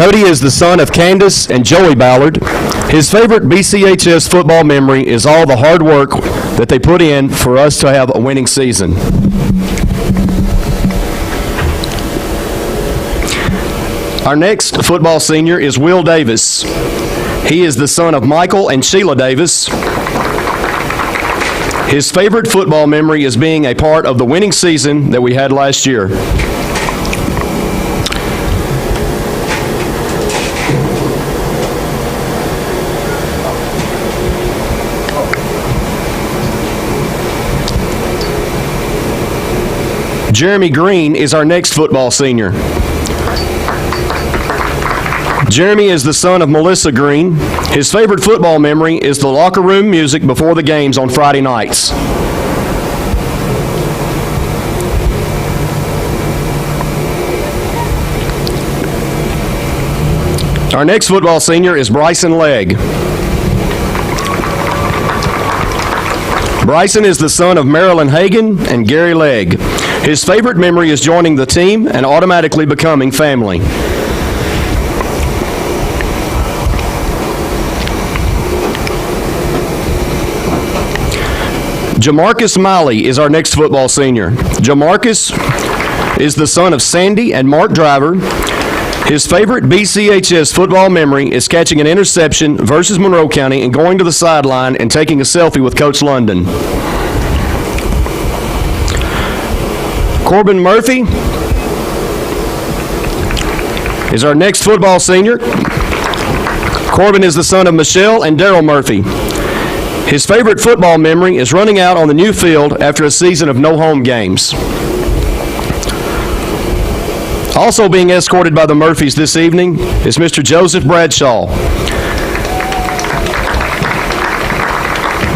Cody is the son of Candace and Joey Ballard. His favorite BCHS football memory is all the hard work that they put in for us to have a winning season. Our next football senior is Will Davis. He is the son of Michael and Sheila Davis. His favorite football memory is being a part of the winning season that we had last year. Jeremy Green is our next football senior. Jeremy is the son of Melissa Green. His favorite football memory is the locker room music before the games on Friday nights. Our next football senior is Bryson Legg. Bryson is the son of Marilyn Hagan and Gary Legg. His favorite memory is joining the team and automatically becoming family. Jamarcus Miley is our next football senior. Jamarcus is the son of Sandy and Mark Driver. His favorite BCHS football memory is catching an interception versus Monroe County and going to the sideline and taking a selfie with Coach London. Corbin Murphy is our next football senior. Corbin is the son of Michelle and Daryl Murphy. His favorite football memory is running out on the new field after a season of no home games. Also being escorted by the Murphys this evening is Mr. Joseph Bradshaw.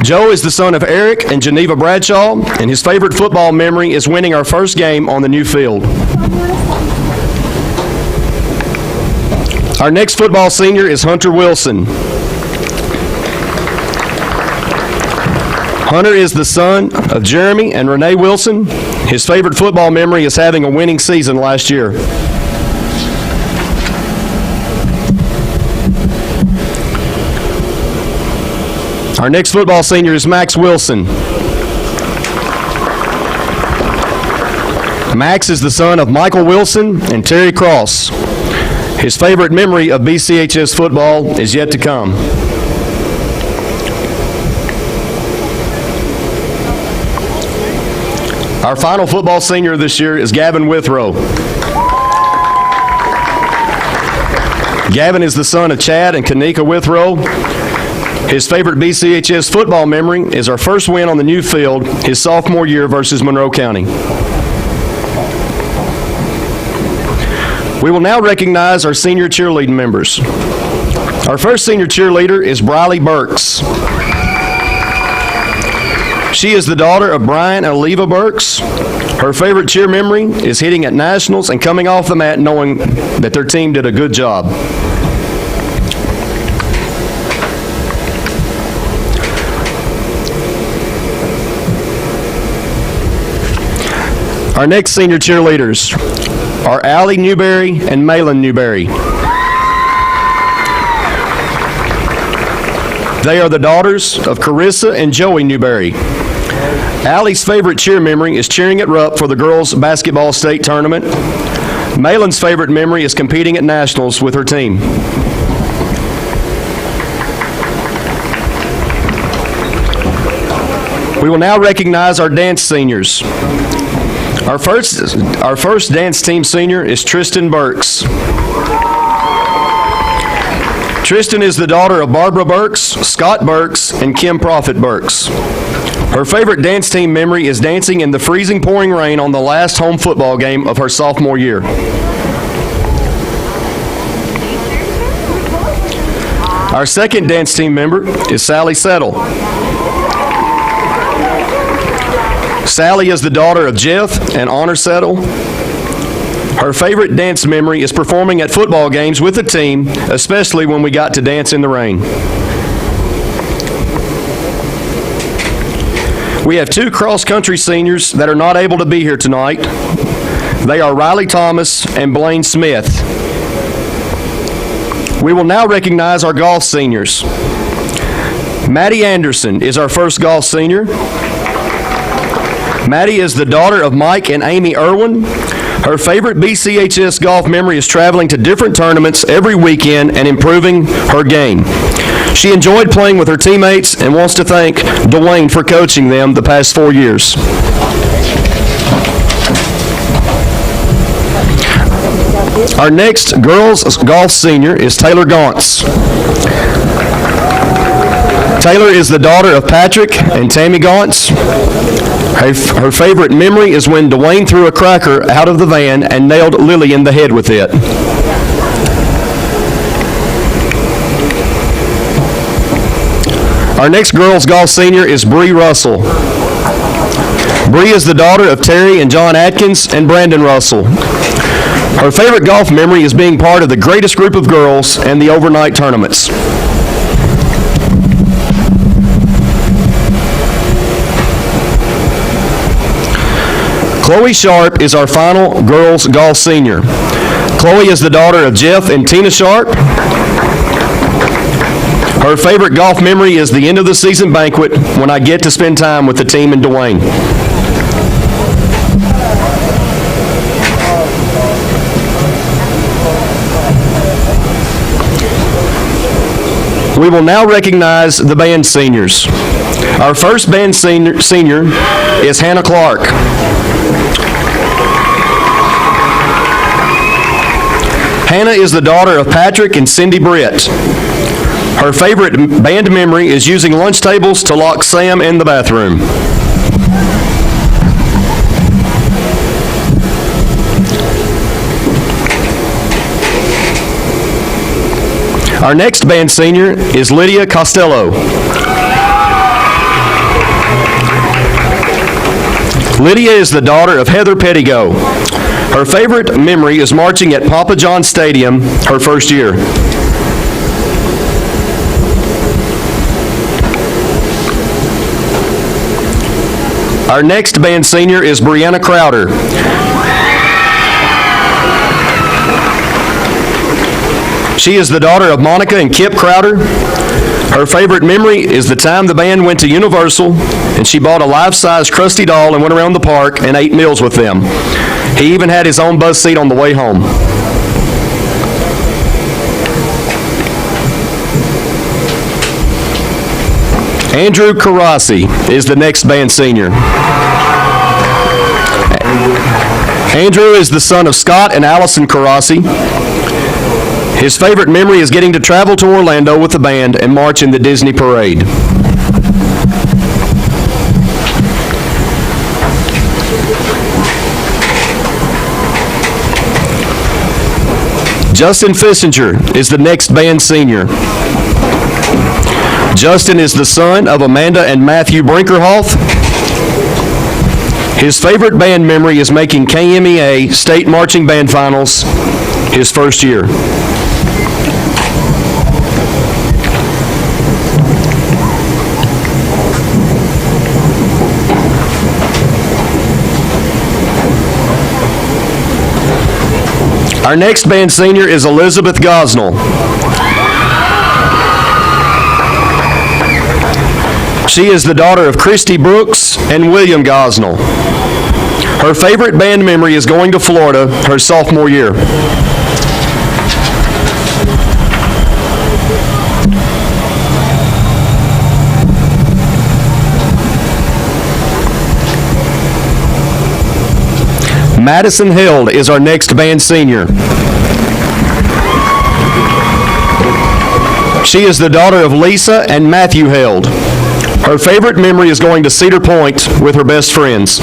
Joe is the son of Eric and Geneva Bradshaw, and his favorite football memory is winning our first game on the new field. Our next football senior is Hunter Wilson. Hunter is the son of Jeremy and Renee Wilson. His favorite football memory is having a winning season last year. Our next football senior is Max Wilson. Max is the son of Michael Wilson and Terry Cross. His favorite memory of BCHS football is yet to come. Our final football senior this year is Gavin Withrow. Gavin is the son of Chad and Kanika Withrow. His favorite BCHS football memory is our first win on the new field his sophomore year versus Monroe County. We will now recognize our senior cheerleading members. Our first senior cheerleader is Briley Burks. She is the daughter of Brian and Aleva Burks. Her favorite cheer memory is hitting at nationals and coming off the mat knowing that their team did a good job. Our next senior cheerleaders are Allie Newberry and Maylen Newberry. They are the daughters of Carissa and Joey Newberry. Allie's favorite cheer memory is cheering at Rupp for the girls' basketball state tournament. Maylen's favorite memory is competing at nationals with her team. We will now recognize our dance seniors. Our first dance team senior is Tristan Burks. Tristan is the daughter of Barbara Burks, Scott Burks, and Kim Prophet Burks. Her favorite dance team memory is dancing in the freezing pouring rain on the last home football game of her sophomore year. Our second dance team member is Sally Settle. Sally is the daughter of Jeff and Honor Settle. Her favorite dance memory is performing at football games with the team, especially when we got to dance in the rain. We have two cross-country seniors that are not able to be here tonight. They are Riley Thomas and Blaine Smith. We will now recognize our golf seniors. Maddie Anderson is our first golf senior. Maddie is the daughter of Mike and Amy Irwin. Her favorite BCHS golf memory is traveling to different tournaments every weekend and improving her game. She enjoyed playing with her teammates and wants to thank Dwayne for coaching them the past 4 years. Our next girls golf senior is Taylor Gaunts. Taylor is the daughter of Patrick and Tammy Gaunts. Her favorite memory is when Dwayne threw a cracker out of the van and nailed Lily in the head with it. Our next girls golf senior is Bree Russell. Bree is the daughter of Terry and John Atkins and Brandon Russell. Her favorite golf memory is being part of the greatest group of girls and the overnight tournaments. Chloe Sharp is our final girls golf senior. Chloe is the daughter of Jeff and Tina Sharp. Her favorite golf memory is the end of the season banquet when I get to spend time with the team and Dwayne. We will now recognize the band seniors. Our first band senior is Hannah Clark. Hannah is the daughter of Patrick and Cindy Britt. Her favorite band memory is using lunch tables to lock Sam in the bathroom. Our next band senior is Lydia Costello. Lydia is the daughter of Heather Pettigo. Her favorite memory is marching at Papa John Stadium her first year. Our next band senior is Brianna Crowder. She is the daughter of Monica and Kip Crowder. Her favorite memory is the time the band went to Universal and she bought a life-size Krusty doll and went around the park and ate meals with them. He even had his own bus seat on the way home. Andrew Karasi is the next band senior. Andrew is the son of Scott and Allison Karasi. His favorite memory is getting to travel to Orlando with the band and march in the Disney parade. Justin Fissinger is the next band senior. Justin is the son of Amanda and Matthew Brinkerhoff. His favorite band memory is making KMEA State Marching Band Finals his first year. Our next band senior is Elizabeth Gosnell. She is the daughter of Christy Brooks and William Gosnell. Her favorite band memory is going to Florida her sophomore year. Madison Held is our next band senior. She is the daughter of Lisa and Matthew Held. Her favorite memory is going to Cedar Point with her best friends.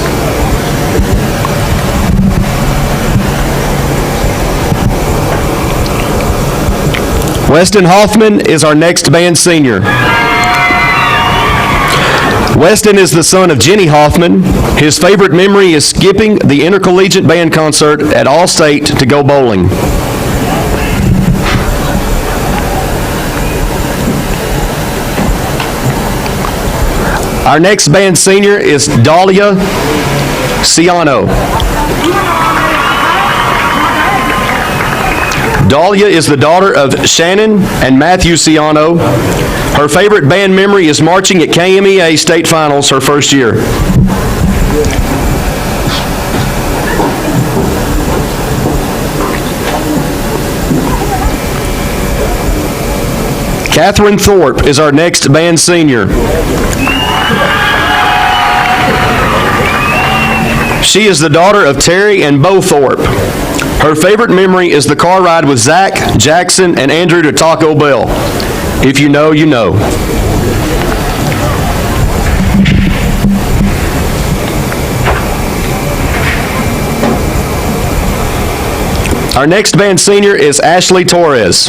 Weston Hoffman is our next band senior. Weston is the son of Jenny Hoffman. His favorite memory is skipping the intercollegiate band concert at All-State to go bowling. Our next band senior is Dahlia Ciano. Dahlia is the daughter of Shannon and Matthew Ciano. Her favorite band memory is marching at KMEA state finals her first year. Catherine Thorpe is our next band senior. She is the daughter of Terry and Bo Thorpe. Her favorite memory is the car ride with Zach, Jackson, and Andrew to Taco Bell. If you know, you know. Our next band senior is Ashley Torres.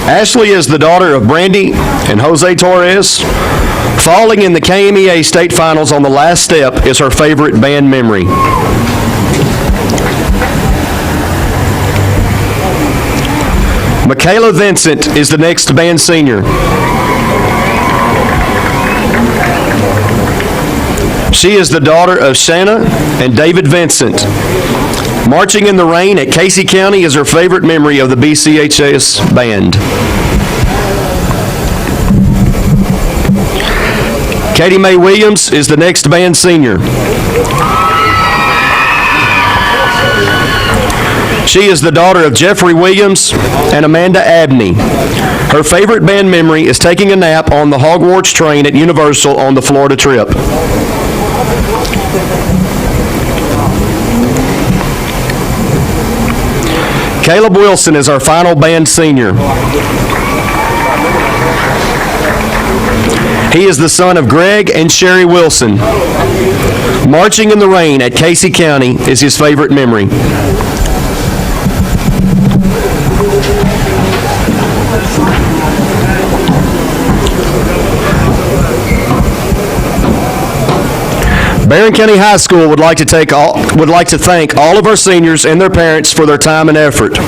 Ashley is the daughter of Brandy and Jose Torres. Falling in the KMEA state finals on the last step is her favorite band memory. Michaela Vincent is the next band senior. She is the daughter of Shanna and David Vincent. Marching in the rain at Casey County is her favorite memory of the BCHS band. Katie Mae Williams is the next band senior. She is the daughter of Jeffrey Williams and Amanda Abney. Her favorite band memory is taking a nap on the Hogwarts train at Universal on the Florida trip. Caleb Wilson is our final band senior. He is the son of Greg and Sherry Wilson. Marching in the rain at Casey County is his favorite memory. Barren County High School would like to thank all of our seniors and their parents for their time and effort.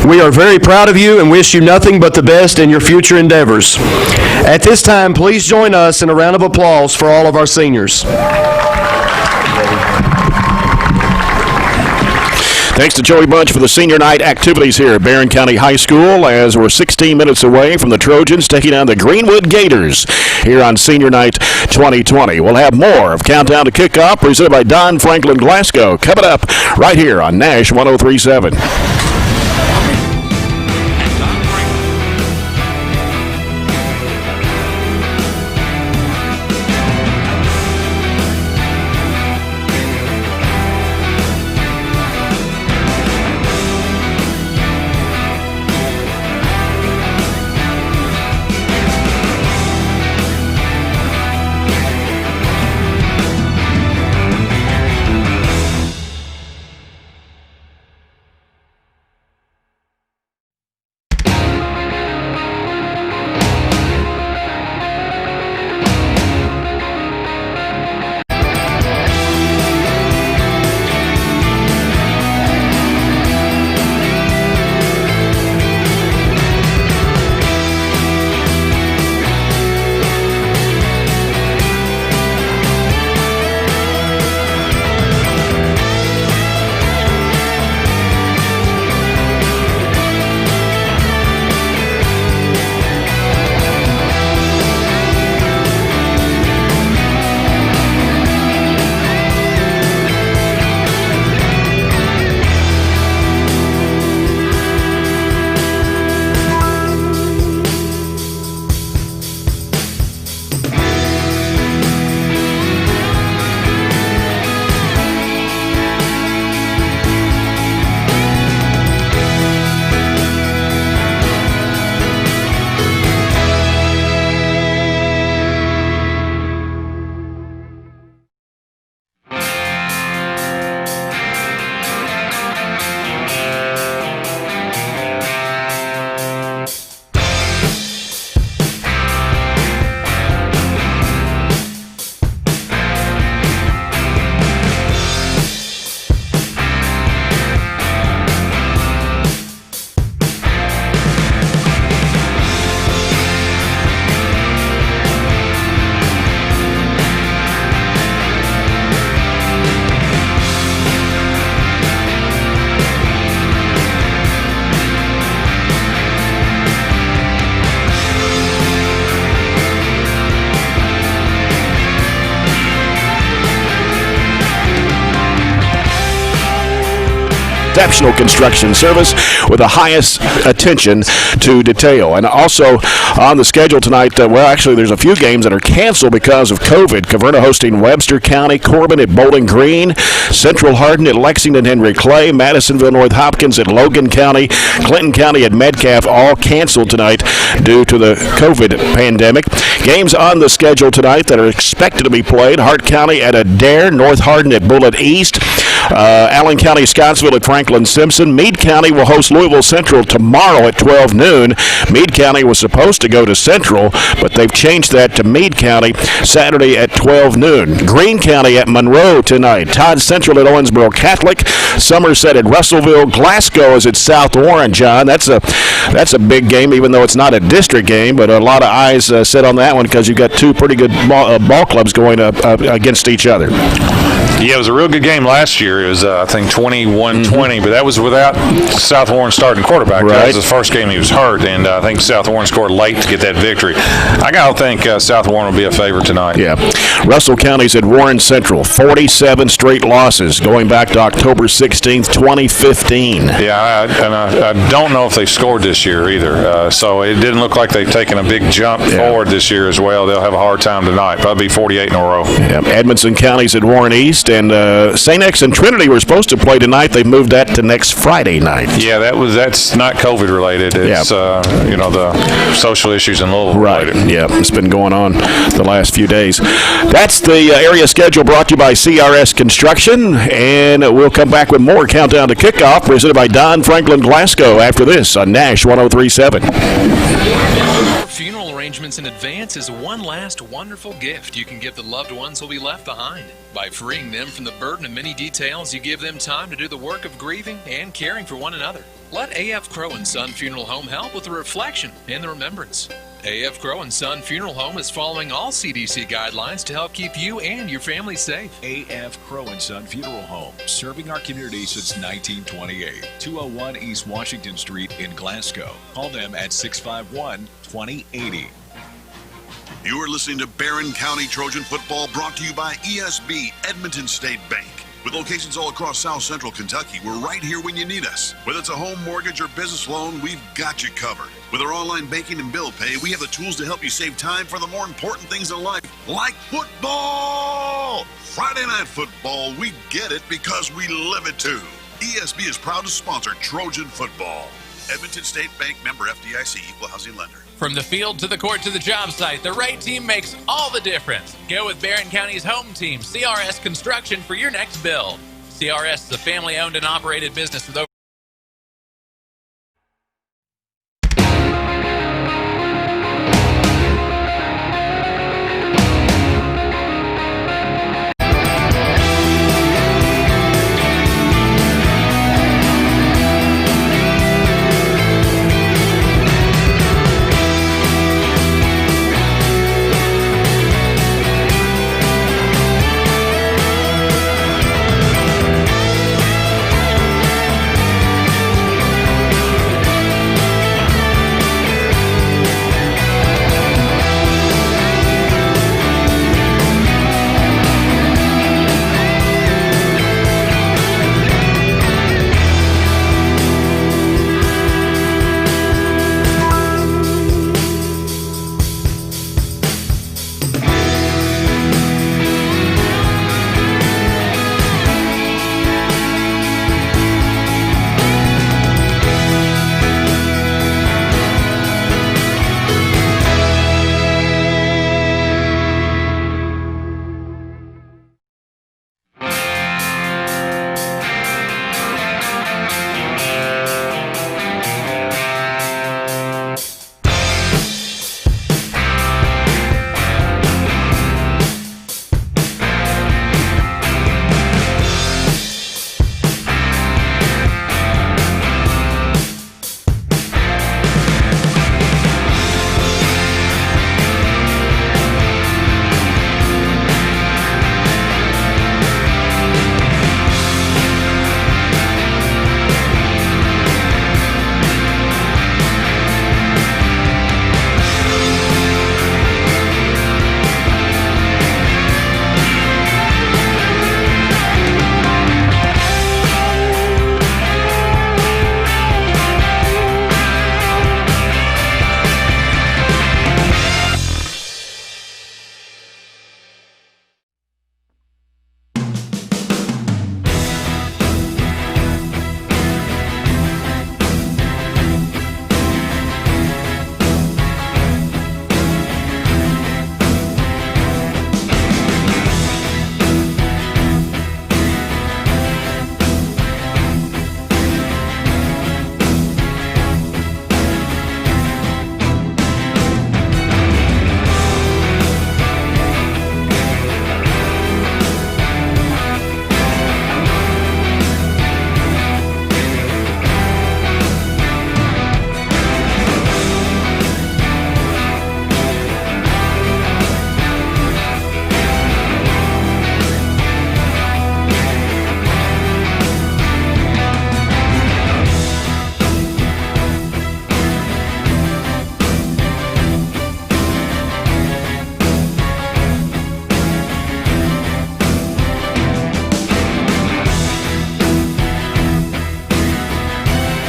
We are very proud of you and wish you nothing but the best in your future endeavors. At this time, please join us in a round of applause for all of our seniors. Thanks to Joey Bunch for the senior night activities here at Barren County High School, as we're 16 minutes away from the Trojans taking on the Greenwood Gators here on Senior Night 2020. We'll have more of Countdown to Kickoff presented by Don Franklin Glasgow coming up right here on Nash 103.7. exceptional construction service with the highest attention to detail. And also on the schedule tonight, actually there's a few games that are canceled because of COVID. Caverna hosting Webster County, Corbin at Bowling Green, Central Hardin at Lexington Henry Clay, Madisonville North Hopkins at Logan County, Clinton County at Metcalf, all canceled tonight due to the COVID pandemic. Games on the schedule tonight that are expected to be played: Hart County at Adair, North Hardin at Bullitt East, Allen County, Scottsville at Franklin Simpson. Meade County will host Louisville Central tomorrow at 12 noon. Meade County was supposed to go to Central, but they've changed that to Meade County Saturday at 12 noon. Greene County at Monroe tonight. Todd Central at Owensboro Catholic. Somerset at Russellville. Glasgow is at South Warren, John. That's a big game, even though it's not a district game, but a lot of eyes set on that one because you've got two pretty good ball clubs going up against each other. Yeah, it was a real good game last year. It was, I think, 21-20, but that was without South Warren starting quarterback. Right. That was his first game he was hurt, and I think South Warren scored late to get that victory. I got to think South Warren will be a favorite tonight. Yeah. Russell County's at Warren Central. 47 straight losses going back to October 16th, 2015. Yeah, I don't know if they scored this year either. So it didn't look like they've taken a big jump forward this year as well. They'll have a hard time tonight. Probably 48 in a row. Yeah. Edmondson County's at Warren East, and St. X and Trinity were supposed to play tonight. They moved that to next Friday night. Yeah, that's not COVID related. It's the social issues in Louisville related. Right. Yeah, it's been going on the last few days. That's the area schedule brought to you by CRS Construction, and we'll come back with more Countdown to Kickoff presented by Don Franklin Glasgow after this on Nash 103.7. Funeral arrangements in advance is one last wonderful gift you can give the loved ones who'll be left behind. By freeing them from the burden of many details, you give them time to do the work of grieving and caring for one another. Let A.F. Crow & Son Funeral Home help with the reflection and the remembrance. A.F. Crow & Son Funeral Home is following all CDC guidelines to help keep you and your family safe. A.F. Crow & Son Funeral Home, serving our community since 1928. 201 East Washington Street in Glasgow. Call them at 651-2080. You are listening to Barren County Trojan football, brought to you by ESB Edmonton State Bank. With locations all across South Central Kentucky, we're right here when you need us. Whether it's a home mortgage or business loan, we've got you covered. With our online banking and bill pay, we have the tools to help you save time for the more important things in life, like football! Friday Night Football, we get it because we live it too. ESB is proud to sponsor Trojan football. Edmonton State Bank, member FDIC, equal housing lender. From the field to the court to the job site, the right team makes all the difference. Go with Barren County's home team, CRS Construction, for your next build. CRS is a family-owned and operated business with over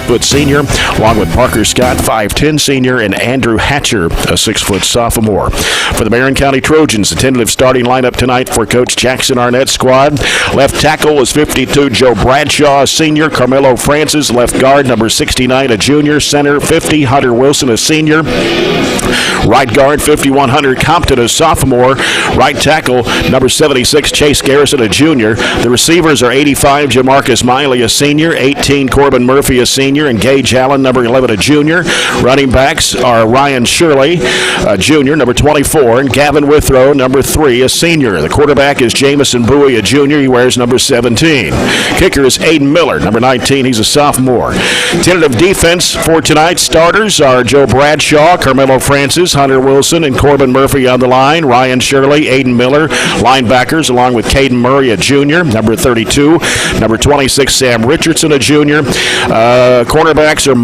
6-foot senior, along with Parker Scott, 5'10 senior, and Andrew Hatcher, a 6-foot sophomore. For the Barren County Trojans, the tentative starting lineup tonight for Coach Jackson Arnett's squad. Left tackle is 52 Joe Bradshaw, a senior. Carmelo Francis, left guard, number 69, a junior. Center, 50 Hunter Wilson, a senior. Right guard, 51 Hunter Compton, a sophomore. Right tackle, number 76 Chase Garrison, a junior. The receivers are 85 Jamarcus Miley, a senior. 18 Corbin Murphy, a senior. And Gage Allen, number 11, a junior. Running backs are Ryan Shirley, a junior, number 24, and Gavin Withrow, number 3, a senior. The quarterback is Jamison Bowie, a junior. He wears number 17. Kicker is Aiden Miller, number 19. He's a sophomore. Tentative defense for tonight's starters are Joe Bradshaw, Carmelo Francis, Hunter Wilson, and Corbin Murphy on the line. Ryan Shirley, Aiden Miller. Linebackers, along with Caden Murray, a junior, number 32. Number 26, Sam Richardson, a junior. Cornerbacks are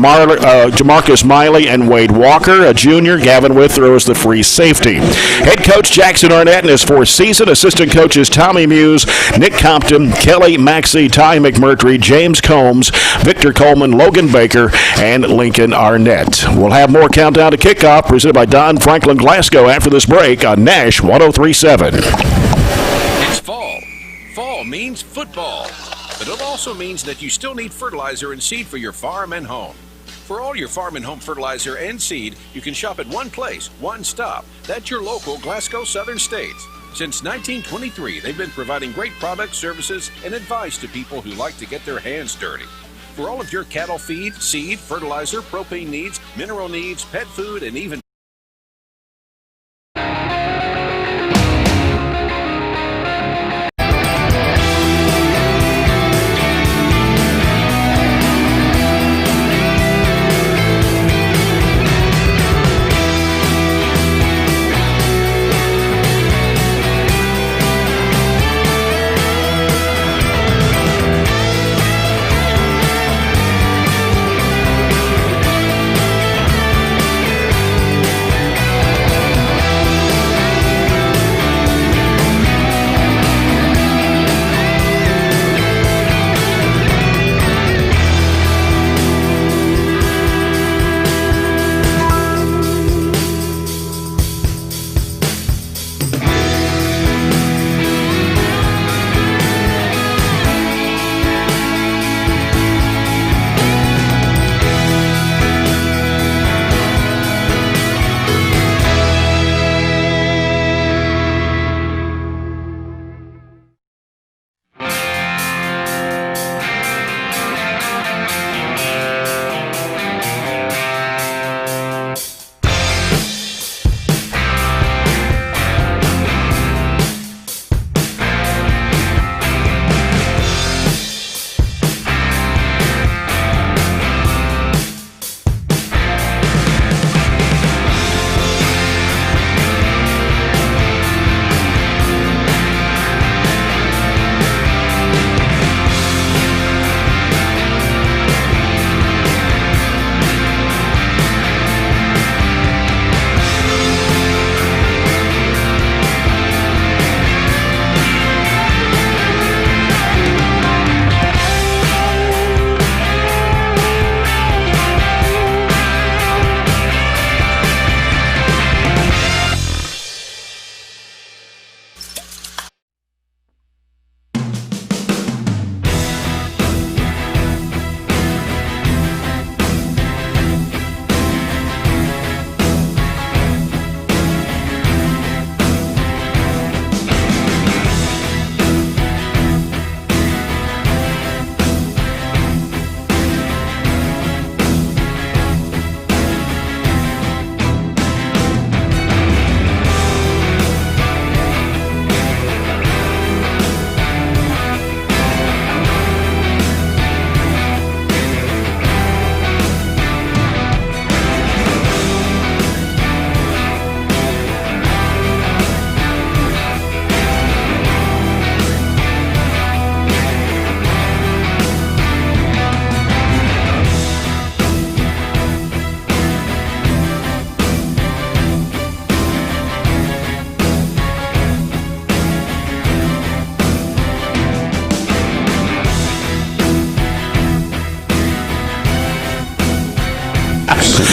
Jamarcus Miley and Wade Walker, a junior. Gavin Withrow is the free safety. Head coach Jackson Arnett in his fourth season. Assistant coaches Tommy Muse, Nick Compton, Kelly Maxey, Ty McMurtry, James Combs, Victor Coleman, Logan Baker, and Lincoln Arnett. We'll have more countdown to kickoff presented by Don Franklin Glasgow after this break on Nash 103.7. It's fall. Fall means football, but it also means that you still need fertilizer and seed for your farm and home. For all your farm and home fertilizer and seed, you can shop at one place, one stop. That's your local Glasgow Southern States. Since 1923, they've been providing great products, services, and advice to people who like to get their hands dirty. For all of your cattle feed, seed, fertilizer, propane needs, mineral needs, pet food, and even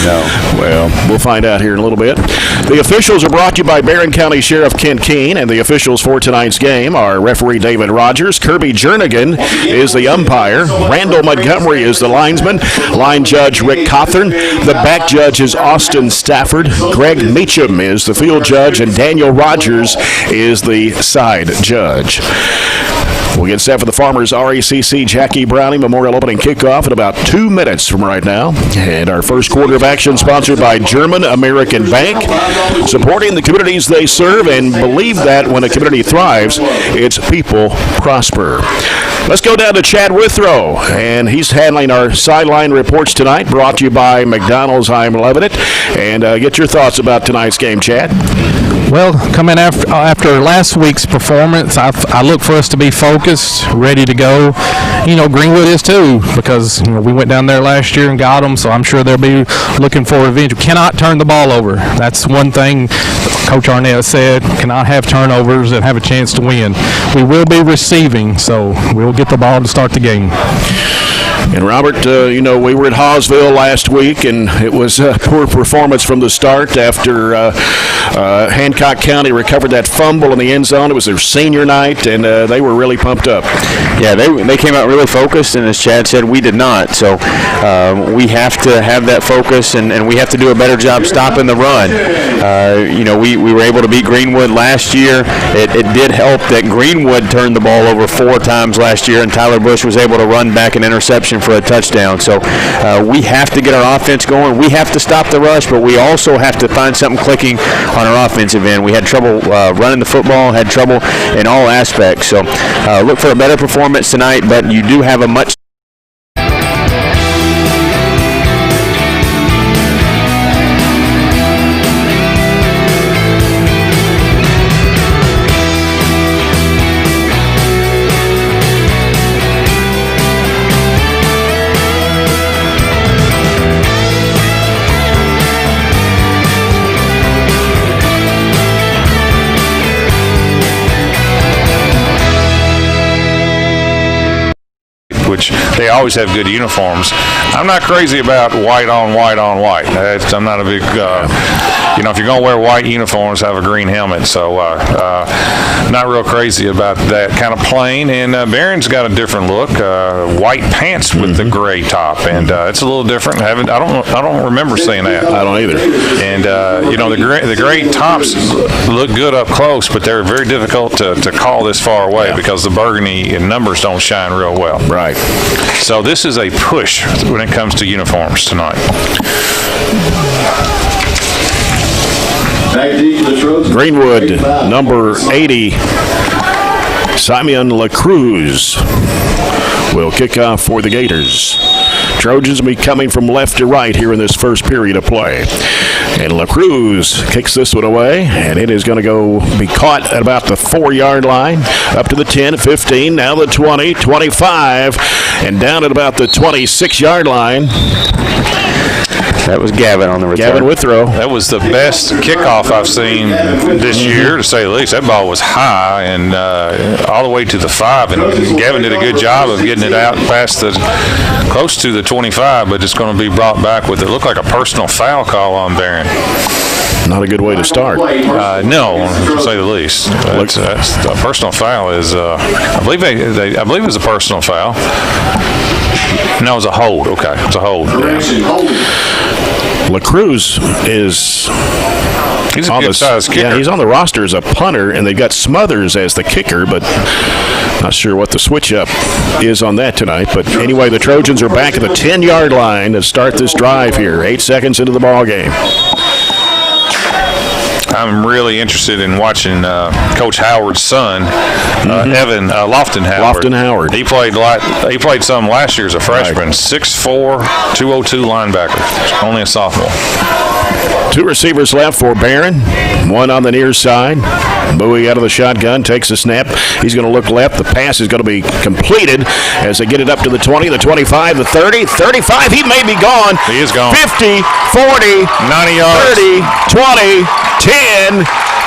No. Well, we'll find out here in a little bit. The officials are brought to you by Barren County Sheriff Kent Keene, and the officials for tonight's game are referee David Rogers, Kirby Jernigan is the umpire, Randall Montgomery is the linesman, line judge Rick Cawthorn, the back judge is Austin Stafford, Greg Meacham is the field judge, and Daniel Rogers is the side judge. We'll get set for the Farmers RACC Jackie Browning Memorial Opening Kickoff in about 2 minutes from right now. And our first quarter of action sponsored by German American Bank, supporting the communities they serve, and believe that when a community thrives, its people prosper. Let's go down to Chad Withrow, and he's handling our sideline reports tonight, brought to you by McDonald's. I'm loving it. And get your thoughts about tonight's game, Chad. Well, coming after last week's performance, I look for us to be focused, ready to go. You know, Greenwood is too, because we went down there last year and got them, so I'm sure they'll be looking for revenge. We cannot turn the ball over. That's one thing Coach Arnett said, cannot have turnovers and have a chance to win. We will be receiving, so we'll get the ball to start the game. And Robert, we were at Hawesville last week, and it was a poor performance from the start after Hancock County recovered that fumble in the end zone. It was their senior night, and they were really pumped up. Yeah, they came out really focused, and as Chad said, we did not. So we have to have that focus, and we have to do a better job stopping the run. We were able to beat Greenwood last year. It did help that Greenwood turned the ball over 4 times last year, and Tyler Bush was able to run back an interception for a touchdown. So we have to get our offense going. We have to stop the rush, but we also have to find something clicking on our offensive end. We had trouble running the football, had trouble in all aspects. So look for a better performance tonight, but you do have a much which they always have good uniforms. I'm not crazy about white on white on white. I'm not a big, if you're going to wear white uniforms, have a green helmet. So not real crazy about that kind of plain. And Barron's got a different look, white pants with the gray top, and it's a little different. I don't remember seeing that. I don't either. And the gray tops look good up close, but they're very difficult to call this far away because the burgundy and numbers don't shine real well. Right. So this is a push when it comes to uniforms tonight. Greenwood, number 80, Simeon LaCruz will kick off for the Gators. Trojans will be coming from left to right here in this first period of play. And LaCruz kicks this one away, and it is going to be caught at about the 4-yard line, up to the 10, 15, now the 20, 25, and down at about the 26-yard line. That was Gavin on the return. Gavin Withrow. That was the best kickoff I've seen this year, to say the least. That ball was high and all the way to the 5, and Gavin did a good job of getting it out past close to the 25, but it's going to be brought back with, it looked like a personal foul call on Barren. Not a good way to start. No, to say the least. A personal foul is, I believe it was a personal foul. No, it was a hold. Okay, it's a hold. LaCruz is He's a good-sized kicker. Yeah, he's on the roster as a punter, and they've got Smothers as the kicker, but not sure what the switch-up is on that tonight. But anyway, the Trojans are back at the 10-yard line to start this drive here, 8 seconds into the ball game. I'm really interested in watching Coach Howard's son, Evan Lofton Howard. Lofton Howard. He played some last year as a freshman. 6'4", 202 linebacker. Only a sophomore. 2 receivers left for Barren. One on the near side. Bowie out of the shotgun, takes a snap. He's going to look left. The pass is going to be completed as they get it up to the 20, the 25, the 30, 35. He may be gone. He is gone. 50, 40, 90 yards. 30, 20, 10. and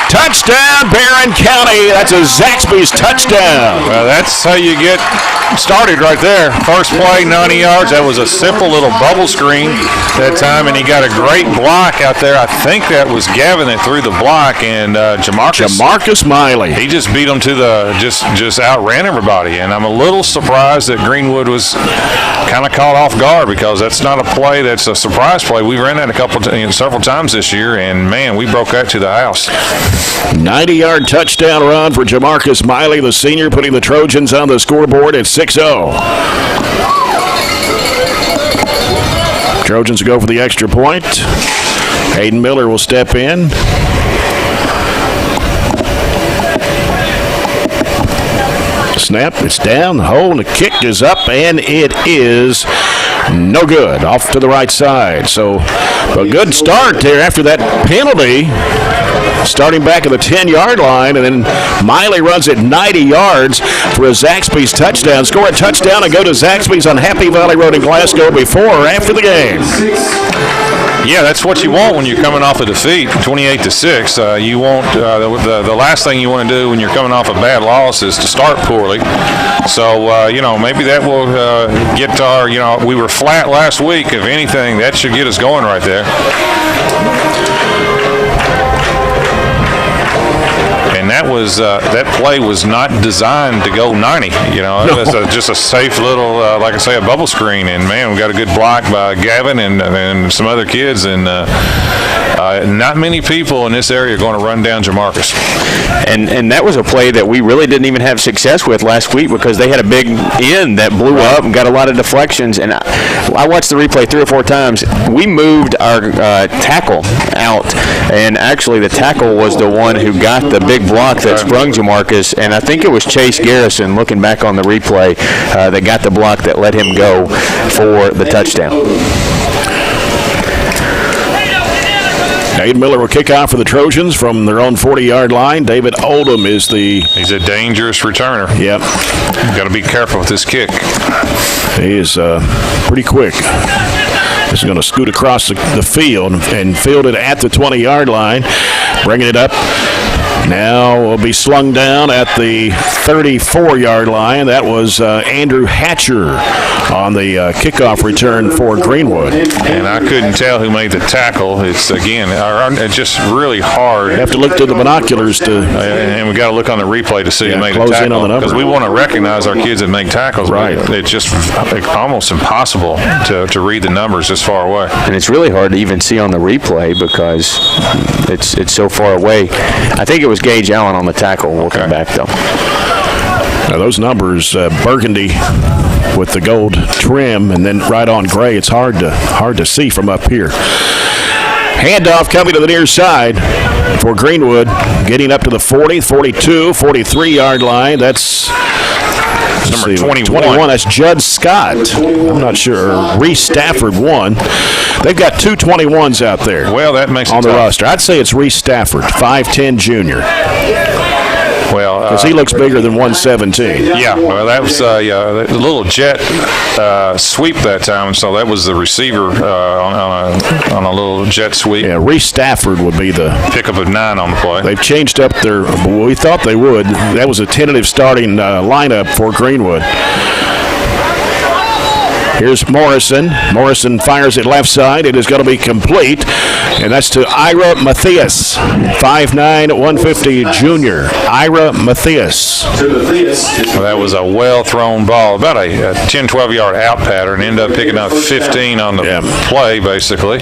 touchdown, Barren County. That's a Zaxby's touchdown. Well, that's how you get started right there. First play, 90 yards. That was a simple little bubble screen that time, and he got a great block out there. I think that was Gavin that threw the block, and Jamarcus Miley. He just beat him to the just outran everybody. And I'm a little surprised that Greenwood was kind of caught off guard, because that's not a play that's a surprise play. We ran that several times this year, and man, we broke that to the house. 90-yard touchdown run for Jamarcus Miley, the senior, putting the Trojans on the scoreboard at 6-0. Trojans go for the extra point. Hayden Miller will step in. Snap, it's down, the hole, and the kick is up, and it is no good. Off to the right side. So a good start there after that penalty. Starting back at the 10-yard line, and then Miley runs it 90 yards for a Zaxby's touchdown. Score a touchdown and go to Zaxby's on Happy Valley Road in Glasgow before or after the game. Yeah, that's what you want when you're coming off a defeat, 28-6. You want the last thing you want to do when you're coming off a bad loss is to start poorly. So maybe that will get to our. We were flat last week. If anything, that should get us going right there. And that play was not designed to go 90. It was just a safe little, like I say, a bubble screen. And man, we got a good block by Gavin and some other kids. And not many people in this area are going to run down Jamarcus. And that was a play that we really didn't even have success with last week, because they had a big end that blew up and got a lot of deflections. And I watched the replay 3 or 4 times. We moved our tackle out, and actually the tackle was the one who got the big block that sprung Jamarcus, and I think it was Chase Garrison, looking back on the replay, that got the block that let him go for the touchdown. Hayden Miller will kick off for the Trojans from their own 40-yard line. David Oldham is he's a dangerous returner. Yep. Got to be careful with this kick. He is pretty quick. He's going to scoot across the field and field it at the 20-yard line, bringing it up. Now will be slung down at the 34-yard line. That was Andrew Hatcher on the kickoff return for Greenwood. And I couldn't tell who made the tackle. It's, again, it's just really hard. You have to look to the binoculars and we got to look on the replay to see who made the tackle. Because we want to recognize our kids that make tackles. Right. It's just almost impossible to read the numbers this far away. And it's really hard to even see on the replay because it's so far away. I think it was Gage Allen on the tackle looking back, though. Now those numbers, burgundy with the gold trim and then right on gray, it's hard to see from up here. Handoff coming to the near side for Greenwood, getting up to the 40, 42, 43-yard line. That's number 21. That's Judd Scott. I'm not sure. Reese Stafford won. They've got 2 21s out there. Well, that makes it on the roster. I'd say it's Reese Stafford, 5'10" junior. Well, because he looks bigger than 117. Yeah, well, that was a little jet sweep that time, so that was the receiver on a little jet sweep. Yeah, Reese Stafford would be the pickup of 9 on the play. They've changed up we thought they would. That was a tentative starting lineup for Greenwood. Here's Morrison. Morrison fires it left side. It is going to be complete, and that's to Ira Matthias, 5'9", 150 junior. Ira Matthias. Well, that was a well-thrown ball, about a 10, 12-yard out pattern. Ended up picking up 15 on the play, basically.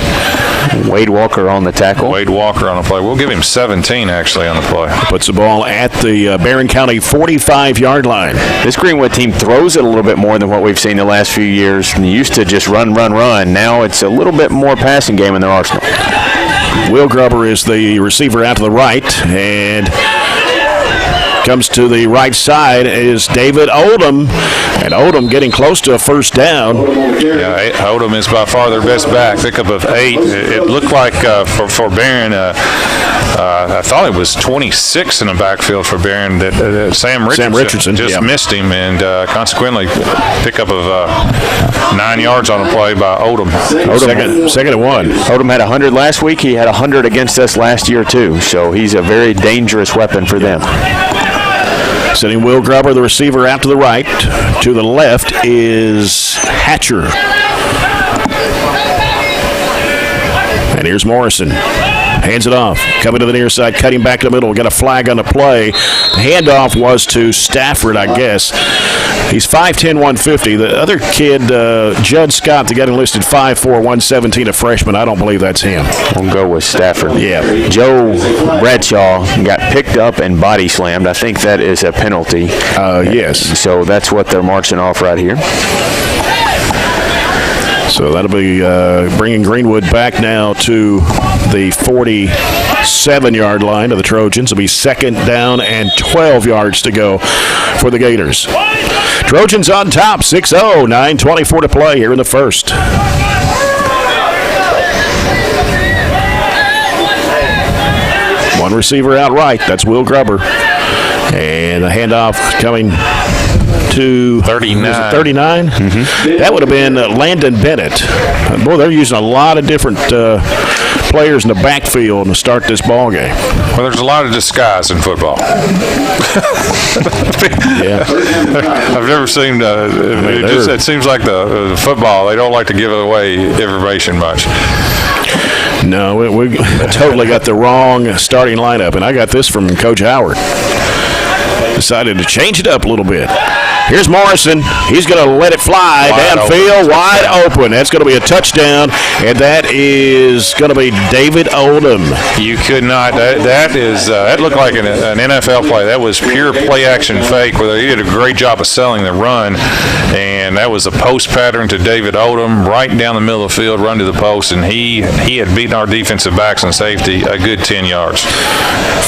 Wade Walker on the tackle. Wade Walker on the play. We'll give him 17, actually, on the play. Puts the ball at the Barren County 45-yard line. This Greenwood team throws it a little bit more than what we've seen the last few years. They used to just run. Now it's a little bit more passing game in their arsenal. Will Grubber is the receiver out to the right, and Comes to the right side is David Odom, and Odom getting close to a first down. Yeah, Odom is by far their best back. Pickup of 8. It looked like for Barren, I thought it was 26 in the backfield for Barren. That Sam Richardson just missed him, and consequently, pickup of 9 yards on the play by Odom. Second and 1. Odom had 100 last week. He had 100 against us last year, too. So he's a very dangerous weapon for them. Sending Will Grubber, the receiver, out to the right. To the left is Hatcher. And here's Morrison. Hands it off. Coming to the near side, cutting back to the middle. Got a flag on the play. The handoff was to Stafford, I guess. He's 5'10", 150. The other kid, Judd Scott, the guy enlisted 5'4", 117, a freshman. I don't believe that's him. We'll go with Stafford. Yeah. Joe Bradshaw got picked up and body slammed. I think that is a penalty. Yes. So that's what they're marching off right here. So that'll be bringing Greenwood back now to the 47-yard line of the Trojans. It'll be second down and 12 yards to go for the Gators. Trojans on top, 6-0, 9:24 to play here in the first. One receiver out right, that's Will Grubber. And a handoff coming to 39. Mm-hmm. That would have been Landon Bennett. Boy, they're using a lot of different players in the backfield to start this ball game. Well, there's a lot of disguise in football. Yeah, I've never seen. It seems like the football, they don't like to give away information much. No, we totally got the wrong starting lineup, and I got this from Coach Howard. Decided to change it up a little bit. Here's Morrison. He's going to let it fly downfield, wide open. That's going to be a touchdown, and that is going to be David Odom. You could not. That looked like an NFL play. That was pure play action fake, where he did a great job of selling the run, and that was a post pattern to David Odom, right down the middle of the field, run to the post, and he had beaten our defensive backs and safety a good 10 yards,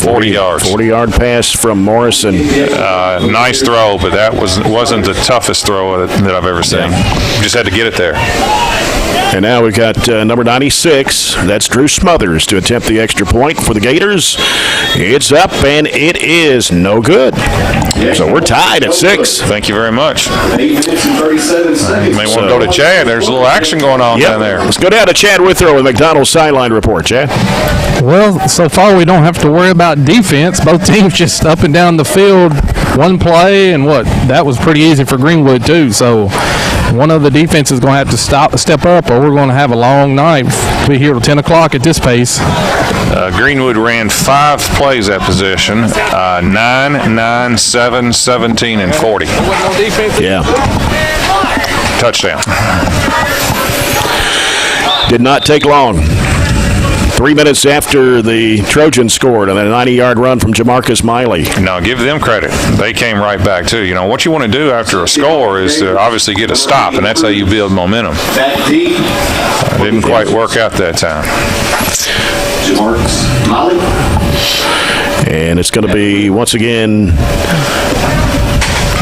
40 yards. 40-yard pass from Morrison. Nice throw, but that wasn't the toughest throw that I've ever seen. Yeah. Just had to get it there. And now we've got number 96. That's Drew Smothers to attempt the extra point for the Gators. It's up, and it is no good. So we're tied at 6. Thank you very much. You may want to go to Chad. There's a little action going on down there. Let's go down to Chad Withrow with McDonald's sideline report. Chad? Well, so far we don't have to worry about defense. Both teams just up and down the field, one play, and that was pretty easy for Greenwood too. So one of the defenses is going to have to step up, or we're going to have a long night. We'll be here till 10 o'clock at this pace. Greenwood ran 5 plays at possession, 9, 9, 7, 17, and 40. Yeah. Touchdown. Did not take long. 3 minutes after the Trojans scored on that 90-yard run from Jamarcus Miley. No, give them credit. They came right back, too. You know, what you want to do after a score is to obviously get a stop, and that's how you build momentum. Didn't quite work out that time. And it's going to be, once again,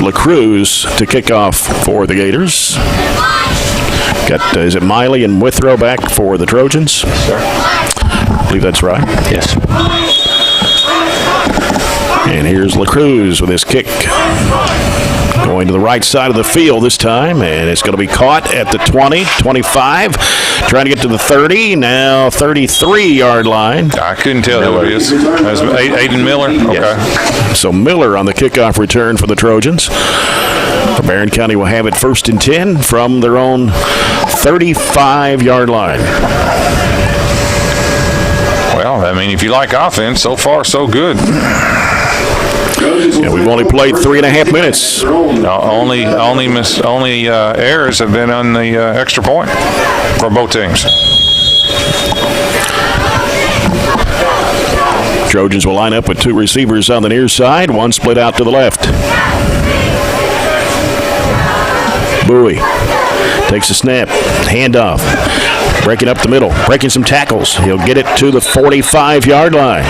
LaCruz to kick off for the Gators. Got, is it Miley and Withrow back for the Trojans? I believe that's right. Yes. And here's LaCruz with his kick. Going to the right side of the field this time, and it's going to be caught at the 20, 25. Trying to get to the 30, now 33-yard line. I couldn't tell who it is. That's Aiden Miller? Okay. Yes. So Miller on the kickoff return for the Trojans. Barren County will have it 1st and 10 from their own 35-yard line. Well, I mean, if you like offense, so far so good. Yeah, we've only played 3.5 minutes. Only errors have been on the extra point for both teams. Trojans will line up with 2 receivers on the near side, one split out to the left. Bowie takes a snap, handoff, breaking up the middle, breaking some tackles. He'll get it to the 45-yard line.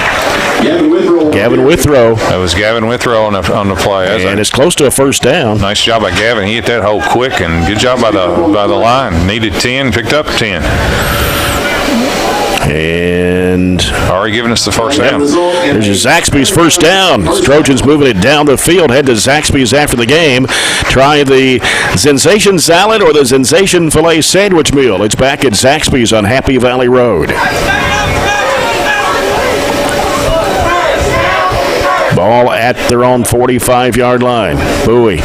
Gavin Withrow. That was Gavin Withrow on the play. And it's close to a first down. Nice job by Gavin. He hit that hole quick, and good job by the line. Needed 10, picked up 10. And already giving us the first down. There's Zaxby's first down. Trojans moving it down the field. Head to Zaxby's after the game. Try the Sensation Salad or the Sensation Filet Sandwich Meal. It's back at Zaxby's on Happy Valley Road. Ball at their own 45-yard line. Bowie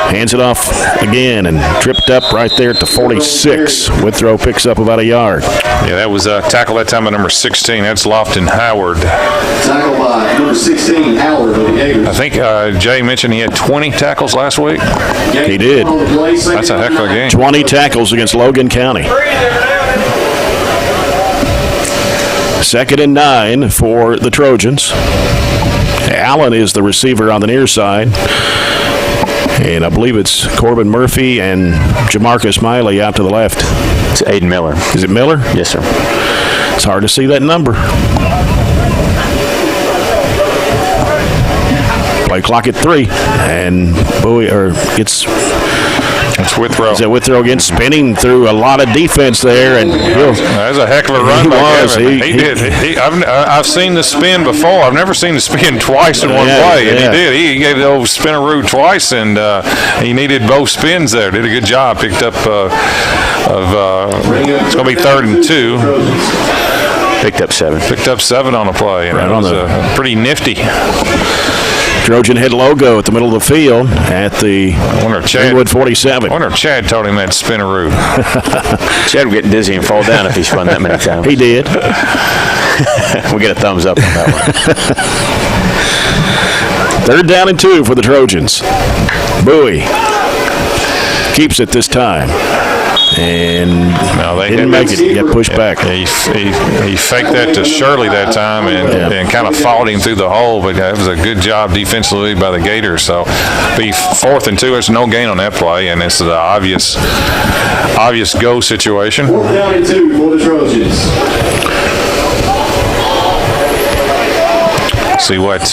hands it off again and tripped up right there at the 46. Withrow picks up about a yard. Yeah, that was tackle that time by number 16. That's Lofton Howard. Tackle by number 16, Howard of the Gators. I think Jay mentioned he had 20 tackles last week. He did. That's a heck of a game. 20 tackles against Logan County. 2nd and 9 for the Trojans. Allen is the receiver on the near side. And I believe it's Corbin Murphy and Jamarcus Miley out to the left. It's Aiden Miller. Is it Miller? Yes, sir. It's hard to see that number. Play clock at 3. And Bowie gets... It's Withrow. Is that Withrow again, spinning through a lot of defense there, and that was a heck of a run. He did. I've seen the spin before. I've never seen the spin twice in one play, and he did. He gave the old spinaroo twice, and he needed both spins there. Did a good job. Picked up. It's going to be 3rd and 2. Picked up 7. Picked up 7 on the play, and it was pretty nifty. Trojan head logo at the middle of the field at the Greenwood 47. I wonder if Chad told him that spinaroo. Chad would get dizzy and fall down if he spun that many times. He did. We'll get a thumbs up on that one. 3rd down and 2 for the Trojans. Bowie keeps it this time. And didn't make it. He got pushed back. He faked that to Shirley that time and kind of followed him through the hole, but it was a good job defensively by the Gators. So be 4th and 2. There's no gain on that play, and it's the obvious go situation. 4th down and 2 for the Trojans. See what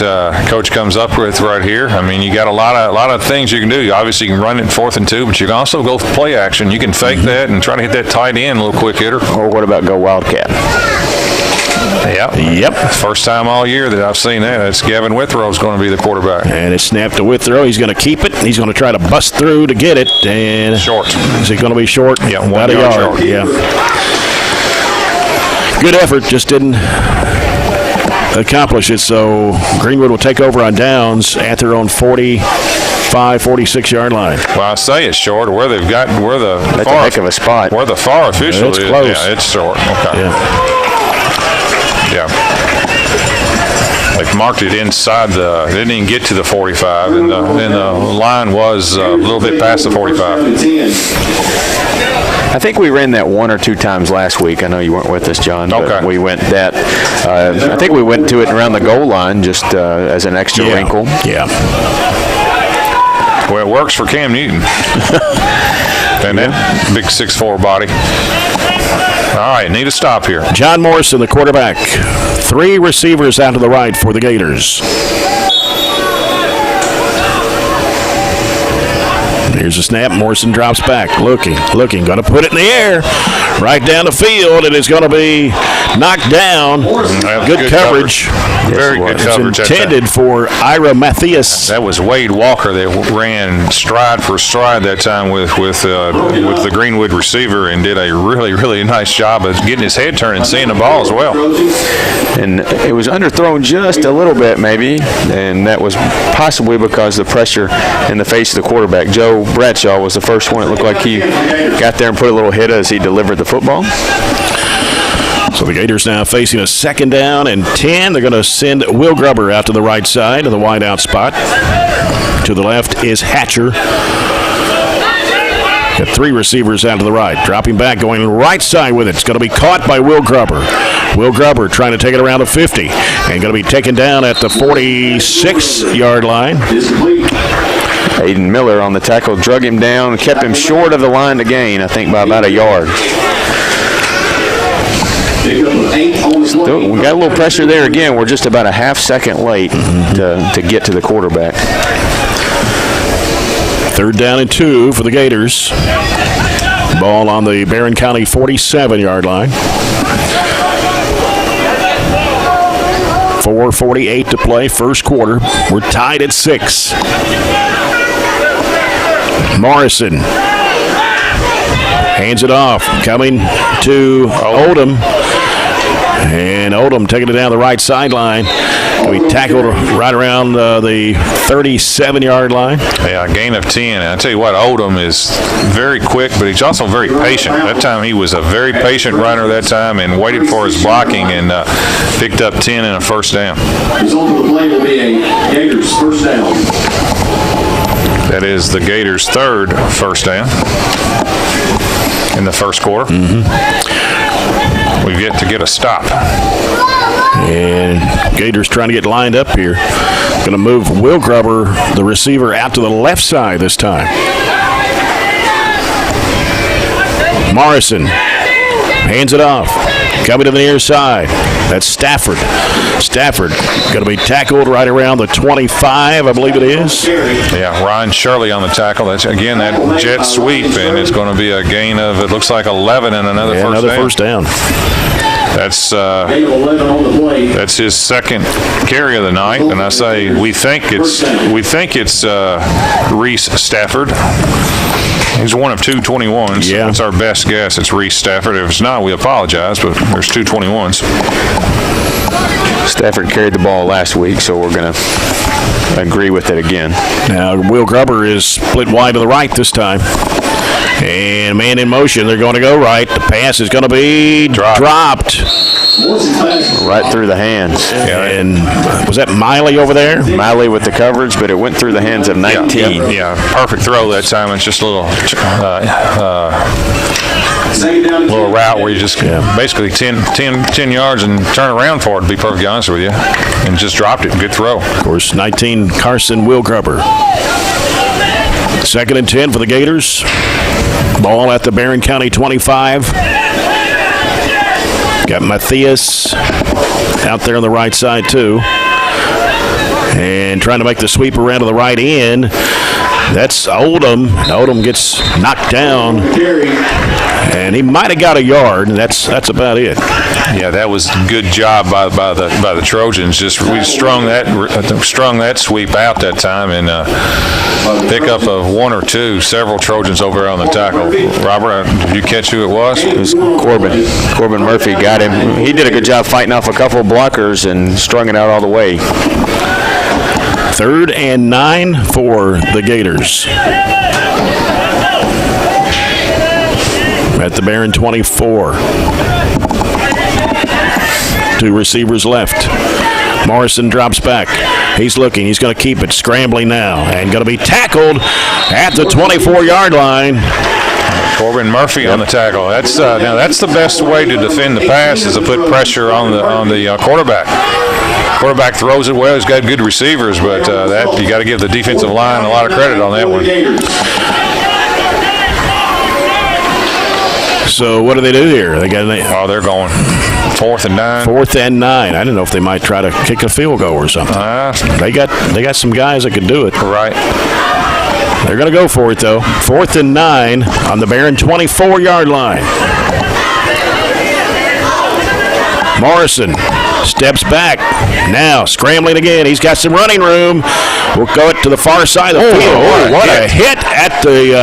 Coach comes up with right here. I mean, you got a lot of things you can do. Obviously, you can run it 4th and 2, but you can also go for play action. You can fake that and try to hit that tight end, a little quick hitter. Or what about go Wildcat? Yep. First time all year that I've seen that. It's Gavin Withrow is going to be the quarterback. And it's snapped to Withrow. He's going to keep it. He's going to try to bust through to get it. And short. Is it going to be short? Yeah, about a yard. Short. Yeah. Good effort. Just didn't accomplish it. So Greenwood will take over on downs at their own 46-yard line. Well, I say it's short. That's a heck of a spot. Where the far official it's is. Close. Yeah, it's short. Okay. Yeah. They've marked it inside they didn't even get to the 45, and the line was a little bit past the 45. I think we ran that 1 or 2 times last week. I know you weren't with us, John. But we went that. I think we went to it around the goal line just as an extra wrinkle. Yeah. Well, it works for Cam Newton. And that big 6'4" body. All right, need a stop here. John Morrison, the quarterback. 3 receivers out to the right for the Gators. Here's a snap. Morrison drops back. Looking. Going to put it in the air. Right down the field. It is going to be knocked down. Good coverage. Very good coverage. It's intended for Ira Mathias. That was Wade Walker that ran stride for stride that time with the Greenwood receiver and did a really, really nice job of getting his head turned and seeing the ball as well. And it was underthrown just a little bit maybe, and that was possibly because of the pressure in the face of the quarterback. Joe Bradshaw was the first one. It looked like he got there and put a little hit as he delivered the football. So the Gators now facing a 2nd down and 10. They're going to send Will Grubber out to the right side of the wide out spot. To the left is Hatcher. Got 3 receivers out to the right. Dropping back, going right side with it. It's going to be caught by Will Grubber. Will Grubber trying to take it around the 50. And going to be taken down at the 46-yard line. Aiden Miller on the tackle, drug him down, kept him short of the line to gain, I think, by about a yard. We got a little pressure there again. We're just about a half second late to get to the quarterback. 3rd down and 2 for the Gators. Ball on the Barren County 47-yard line. 4:48 to play, first quarter. We're tied at 6. Morrison hands it off, coming to Odom. And Odom taking it down the right sideline. We tackled right around the 37-yard line. Yeah, a gain of 10. And I tell you what, Odom is very quick, but he's also very patient. That time he was a very patient runner that time and waited for his blocking and picked up 10 and a first down. Result of the play will be a Gators first down. That is the Gators' 3rd first down in the first quarter. We've yet to get a stop. And Gators trying to get lined up here. Going to move Will Grubber, the receiver, out to the left side this time. Morrison hands it off. Coming to the near side. That's Stafford. Stafford going to be tackled right around the 25, I believe it is. Yeah, Ryan Shirley on the tackle. That's, again, that jet sweep, and it's going to be a gain of, it looks like 11 and another first down. That's his 2nd carry of the night, and I say we think it's Reese Stafford. He's one of 2 21s. Yeah. That's our best guess. It's Reese Stafford. If it's not, we apologize, but there's 2 21s. Stafford carried the ball last week, so we're going to agree with it again. Now, Will Grubber is split wide to the right this time. And man in motion, they're going to go right. The pass is going to be dropped. Right through the hands. Yeah, and was that Miley over there? Miley with the coverage, but it went through the hands of 19. Yeah, perfect throw that time. It's just a little route where you just basically 10 yards and turn around for it, to be perfectly honest with you, and just dropped it. Good throw. Of course, 19 Carson Will Grubber. 2nd and 10 for the Gators. Ball at the Barren County 25. Got Matthias out there on the right side too. And trying to make the sweep around to the right end. That's Odom. Odom gets knocked down. And he might have got a yard, and that's about it. Yeah, that was a good job by the Trojans. We strung that sweep out that time, and pick up of 1 or 2, several Trojans over there on the tackle. Robert, did you catch who it was? It was Corbin. Corbin Murphy got him. He did a good job fighting off a couple of blockers and strung it out all the way. 3rd and 9 for the Gators. At the Barren 24. 2 receivers left. Morrison drops back. He's looking. He's going to keep it. Scrambling now. And going to be tackled at the 24-yard line. Corbin Murphy on the tackle. That's now that's the best way to defend the pass, is to put pressure on the quarterback. Quarterback throws it well. He's got good receivers, but that you got to give the defensive line a lot of credit on that one. So what do they do here? They're going 4th and 9. 4th and 9. I didn't know if they might try to kick a field goal or something. They got some guys that could do it. Right. They're going to go for it, though. 4th and 9 on the Barren 24-yard line. Morrison steps back. Now scrambling again. He's got some running room. We'll go it to the far side of the field. What a hit at the,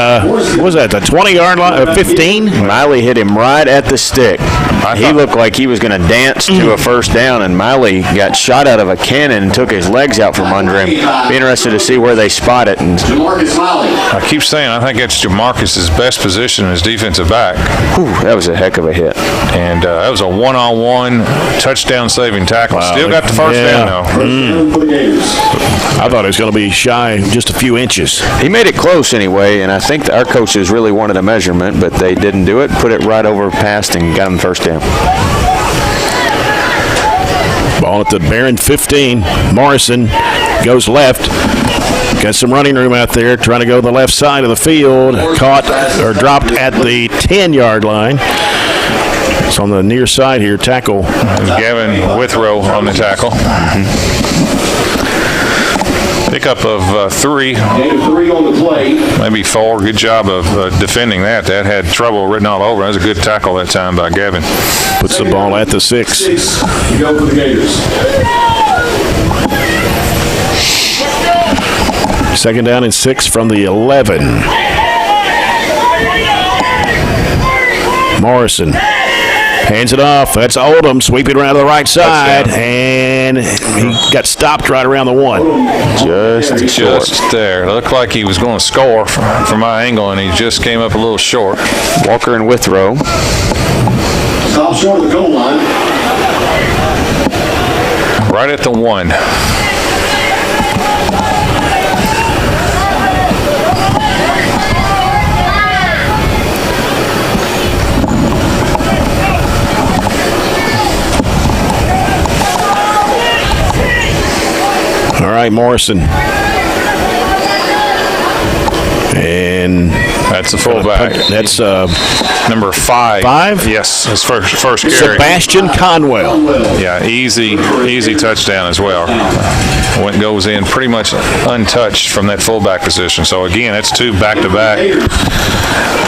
what was that, the 20-yard line, 15? Miley hit him right at the stick. He looked like he was going to dance to a first down, and Miley got shot out of a cannon and took his legs out from under him. Be interested to see where they spot it. And I keep saying I think that's Jamarcus's best position as defensive back. That was a heck of a hit. And that was a one-on-one touchdown-saving tackle. Wow. Still got the first down, though. I thought it was going to be shy just a few inches. He made it close anyway, and I think our coaches really wanted a measurement, but they didn't do it. Put it right over past and got him first down. Ball at the Barren 15. Morrison goes left. Got some running room out there, trying to go to the left side of the field. Caught or dropped at the 10-yard line. It's on the near side here, tackle. Gavin Withrow on the tackle. Pickup of 3. Three on the play. Maybe 4. Good job of defending that. That had trouble written all over. That was a good tackle that time by Gavin. Puts the ball at the 6. You go for the Gators. Second down and 6 from the 11. Morrison hands it off. That's Oldham sweeping around to the right side, and he got stopped right around the 1. Just there. It looked like he was going to score from my angle, and he just came up a little short. Walker and Withrow. Stop short of the goal line. Right at the 1. All right, Morrison. And that's the fullback. That's number 5. 5? Yes, his first carry. Sebastian Conwell. Yeah, easy touchdown as well. Goes in pretty much untouched from that fullback position. So again, that's 2 back-to-back.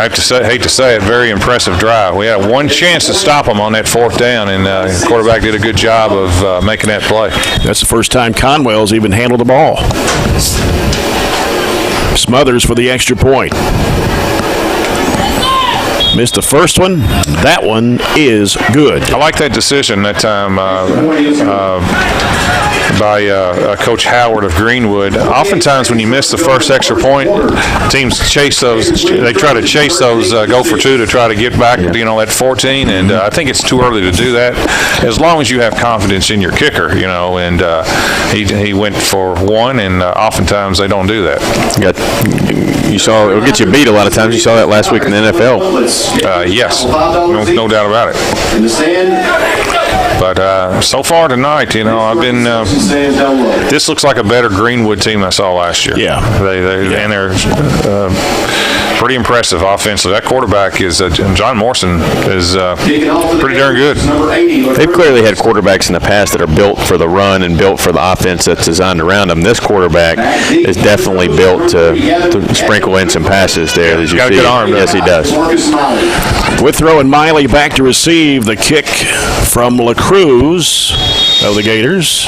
I hate to say it, very impressive drive. We had one chance to stop him on that 4th down, and the quarterback did a good job of making that play. That's the first time Conwell's even handled the ball. Smothers for the extra point. Missed the first one. That one is good. I like that decision that time by Coach Howard of Greenwood. Oftentimes when you miss the first extra point, teams chase those. They try to chase those, go for 2 to try to get back, at 14. And I think it's too early to do that. As long as you have confidence in your kicker, and he went for 1, and oftentimes they don't do that. You saw it'll get you beat a lot of times. You saw that last week in the NFL. Yes, no doubt about it. In the sand. But so far tonight, I've been. This looks like a better Greenwood team I saw last year. Yeah, and they're pretty impressive offensively. That quarterback is John Morrison is pretty darn good. They've clearly had quarterbacks in the past that are built for the run and built for the offense that's designed around them. This quarterback is definitely built to sprinkle in some passes there. As you got a good arm. Yes, he does. Withrow and Miley back to receive the kick from LaCruz of the Gators.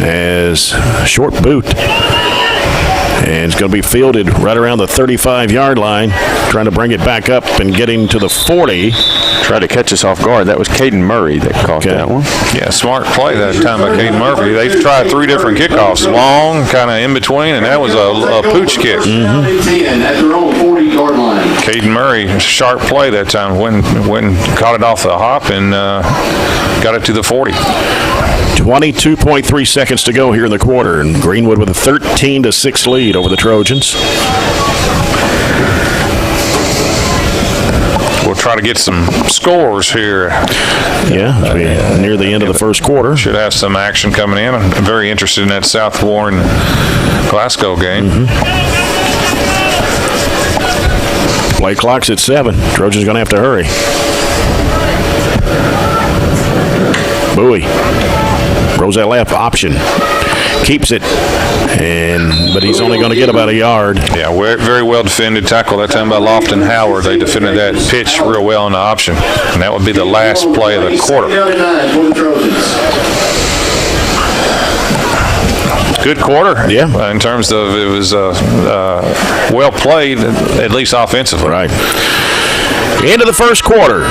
As short boot. And it's going to be fielded right around the 35-yard line, trying to bring it back up and getting to the 40. Tried to catch us off guard. That was Caden Murray that caught that one. Yeah, smart play that time by Caden Murphy. They've tried 3 different kickoffs, long, kind of in between, and that was a pooch kick. At their own 40-yard line. Caden Murray, sharp play that time. Went and caught it off the hop and got it to the 40. 22.3 seconds to go here in the quarter, and Greenwood with a 13-6 lead over the Trojans. We'll try to get some scores here. Yeah, near the end of the first quarter. Should have some action coming in. I'm very interested in that South Warren Glasgow game. Play clock's at 7. Trojans going to have to hurry. Bowie. Throws that left option. Keeps it. But he's only going to get about a yard. Yeah, very well defended tackle that time by Lofton Howard. They defended that pitch real well on the option. And that would be the last play of the quarter. Good quarter. Yeah. In terms of it was well played, at least offensively. Right. Into the first quarter.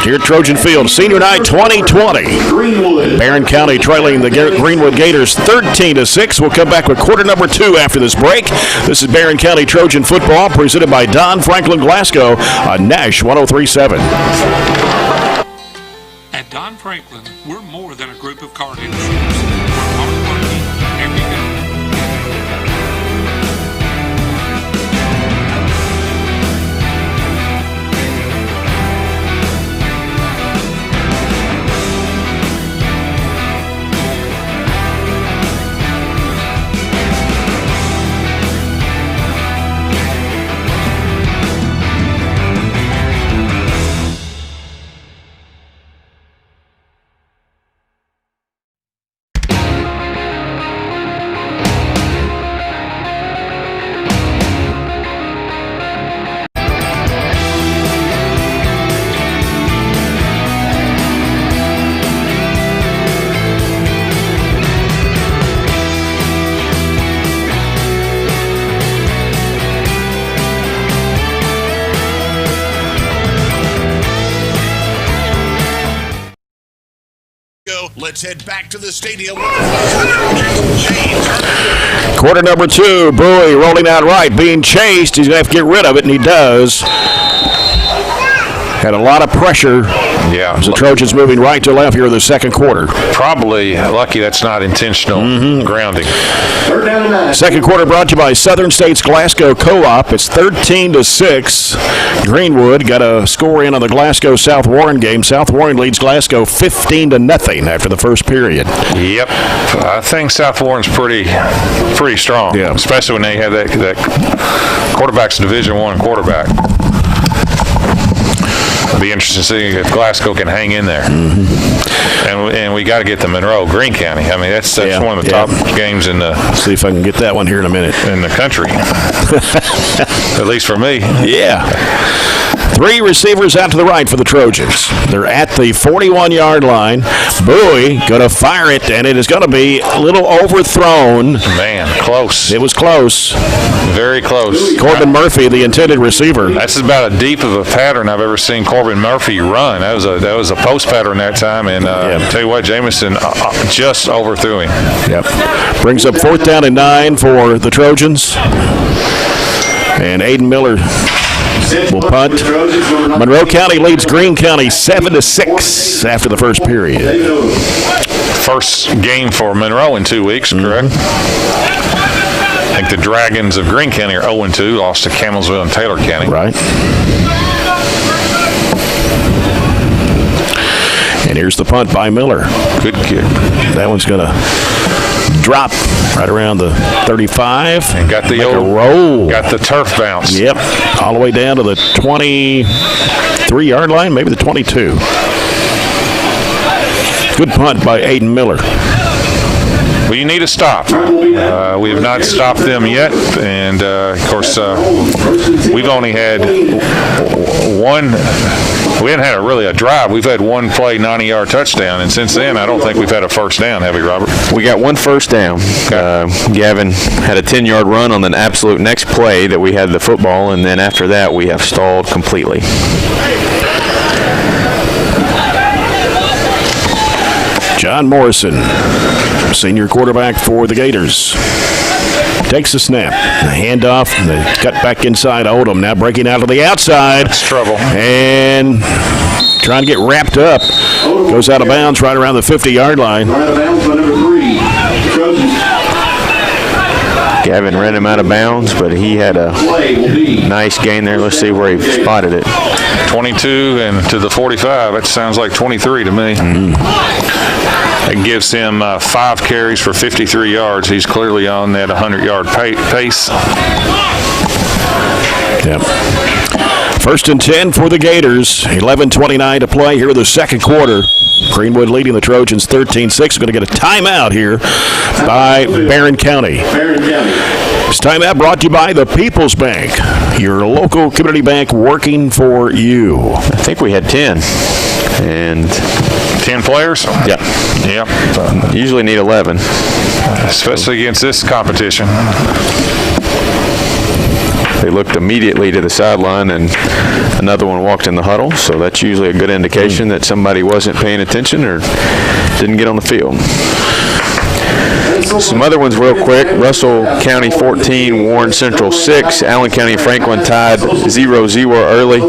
Here at Trojan Field, Senior Night 2020. Barren County trailing the Greenwood Gators 13-6. We'll come back with quarter number 2 after this break. This is Barren County Trojan football presented by Don Franklin Glasgow on Nash 103.7. At Don Franklin, we're more than a group of car dealerships. We're hardworking every day. let's head back to the stadium. Quarter number 2, Bowie rolling out right, being chased. He's going to have to get rid of it, and he does. Had a lot of pressure. Yeah. As the Trojans moving right to left here in the second quarter. Probably lucky that's not intentional grounding. Second quarter brought to you by Southern States Glasgow Co-op. It's 13-6. Greenwood got a score in on the Glasgow-South Warren game. South Warren leads Glasgow 15-0 after the first period. Yep. I think South Warren's pretty strong. Yeah. Especially when they have that quarterback's Division I quarterback. It'll be interesting to see if Glasgow can hang in there. And we got to get to Monroe, Greene County. I mean, that's one of the top games in the. See if I can get that one here in a minute. In the country, at least for me. Yeah. 3 receivers out to the right for the Trojans. They're at the 41-yard line. Bowie going to fire it, and it is going to be a little overthrown. Man, close. It was close. Very close. Corbin Murphy, the intended receiver. That's about as deep of a pattern I've ever seen Corbin Murphy run. That was a post pattern that time, and tell you what, Jamison just overthrew him. Yep. Brings up 4th down and 9 for the Trojans. And Aiden Miller will punt. Monroe County leads Greene County 7-6 after the first period. First game for Monroe in 2 weeks, correct? I think the Dragons of Greene County are 0-2, lost to Camelsville and Taylor County. Right. And here's the punt by Miller. Good kick. That one's going to drop right around the 35. And got the old roll. Got the turf bounce. Yep. All the way down to the 23-yard line, maybe the 22. Good punt by Aiden Miller. Well, you need to stop. We have not stopped them yet, and of course, we've only had one. We haven't had a drive. We've had one play, 90-yard touchdown, and since then, I don't think we've had a first down, have we, Robert? We got one first down. Gavin had a 10-yard run on the absolute next play that we had the football, and then after that, we have stalled completely. John Morrison, senior quarterback for the Gators. Takes the snap, the handoff, and the cut back inside Odom. Now breaking out to the outside. That's trouble. And trying to get wrapped up. Goes out of bounds right around the 50-yard line. Right out of bounds by number 3, Trojans. Gavin ran him out of bounds, but he had a nice gain there. Let's see where he spotted it. 22 and to the 45. That sounds like 23 to me. That gives him 5 carries for 53 yards. He's clearly on that 100-yard pace. Yep. First and 10 for the Gators. 11:29 to play here in the second quarter. Greenwood leading the Trojans 13-6. We're going to get a timeout here by Barren County. This timeout brought to you by the People's Bank, your local community bank working for you. I think we had 10. And 10 players? Yeah. Yep. Usually need 11. Especially against this competition. They looked immediately to the sideline, and another one walked in the huddle, so that's usually a good indication that somebody wasn't paying attention or didn't get on the field. Some other ones real quick. Russell County 14, Warren Central 6. Allen County and Franklin tied 0-0 early.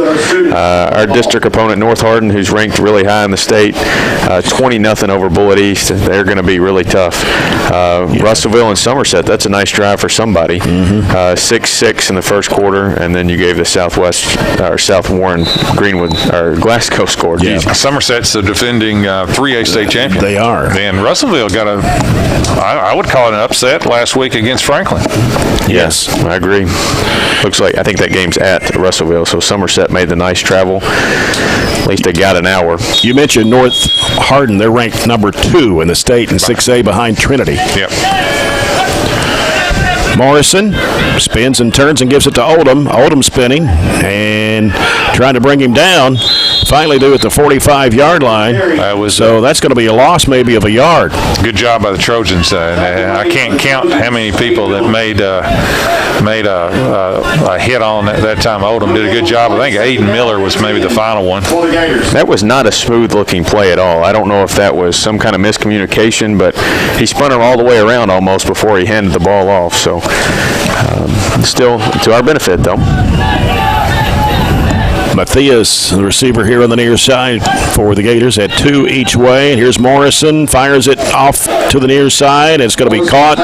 Our district opponent, North Hardin, who's ranked really high in the state, 20-0 over Bullitt East. They're going to be really tough. Russellville and Somerset, that's a nice drive for somebody. 6-6 in the first quarter, and then you gave the South Warren Greenwood or Glasgow score. Yeah. Somerset's the defending 3A state champion. They are. And Russellville got I would call it an upset last week against Franklin. Yes, I agree. Looks like, I think that game's at Russellville, so Somerset made the nice travel. At least they got an hour. You mentioned North Hardin. They're ranked number 2 in the state in 6A behind Trinity. Yep. Morrison Spins and turns and gives it to Oldham. Oldham spinning and trying to bring him down. Finally do at the 45-yard line. So that's going to be a loss maybe of a yard. Good job by the Trojans. I can't count how many people that made a hit on that time. Oldham did a good job. I think Aiden Miller was maybe the final one. That was not a smooth-looking play at all. I don't know if that was some kind of miscommunication, but he spun him all the way around almost before he handed the ball off. So still to our benefit, though. Matthias, the receiver here on the near side for the Gators at 2 each way. And here's Morrison, fires it off to the near side. It's going to be caught,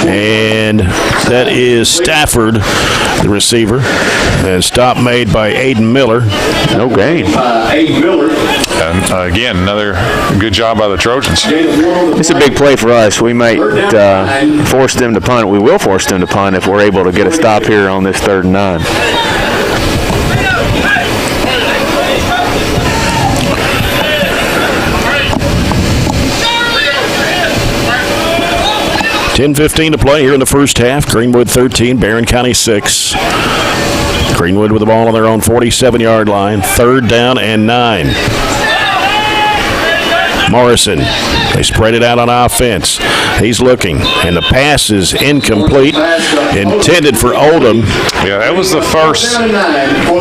and that is Stafford, the receiver. And stop made by Aiden Miller. No gain. Aiden Miller. And again, another good job by the Trojans. It's a big play for us. We might force them to punt. We will force them to punt if we're able to get a stop here on this 3rd and 9. 10:15 to play here in the first half. Greenwood 13, Barren County 6. Greenwood with the ball on their own 47-yard line. 3rd down and 9. Morrison, they spread it out on offense. He's looking, and the pass is incomplete, intended for Oldham. Yeah, that was the first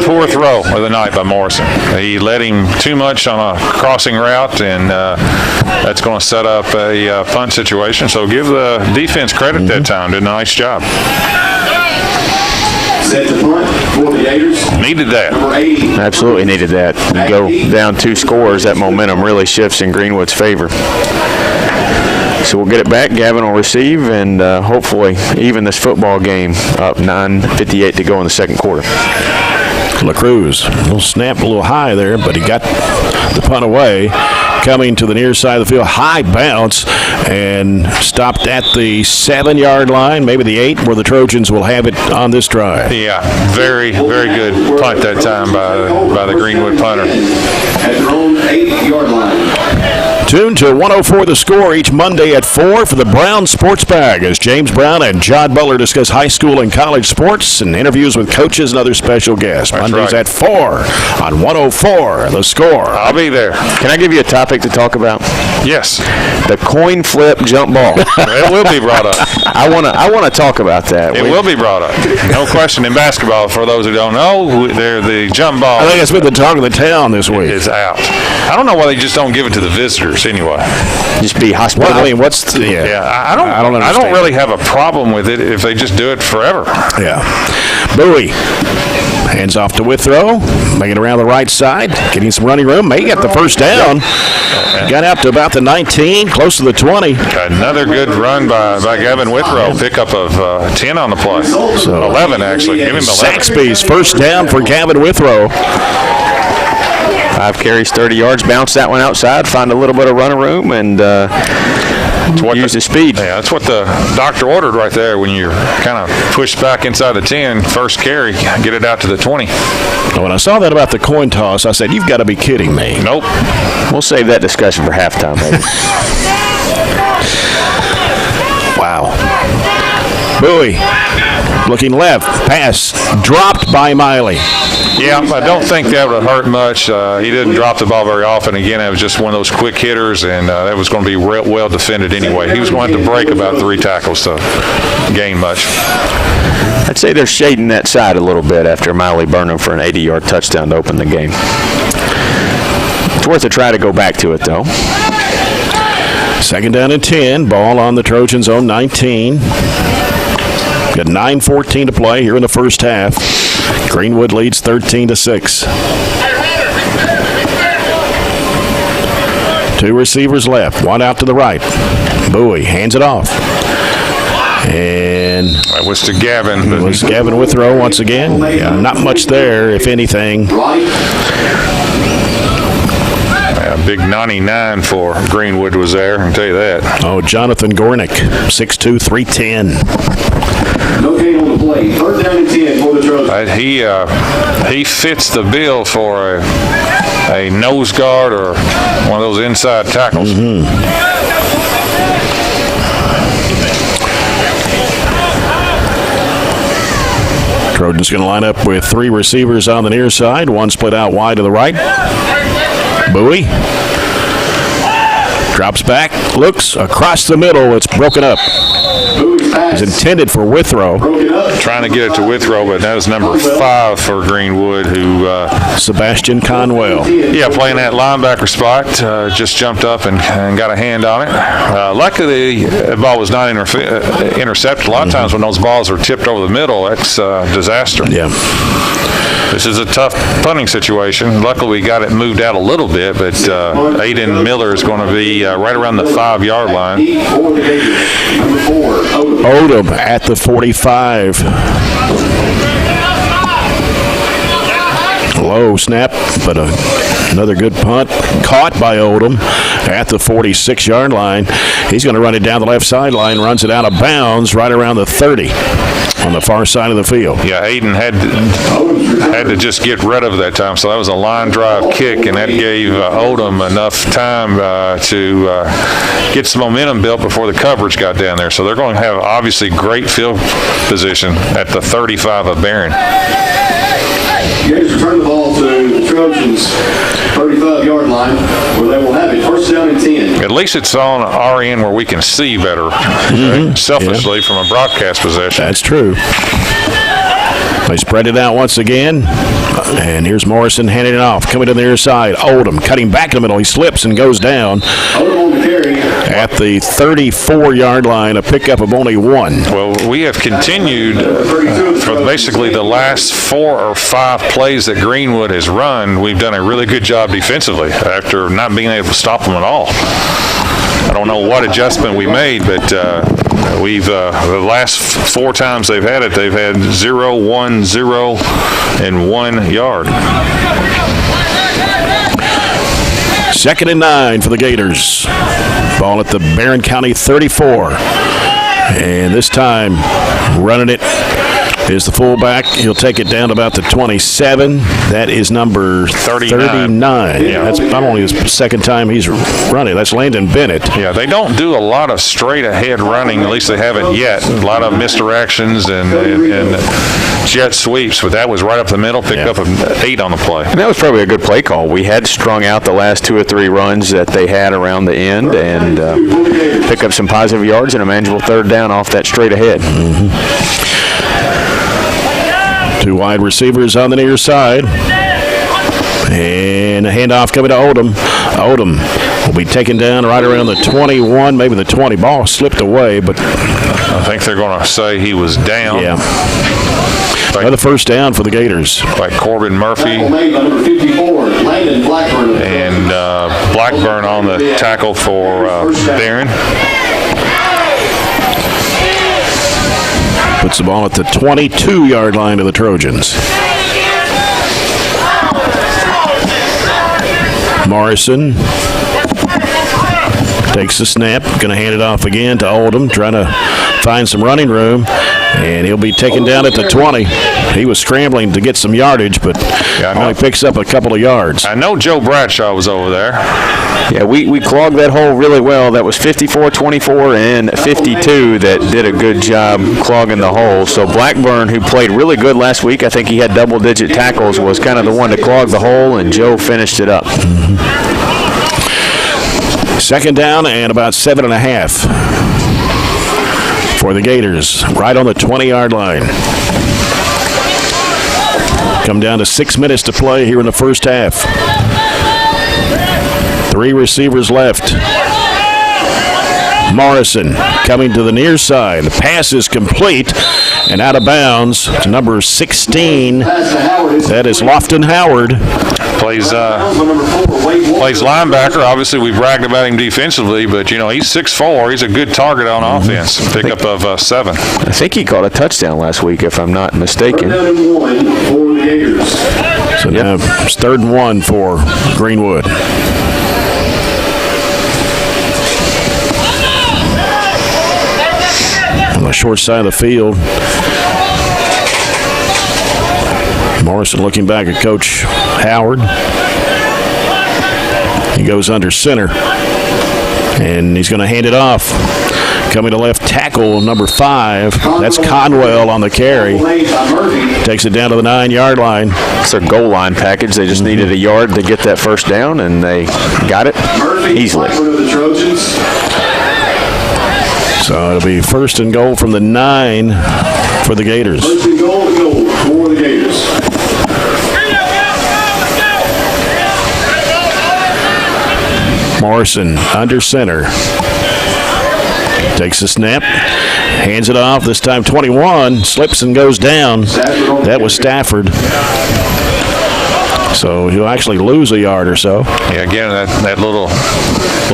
poor throw of the night by Morrison. He let him too much on a crossing route, and that's going to set up a punt situation. So give the defense credit that time. Did a nice job. Set the punt for the Gators. Needed that. Absolutely needed that. You go down 2 scores, that momentum really shifts in Greenwood's favor. So we'll get it back. Gavin will receive, and hopefully even this football game up 9:58 to go in the 2nd quarter. LaCruz, a little snap a little high there, but he got the punt away. Coming to the near side of the field, high bounce, and stopped at the 7-yard line, maybe the 8, where the Trojans will have it on this drive. Yeah, very, very good punt that time by the Greenwood punter. At their own 8-yard line. Tuned to 104 The Score each Monday at 4 for the Brown Sports Bag as James Brown and John Butler discuss high school and college sports and interviews with coaches and other special guests. That's Mondays right. at 4 on 104 The Score. I'll be there. Can I give you a topic to talk about? Yes. The coin flip jump ball. It will be brought up. I want to talk about that. It will be brought up. No question in basketball, for those who don't know, the jump ball. I think it's been the talk of the town this week. Is out. I don't know why they just don't give it to the visitors anyway. Just be hospitable. Well, I mean, what's the, I don't understand. I don't really have a problem with it if they just do it forever. Yeah. Bowie. Hands off to Withrow. Making it around the right side. Getting some running room. May get the first down. Got out to about the 19, close to the 20. Another good run by Gavin Withrow. Pickup of 10 on the play. So 11, actually. Give him 11. Saxby's first down for Gavin Withrow. 5 carries, 30 yards. Bounce that one outside. Find a little bit of running room and use the speed. Yeah, that's what the doctor ordered right there. When you're kind of pushed back inside the 10, first carry, get it out to the 20. When I saw that about the coin toss, I said, you've got to be kidding me. Nope. We'll save that discussion for halftime, maybe. Wow. Bowie looking left. Pass dropped by Miley. Yeah, I don't think that would have hurt much. He didn't drop the ball very often. Again, it was just one of those quick hitters, and that was going to be well defended anyway. He was going to have to break about 3 tackles to gain much. I'd say they're shading that side a little bit after Miley burned him for an 80-yard touchdown to open the game. It's worth a try to go back to it, though. 2nd down and 10. Ball on the Trojans' own 19. Got 9:14 to play here in the first half. Greenwood leads 13-6. 2 receivers left. 1 out to the right. Bowie hands it off. And That was to Gavin. it was Gavin Withrow once again. Yeah, not much there, if anything. Big 99 for Greenwood was there, I can tell you that. Oh, Jonathan Gornick, 6'2", 310. No gain on the play. 3rd down and 10 for the Trojans. He fits the bill for a nose guard or one of those inside tackles. Trojans going to line up with 3 receivers on the near side, 1 split out wide to the right. Bowie drops back, looks across the middle. It's broken up. It's intended for Withrow. Trying to get it to Withrow, but that was number 5 for Greenwood, who Sebastian Conwell. Yeah, playing that linebacker spot, just jumped up and got a hand on it. Luckily, the ball was not intercepted. A lot of times when those balls are tipped over the middle, that's a disaster. Yeah. This is a tough punting situation. Luckily, we got it moved out a little bit, but Aiden Miller is going to be right around the 5-yard line. Odom at the 45. Low snap, but another good punt. Caught by Odom at the 46-yard line. He's going to run it down the left sideline, runs it out of bounds right around the 30 on the far side of the field. Yeah, Aiden had to just get rid of it that time, so that was a line drive kick, and that gave Odom enough time to get some momentum built before the coverage got down there. So they're going to have obviously great field position at the 35 of Barren. Gators return the ball to the Trojans' 35-yard line, where they will have it first down and 10. At least it's on our end where we can see better, selfishly, from a broadcast position. That's true. They spread it out once again, and here's Morrison handing it off. Coming to the near side, Odom cutting back in the middle. He slips and goes down at the 34-yard line, a pickup of only 1. Well, we have continued for basically the last 4 or 5 plays that Greenwood has run. We've done a really good job defensively after not being able to stop them at all. I don't know what adjustment we made, but we've the last 4 times they've had it, they've had 0, 1, 0, and 1 yard. 2nd and 9 for the Gators. Ball at the Barren County 34. And this time, running it is the fullback. He'll take it down to about the 27. That is number 39. Yeah. That's not only his 2nd time he's running. That's Landon Bennett. Yeah, they don't do a lot of straight-ahead running. At least they haven't yet. A lot of misdirections and jet sweeps, but that was right up the middle, picked up an 8 on the play. And that was probably a good play call. We had strung out the last 2 or 3 runs that they had around the end and pick up some positive yards and a manageable 3rd down off that straight ahead. 2 wide receivers on the near side. And a handoff coming to Odom. Odom will be taken down right around the 21, maybe the 20. Ball slipped away, but I think they're going to say he was down. Yeah. Another first down for the Gators. By Corbin Murphy. And Blackburn on the tackle for Barren. Puts the ball at the 22-yard line of the Trojans. Morrison takes the snap, going to hand it off again to Odom, trying to find some running room, and he'll be taken down at the 20. He was scrambling to get some yardage, but only picks up a couple of yards. I know Joe Bradshaw was over there. Yeah, we clogged that hole really well. That was 54, 24, and 52 that did a good job clogging the hole. So Blackburn, who played really good last week, I think he had double-digit tackles, was kind of the one to clog the hole, and Joe finished it up. 2nd down and about 7.5 for the Gators, right on the 20-yard line. Come down to 6 minutes to play here in the first half. 3 receivers left. Morrison coming to the near side. The pass is complete and out of bounds to number 16. That is Lofton Howard. Plays linebacker. Obviously, we bragged about him defensively, but, he's 6'4". He's a good target on offense. Pickup of 7. I think he caught a touchdown last week, if I'm not mistaken. So now it's 3rd and 1 for Greenwood. On the short side of the field, Morrison looking back at Coach Howard. He goes under center, and he's going to hand it off. Coming to left tackle, number 5. That's Conwell on the carry. Takes it down to the 9-yard line. It's their goal line package. They just needed a yard to get that first down, and they got it easily. So it'll be first and goal from the 9 for the Gators. First and goal for the Gators. Morrison under center. Takes the snap, hands it off. This time 21, slips and goes down. That was Stafford. So he'll actually lose a yard or so. Yeah, again, that little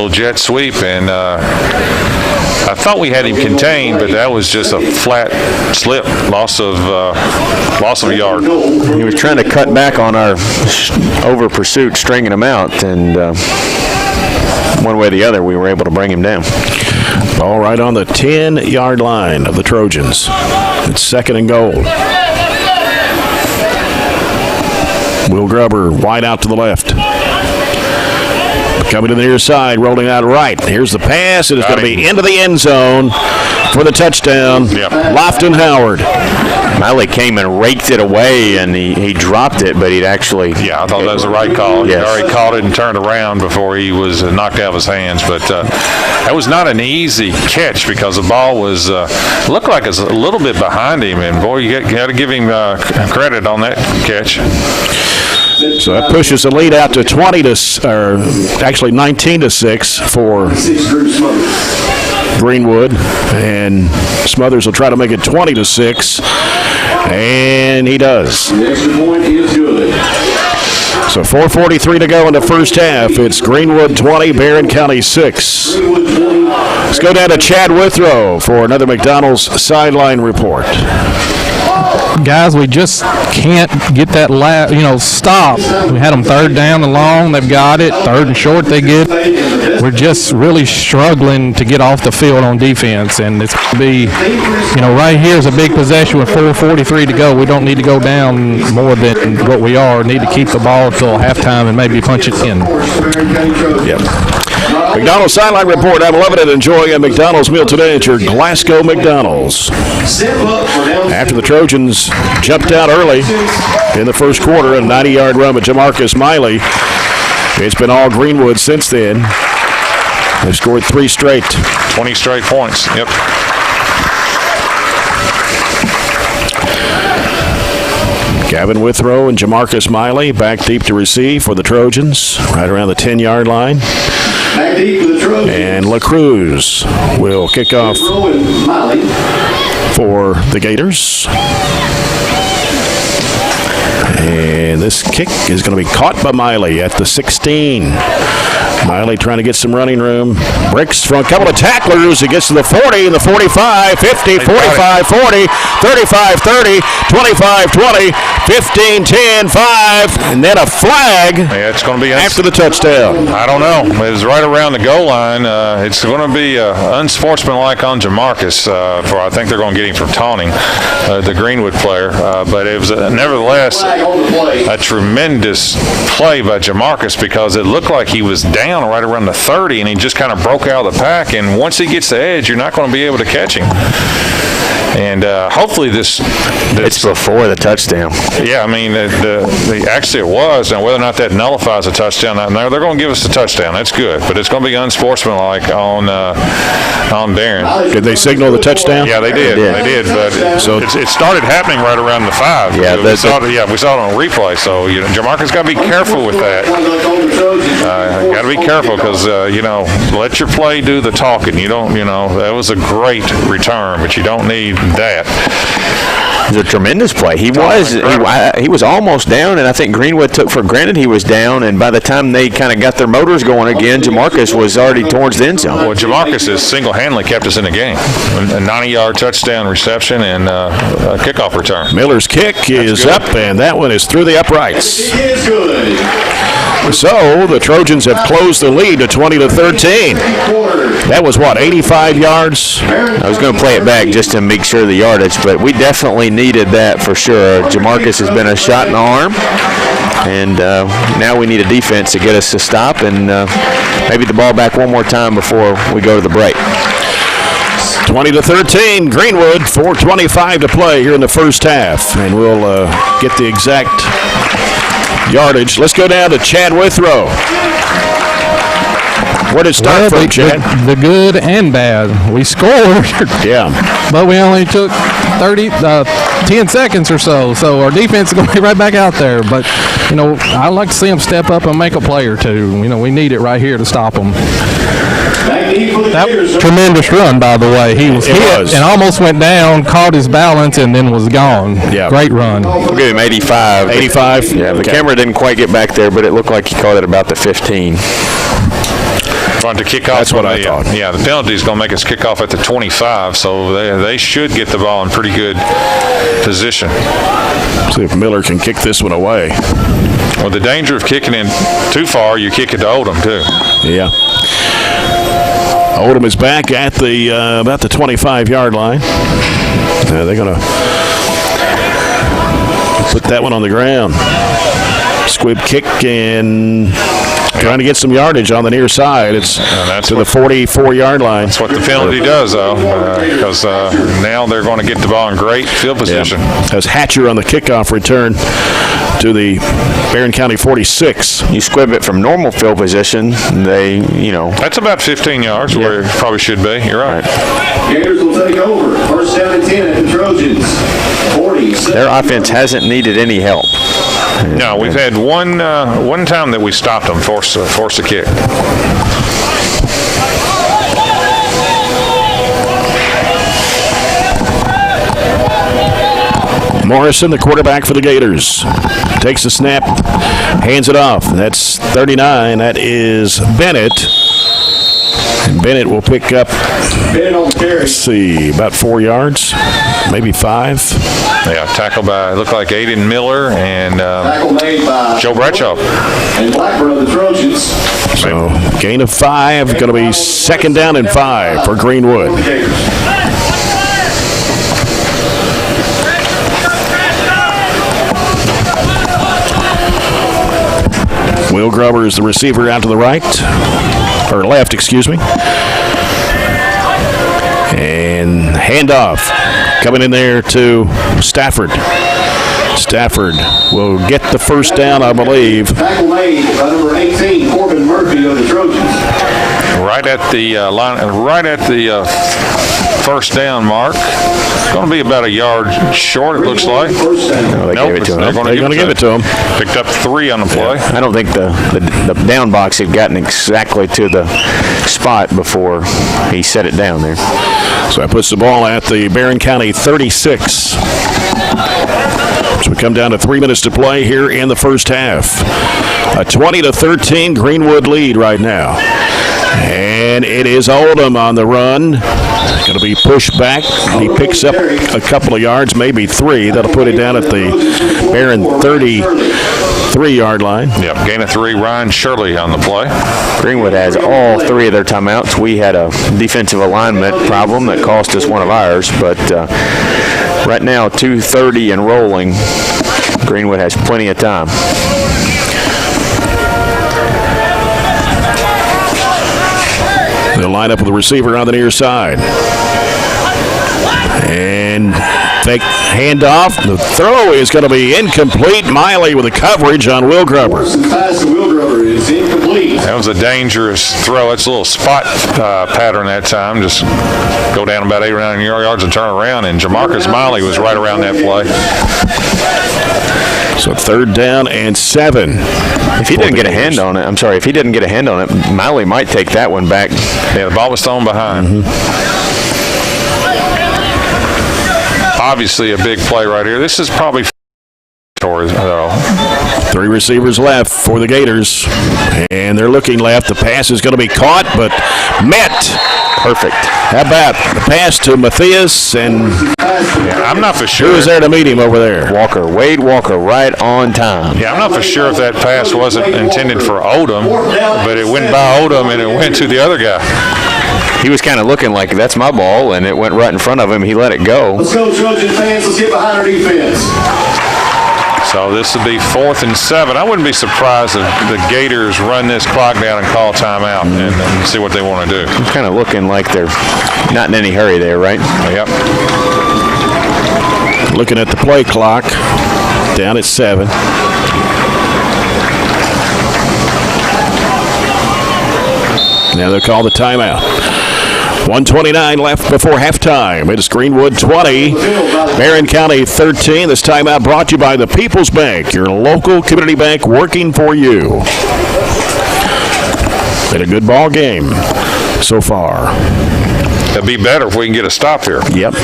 jet sweep, and I thought we had him contained, but that was just a flat slip, loss of a yard. He was trying to cut back on our over pursuit, stringing him out, and one way or the other, we were able to bring him down. Ball right on the 10-yard line of the Trojans. It's second and goal. Will Grubber wide out to the left. Coming to the near side, rolling out right. Here's the pass. It is going to be into the end zone for the touchdown. Yep. Lofton Howard. Miley came and raked it away, and he dropped it, but he'd actually... Yeah, I thought that was the right call. Yes. He already caught it and turned around before he was knocked out of his hands. But that was not an easy catch because the ball was looked like it's a little bit behind him. And, boy, you got to give him credit on that catch. So that pushes the lead out to 19-6 for Greenwood, and Smothers will try to make it 20-6, and he does. The extra point is good. So 4:43 to go in the first half. It's Greenwood 20, Barren County 6. Let's go down to Chad Withrow for another McDonald's sideline report. Guys, we just can't get that stop. We had them third down and long, they've got it. Third and short, they get it. We're just really struggling to get off the field on defense, and it's going to be, right here is a big possession with 4:43 to go. We don't need to go down more than what we are. Need to keep the ball till halftime and maybe punch it in. Yep. McDonald's sideline report. I'm loving it. Enjoying a McDonald's meal today at your Glasgow McDonald's. After the Trojans jumped out early in the first quarter, a 90-yard run by Jamarcus Miley. It's been all Greenwood since then. They've scored 3 straight. 20 straight points. Yep. Gavin Withrow and Jamarcus Miley back deep to receive for the Trojans, right around the 10-yard line. Back deep for the Trojans. And LaCruz will kick off for the Gators. And this kick is going to be caught by Miley at the 16. Miley trying to get some running room. Breaks from a couple of tacklers. He gets to the 40 and the 45, 50, 45, 40, 35, 30, 25, 20, 15, 10, 5, and then a flag. Yeah, it's going to be after the touchdown. I don't know. It was right around the goal line. It's going to be unsportsmanlike on Jamarcus. I think they're going to get him for taunting the Greenwood player. But it was nevertheless a tremendous play by Jamarcus because it looked like he was down right around the 30 and he just kind of broke out of the pack. And once he gets the edge, you're not going to be able to catch him. And hopefully this it's before the touchdown. Yeah, I mean, actually it was. Now, whether or not that nullifies a touchdown, no, they're going to give us a touchdown. That's good. But it's going to be unsportsmanlike on Barren. Did they signal the touchdown? Yeah, they did. They did. But it started happening right around the 5. Yeah, we saw it on replay. So, Jamarcus got to be careful with that. Got to be careful because, let your play do the talking. You don't, that was a great return, but you don't need that. It was a tremendous play. He was almost down, and I think Greenwood took for granted he was down, and by the time they kind of got their motors going again, Jamarcus was already towards the end zone. Well, Jamarcus has single-handedly kept us in the game. A 90-yard touchdown reception and a kickoff return. Miller's kick is up, and that one is through the uprights. It is good. So the Trojans have closed the lead to 20-13. That was 85 yards? I was going to play it back just to make sure of the yardage, but we definitely needed that for sure. Jamarcus has been a shot in the arm, and now we need a defense to get us to stop and maybe the ball back one more time before we go to the break. 20-13, Greenwood, 4:25 to play here in the first half. And we'll get the exact yardage. Let's go down to Chad Withrow. Where did it start from, Chad? The good and bad. We scored. Yeah. But we only took 10 seconds or so. So our defense is going to be right back out there. But, I'd like to see them step up and make a play or two. We need it right here to stop them. That was a tremendous run, by the way. He was hit and almost went down, caught his balance, and then was gone. Yeah. Great run. We'll give him 85. 85? Yeah, the camera didn't quite get back there, but it looked like he caught it about the 15. Trying to kick off. That's what I thought. Yeah, the penalty is going to make us kick off at the 25, so they should get the ball in pretty good position. See if Miller can kick this one away. Well, the danger of kicking in too far, you kick it to Oldham, too. Yeah. Oldham is back at the about the 25-yard line. They're going to put that one on the ground. Squib kick and trying to get some yardage on the near side. It's to the 44-yard line. That's what the penalty does, though, because now they're going to get the ball in great field position. Yeah. As Hatcher on the kickoff return to the Barren County 46. You squib it from normal field position, That's about 15 yards where it probably should be. You're right. Gators will take over. First down and 10 at the Trojans. 40. Their offense hasn't needed any help. No, we've had one time that we stopped them, force a kick. Morrison, the quarterback for the Gators, takes the snap, hands it off. That's 39. That is Bennett. And Bennett will pick up, let's see, about 4 yards, maybe 5. Yeah, tackled by, looked like Aiden Miller and Tackle made by Joe Bradshaw. And Blackburn of the Trojans. So gain of 5, going to be second down and 5 for Greenwood. Will Gruber is the receiver out to the right, or left, excuse me. And handoff coming in there to Stafford. Stafford will get the first down, I believe. Tackle made by number 18, Corbin Murphy of the Trojans. Right at the first down mark. Going to be about a yard short, it looks like. They're going to give it to him. Picked up 3 on the play. I don't think the down box had gotten exactly to the spot before he set it down there. So that puts the ball at the Barren County 36. So we come down to 3 minutes to play here in the first half. A 20-13 Greenwood lead right now. And it is Oldham on the run. Going to be pushed back. He picks up a couple of yards, maybe 3. That'll put it down at the Barren 33-yard line. Yep, gain of 3. Ryan Shirley on the play. Greenwood has all 3 of their timeouts. We had a defensive alignment problem that cost us one of ours, but right now 2:30 and rolling. Greenwood has plenty of time. They'll line up with the receiver on the near side. And fake handoff. The throw is going to be incomplete. Miley with the coverage on Will Gruber. Pass to Will Gruber is incomplete. That was a dangerous throw. It's a little spot pattern that time. Just go down about 8 or 9 yards and turn around. And Jamarcus Miley was right around that play. So 3rd down and 7. If he didn't get a hand on it, if he didn't get a hand on it, Miley might take that one back. Yeah, the ball was thrown behind. Obviously a big play right here. This is probably Torres. 3 receivers left for the Gators. And they're looking left. The pass is going to be caught, but met. Perfect. How about the pass to Matthias? And I'm not for sure. Who was there to meet him over there? Wade Walker, right on time. Yeah, I'm not for sure if that pass wasn't intended for Oldham, but it went by Oldham and it went to the other guy. He was kind of looking like, that's my ball, and it went right in front of him. He let it go. Let's go, Trojan fans. Let's get behind our defense. So this will be 4th and 7. I wouldn't be surprised if the Gators run this clock down and call timeout and see what they want to do. It's kind of looking like they're not in any hurry there, right? Yep. Looking at the play clock, down at 7. Now they'll call the timeout. 1:29 left before halftime. It is Greenwood 20, Barren County 13. This timeout brought to you by the People's Bank, your local community bank working for you. Been a good ball game so far. It'd be better if we can get a stop here. Yep.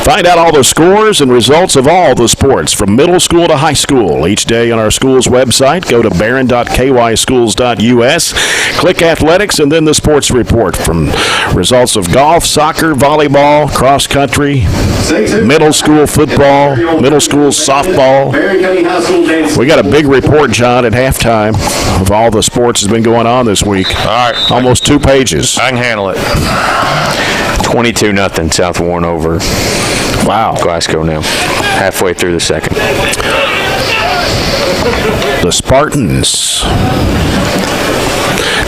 Find out all the scores and results of all the sports from middle school to high school each day on our school's website. Go to barren.kyschools.us, click athletics, and then the sports report from results of golf, soccer, volleyball, cross country, middle school football, middle school softball. We got a big report, John, at halftime of all the sports that's been going on this week. All right. Almost 2 pages. I can handle it. 22-0 South Warren over. Wow. Glasgow now. Halfway through the second. The Spartans.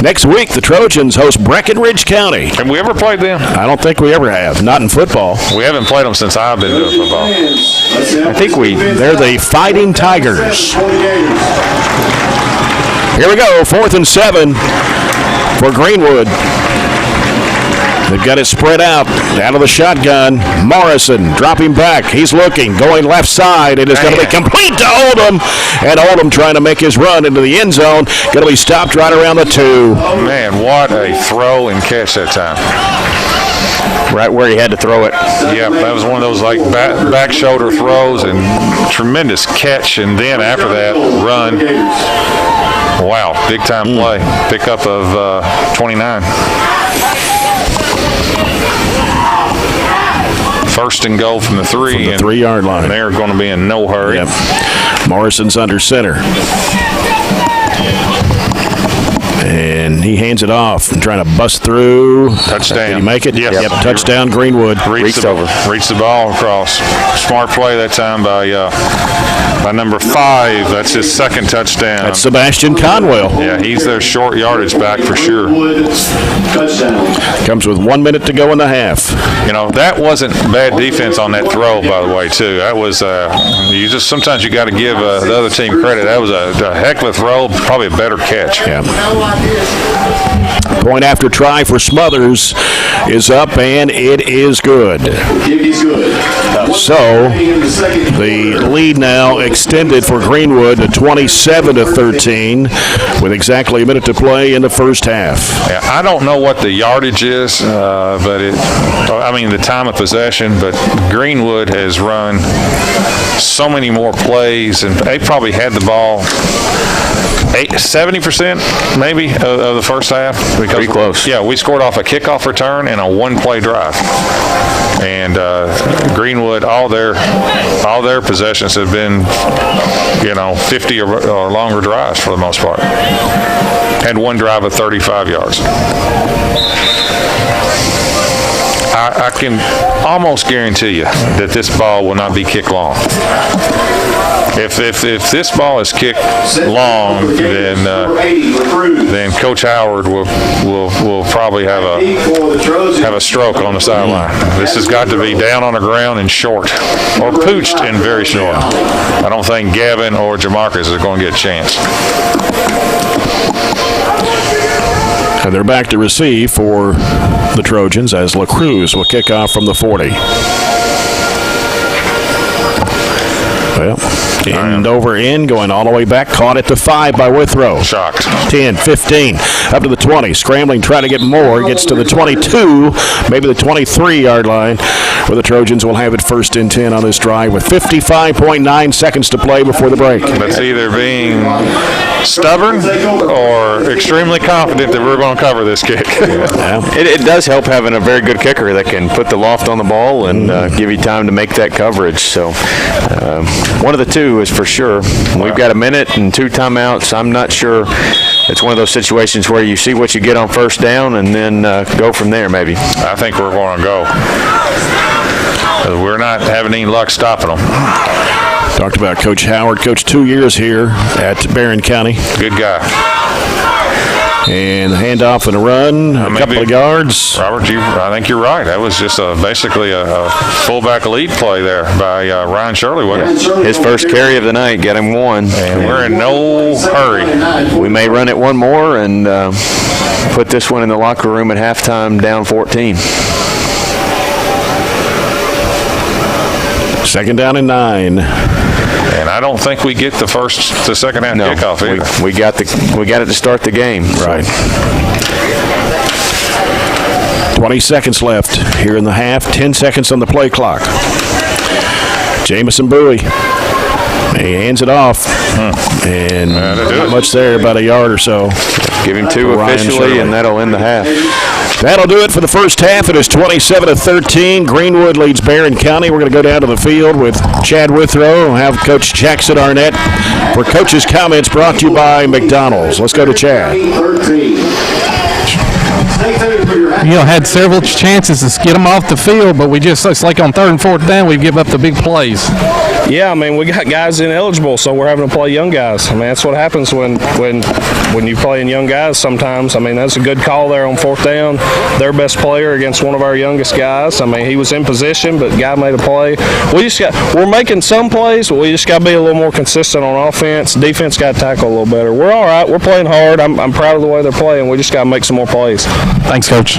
Next week, the Trojans host Breckenridge County. Have we ever played them? I don't think we ever have. Not in football. We haven't played them since I've been doing football. I think they're the Fighting Tigers. Here we go, 4th and 7 for Greenwood. They've got it spread out of the shotgun. Morrison dropping back. He's looking, going left side. It is going to be complete to Oldham. And Oldham trying to make his run into the end zone. Going to be stopped right around the 2. Man, what a throw and catch that time. Right where he had to throw it. Yeah, that was one of those like back shoulder throws and tremendous catch. And then after that, run. Wow, big time play. Pickup of 29. First and goal from the 3. From the 3-yard line. They're going to be in no hurry. Yep. Morrison's under center. And he hands it off and trying to bust through. Touchdown. Did he make it? Yes. Yep. Touchdown, Greenwood. Reached the ball across. Smart play that time by number 5. That's his second touchdown. That's Sebastian Conwell. Yeah, he's their short yardage back for sure. Comes with 1 minute to go in the half. You know, that wasn't bad defense on that throw, by the way, too. That was sometimes you got to give the other team credit. That was a heck of a throw, probably a better catch. Yeah. Point after try for Smothers is up, and it is good. So the lead now extended for Greenwood to 27-13 with exactly a minute to play in the first half. Yeah, I don't know what the yardage is, the time of possession, but Greenwood has run so many more plays, and they probably had the ball 70% maybe of the first half. Pretty close. Yeah, we scored off a kickoff return and a one-play drive. And Greenwood, all their possessions have been, 50 or longer drives for the most part. Had one drive of 35 yards. I can almost guarantee you that this ball will not be kicked long. If this ball is kicked long, then Coach Howard will probably have a stroke on the sideline. This has got to be down on the ground and short, or pooched and very short. I don't think Gavin or Jamarcus are going to get a chance. And they're back to receive for the Trojans as LaCruz will kick off from the 40. Well, end over end, going all the way back, caught at the 5 by Withrow. Shocked. 10, 15, up to the 20, scrambling, trying to get more, gets to the 22, maybe the 23-yard line, where the Trojans will have it 1st and 10 on this drive with 55.9 seconds to play before the break. That's either being stubborn or extremely confident that we're going to cover this kick. Yeah. It does help having a very good kicker that can put the loft on the ball and give you time to make that coverage. So one of the two is for sure. We've got a minute and 2 timeouts. I'm not sure. It's one of those situations where you see what you get on first down and then go from there maybe. I think we're going to go. We're not having any luck stopping them. Talked about Coach Howard. Coach 2 years here at Barren County. Good guy. And the handoff and a run, a couple of yards. Robert, I think you're right. That was just basically a fullback lead play there by Ryan Shirley, wasn't it? His first carry of the night, got him one. And we're in no hurry. We may run it one more and put this one in the locker room at halftime down 14. 2nd down and 9. And I don't think we get the second half kickoff either. We got it to start the game. Right. 20 seconds left here in the half. 10 seconds on the play clock. Jamison Bowie. He hands it off. And not much there, about a yard or so. Give him 2 officially, and that'll end the half. That'll do it for the first half. It is 27-13. Greenwood leads Barren County. We're going to go down to the field with Chad Withrow. We'll have Coach Jackson Arnett for Coach's comments brought to you by McDonald's. Let's go to Chad. Had several chances to get them off the field, but it's like on 3rd and 4th down, we give up the big plays. Yeah, I mean, we got guys ineligible, so we're having to play young guys. I mean, that's what happens when you play in young guys sometimes. I mean, that's a good call there on 4th down. Their best player against one of our youngest guys. I mean, he was in position, but the guy made a play. We're making some plays, but we just got to be a little more consistent on offense. Defense got to tackle a little better. We're all right. We're playing hard. I'm proud of the way they're playing. We just got to make some more plays. Thanks, Coach.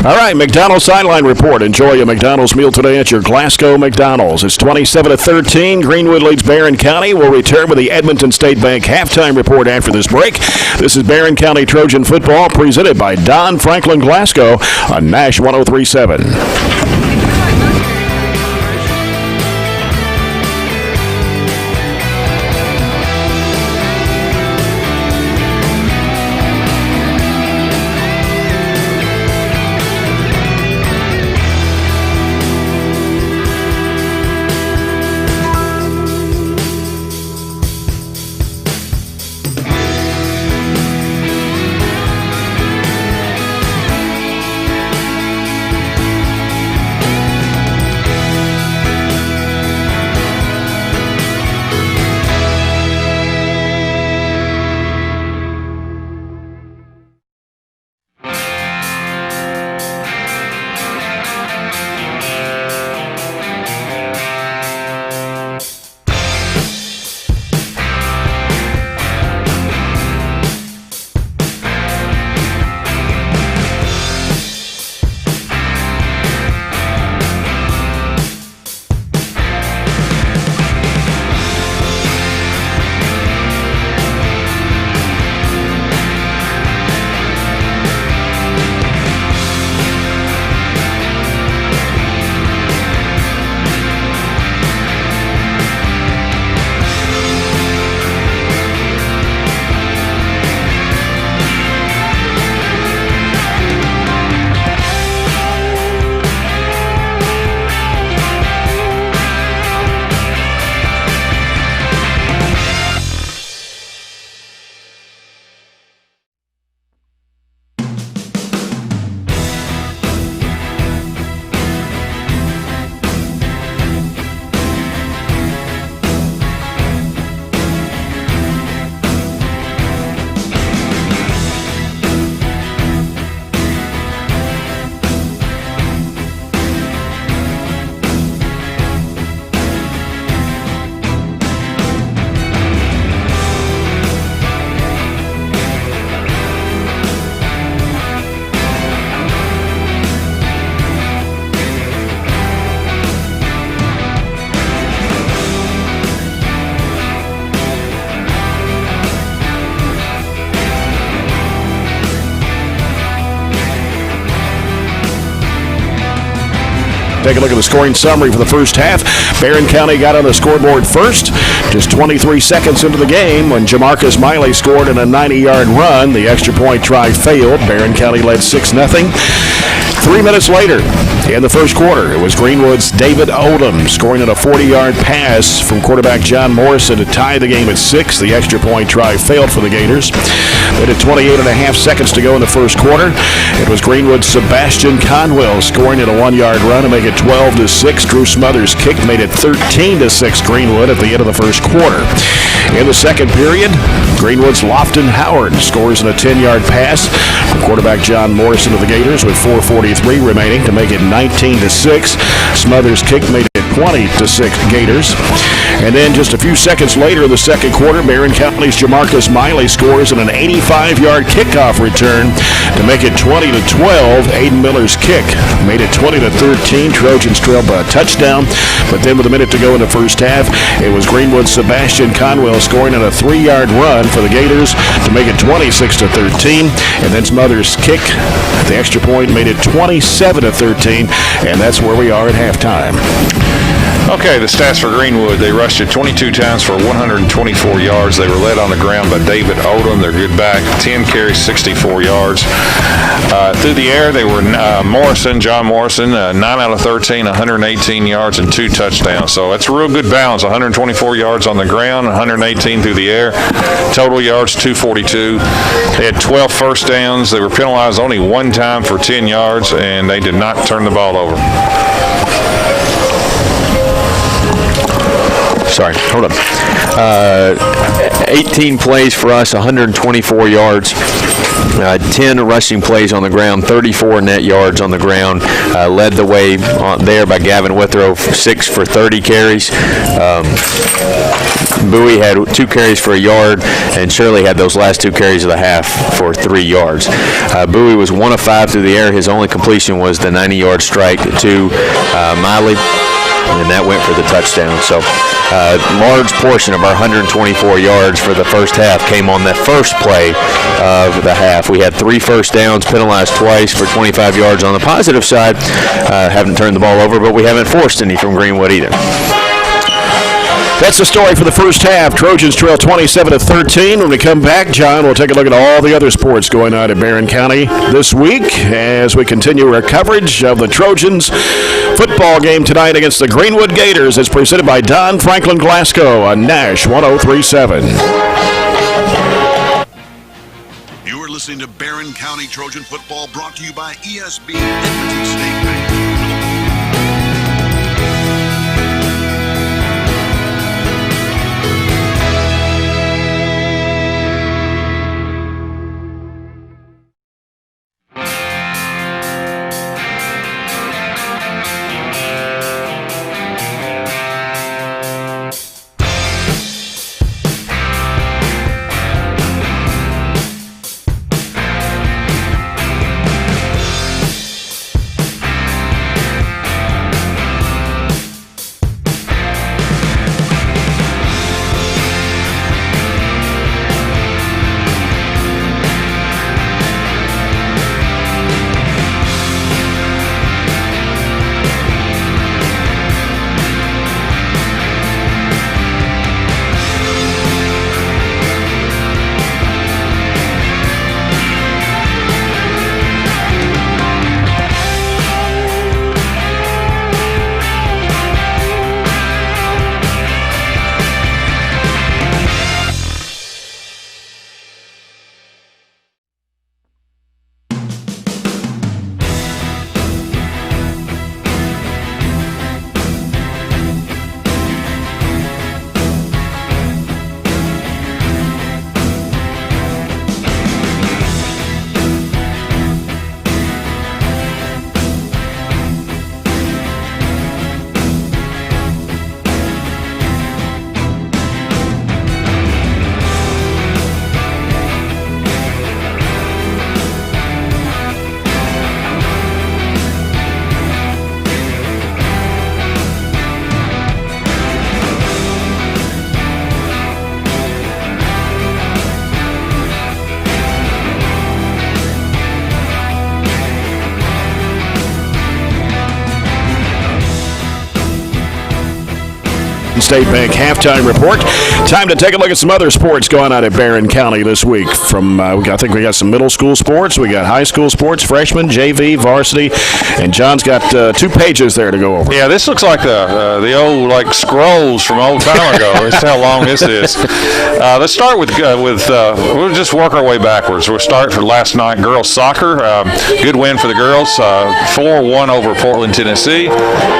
All right, McDonald's sideline report. Enjoy a McDonald's meal today at your Glasgow McDonald's. It's 27-13. Greenwood leads Barren County. We'll return with the Edmonton State Bank halftime report after this break. This is Barren County Trojan football presented by Don Franklin Glasgow on Nash 103.7. Take a look at the scoring summary for the first half. Barren County got on the scoreboard first, just 23 seconds into the game when Jamarcus Miley scored in a 90-yard run. The extra point try failed. Barren County led 6-0. 3 minutes later, in the first quarter, it was Greenwood's David Odom scoring on a 40-yard pass from quarterback John Morrison to tie the game at 6. The extra point try failed for the Gators. But at 28 and a half seconds to go in the first quarter, it was Greenwood's Sebastian Conwell scoring at a 1-yard run to make it 12-6. Drew Smothers' kick made it 13-6 Greenwood at the end of the first quarter. In the second period, Greenwood's Lofton Howard scores in a 10-yard pass from quarterback John Morrison of the Gators with 4:43 remaining to make it 19-6. Smothers' kick made it 20-6 Gators. And then just a few seconds later in the second quarter, Barren County's Jamarcus Miley scores in an 85-yard kickoff return to make it 20-12. Aiden Miller's kick made it 20-13. Trojans trailed by a touchdown. But then with a minute to go in the first half, it was Greenwood's Sebastian Conwell scoring on a 3-yard run for the Gators to make it 26-13. And then Smothers' kick at the extra point made it 27-13. And that's where we are at halftime. Okay, the stats for Greenwood. They rushed it 22 times for 124 yards. They were led on the ground by David Odom, their good back, 10 carries, 64 yards. Through the air, they were John Morrison, 9 out of 13, 118 yards and 2 touchdowns. So that's a real good balance, 124 yards on the ground, 118 through the air. Total yards, 242. They had 12 first downs. They were penalized only 1 time for 10 yards, and they did not turn the ball over. Sorry, hold on. 18 plays for us, 124 yards. 10 rushing plays on the ground, 34 net yards on the ground. Led the way there by Gavin Withrow, 6 for 30 carries. Bowie had 2 carries for a yard, and Shirley had those last 2 carries of the half for 3 yards. Bowie was 1 of 5 through the air. His only completion was the 90-yard strike to Miley, and that went for the touchdown. So large portion of our 124 yards for the first half came on that first play of the half. We had 3 first downs, penalized twice for 25 yards. On the positive side, haven't turned the ball over, but we haven't forced any from Greenwood either. That's the story for the first half. Trojans trail 27-13. When we come back, John, we'll take a look at all the other sports going on at Barren County this week as we continue our coverage of the Trojans football game tonight against the Greenwood Gators. It's presented by Don Franklin Glasgow on Nash 1037. You're listening to Barren County Trojan football, brought to you by ESB Edmonton State Bank. State Bank halftime report. Time to take a look at some other sports going on at Barren County this week. I think we got some middle school sports, we got high school sports, freshman, JV, varsity, and John's got 2 pages there to go over. Yeah, this looks like the old scrolls from old time ago. That's how long this is. Let's start with we'll just work our way backwards. We'll start for last night, girls soccer. Good win for the girls, 4-1 over Portland, Tennessee.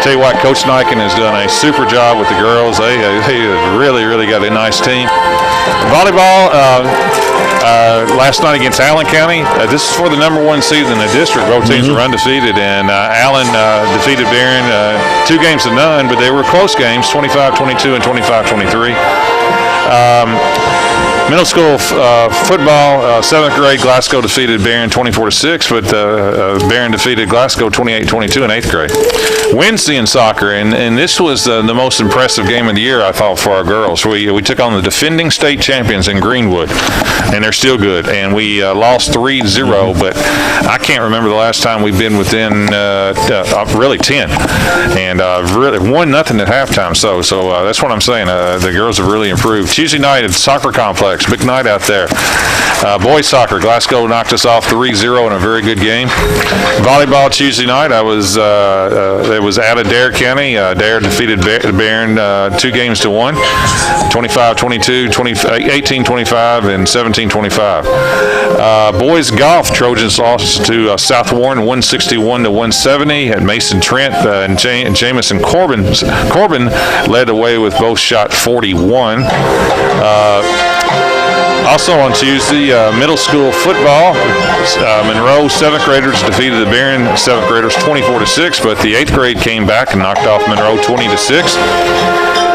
Tell you what, Coach Niken has done a super job with the girls. They have really got a nice team. Volleyball, last night against Allen County. This is for the number 1 seed in the district. Both teams are undefeated, and Allen defeated Barren 2 games to none, but they were close games, 25-22 and 25-23. Middle school football, 7th grade, Glasgow defeated Barren 24-6, but Barren defeated Glasgow 28-22 in 8th grade. Wednesday in soccer, and this was the most impressive game of the year, I thought, for our girls. We took on the defending state champions in Greenwood, and they're still good. And we lost 3-0, but I can't remember the last time we've been within really 10, and really 1-0 at halftime. So that's what I'm saying. The girls have really improved. Tuesday night at the soccer complex. Big night out there. Boys soccer, Glasgow knocked us off 3-0 in a very good game. Volleyball Tuesday night, it was out of Dare County. Dare defeated Barren 2 games to 1, 25-22, 18-25, and 17-25. Boys golf, Trojans lost to South Warren 161-170 at Mason Trent, and Jamison Corbin led the way with both shot 41. Also on Tuesday, middle school football, Monroe 7th graders defeated the Barren 7th graders 24-6, but the 8th grade came back and knocked off Monroe 20-6.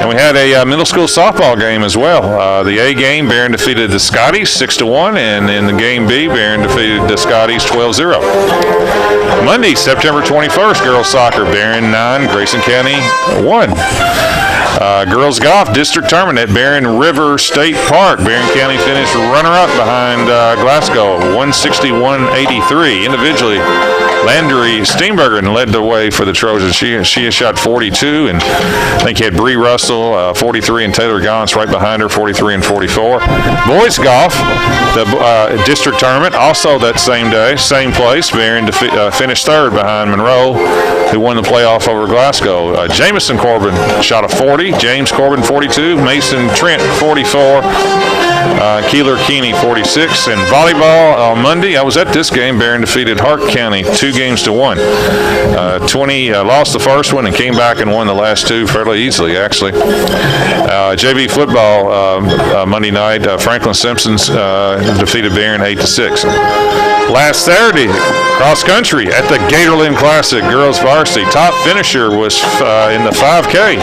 And we had a middle school softball game as well. The A game, Barren defeated the Scotties 6-1, and in the game B, Barren defeated the Scotties 12-0. Monday, September 21st, girls soccer, Barren 9, Grayson County 1. Girls golf district tournament at Barren River State Park. Barren County finished runner-up behind Glasgow, 161-83. Individually, Landry Steenberger led the way for the Trojans. She has shot 42, and I think he had Bree Russell, 43, and Taylor Gaunts right behind her, 43 and 44. Boys golf, the district tournament, also that same day, same place. Barren finished 3rd behind Monroe, who won the playoff over Glasgow. Jamison Corbin shot a 40, James Corbin 42, Mason Trent 44, Keeler Keeney 46. And volleyball on Monday, I was at this game. Barren defeated Hart County 2 games to 1. 20 lost the first one and came back and won the last 2 fairly easily, actually. JV football Monday night, Franklin Simpsons defeated Barren 8-6. Last Saturday, cross country at the Gatorland Classic, girls varsity. Top finisher was in the 5K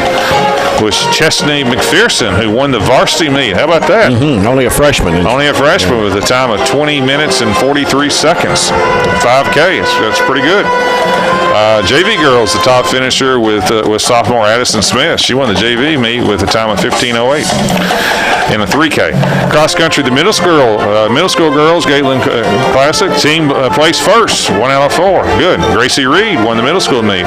was Chesney McPherson, who won the varsity meet. How about that? Only a freshman. Only a freshman with a time of 20 minutes and 43 seconds. 5K, that's pretty good. JV girls, the top finisher with sophomore Addison Smith. She won the JV meet with a time of 15:08 in the 3K. Cross country, the middle school girls Gatorland Classic team placed first, 1 out of 4. Good. Gracie Reed won the middle school meet.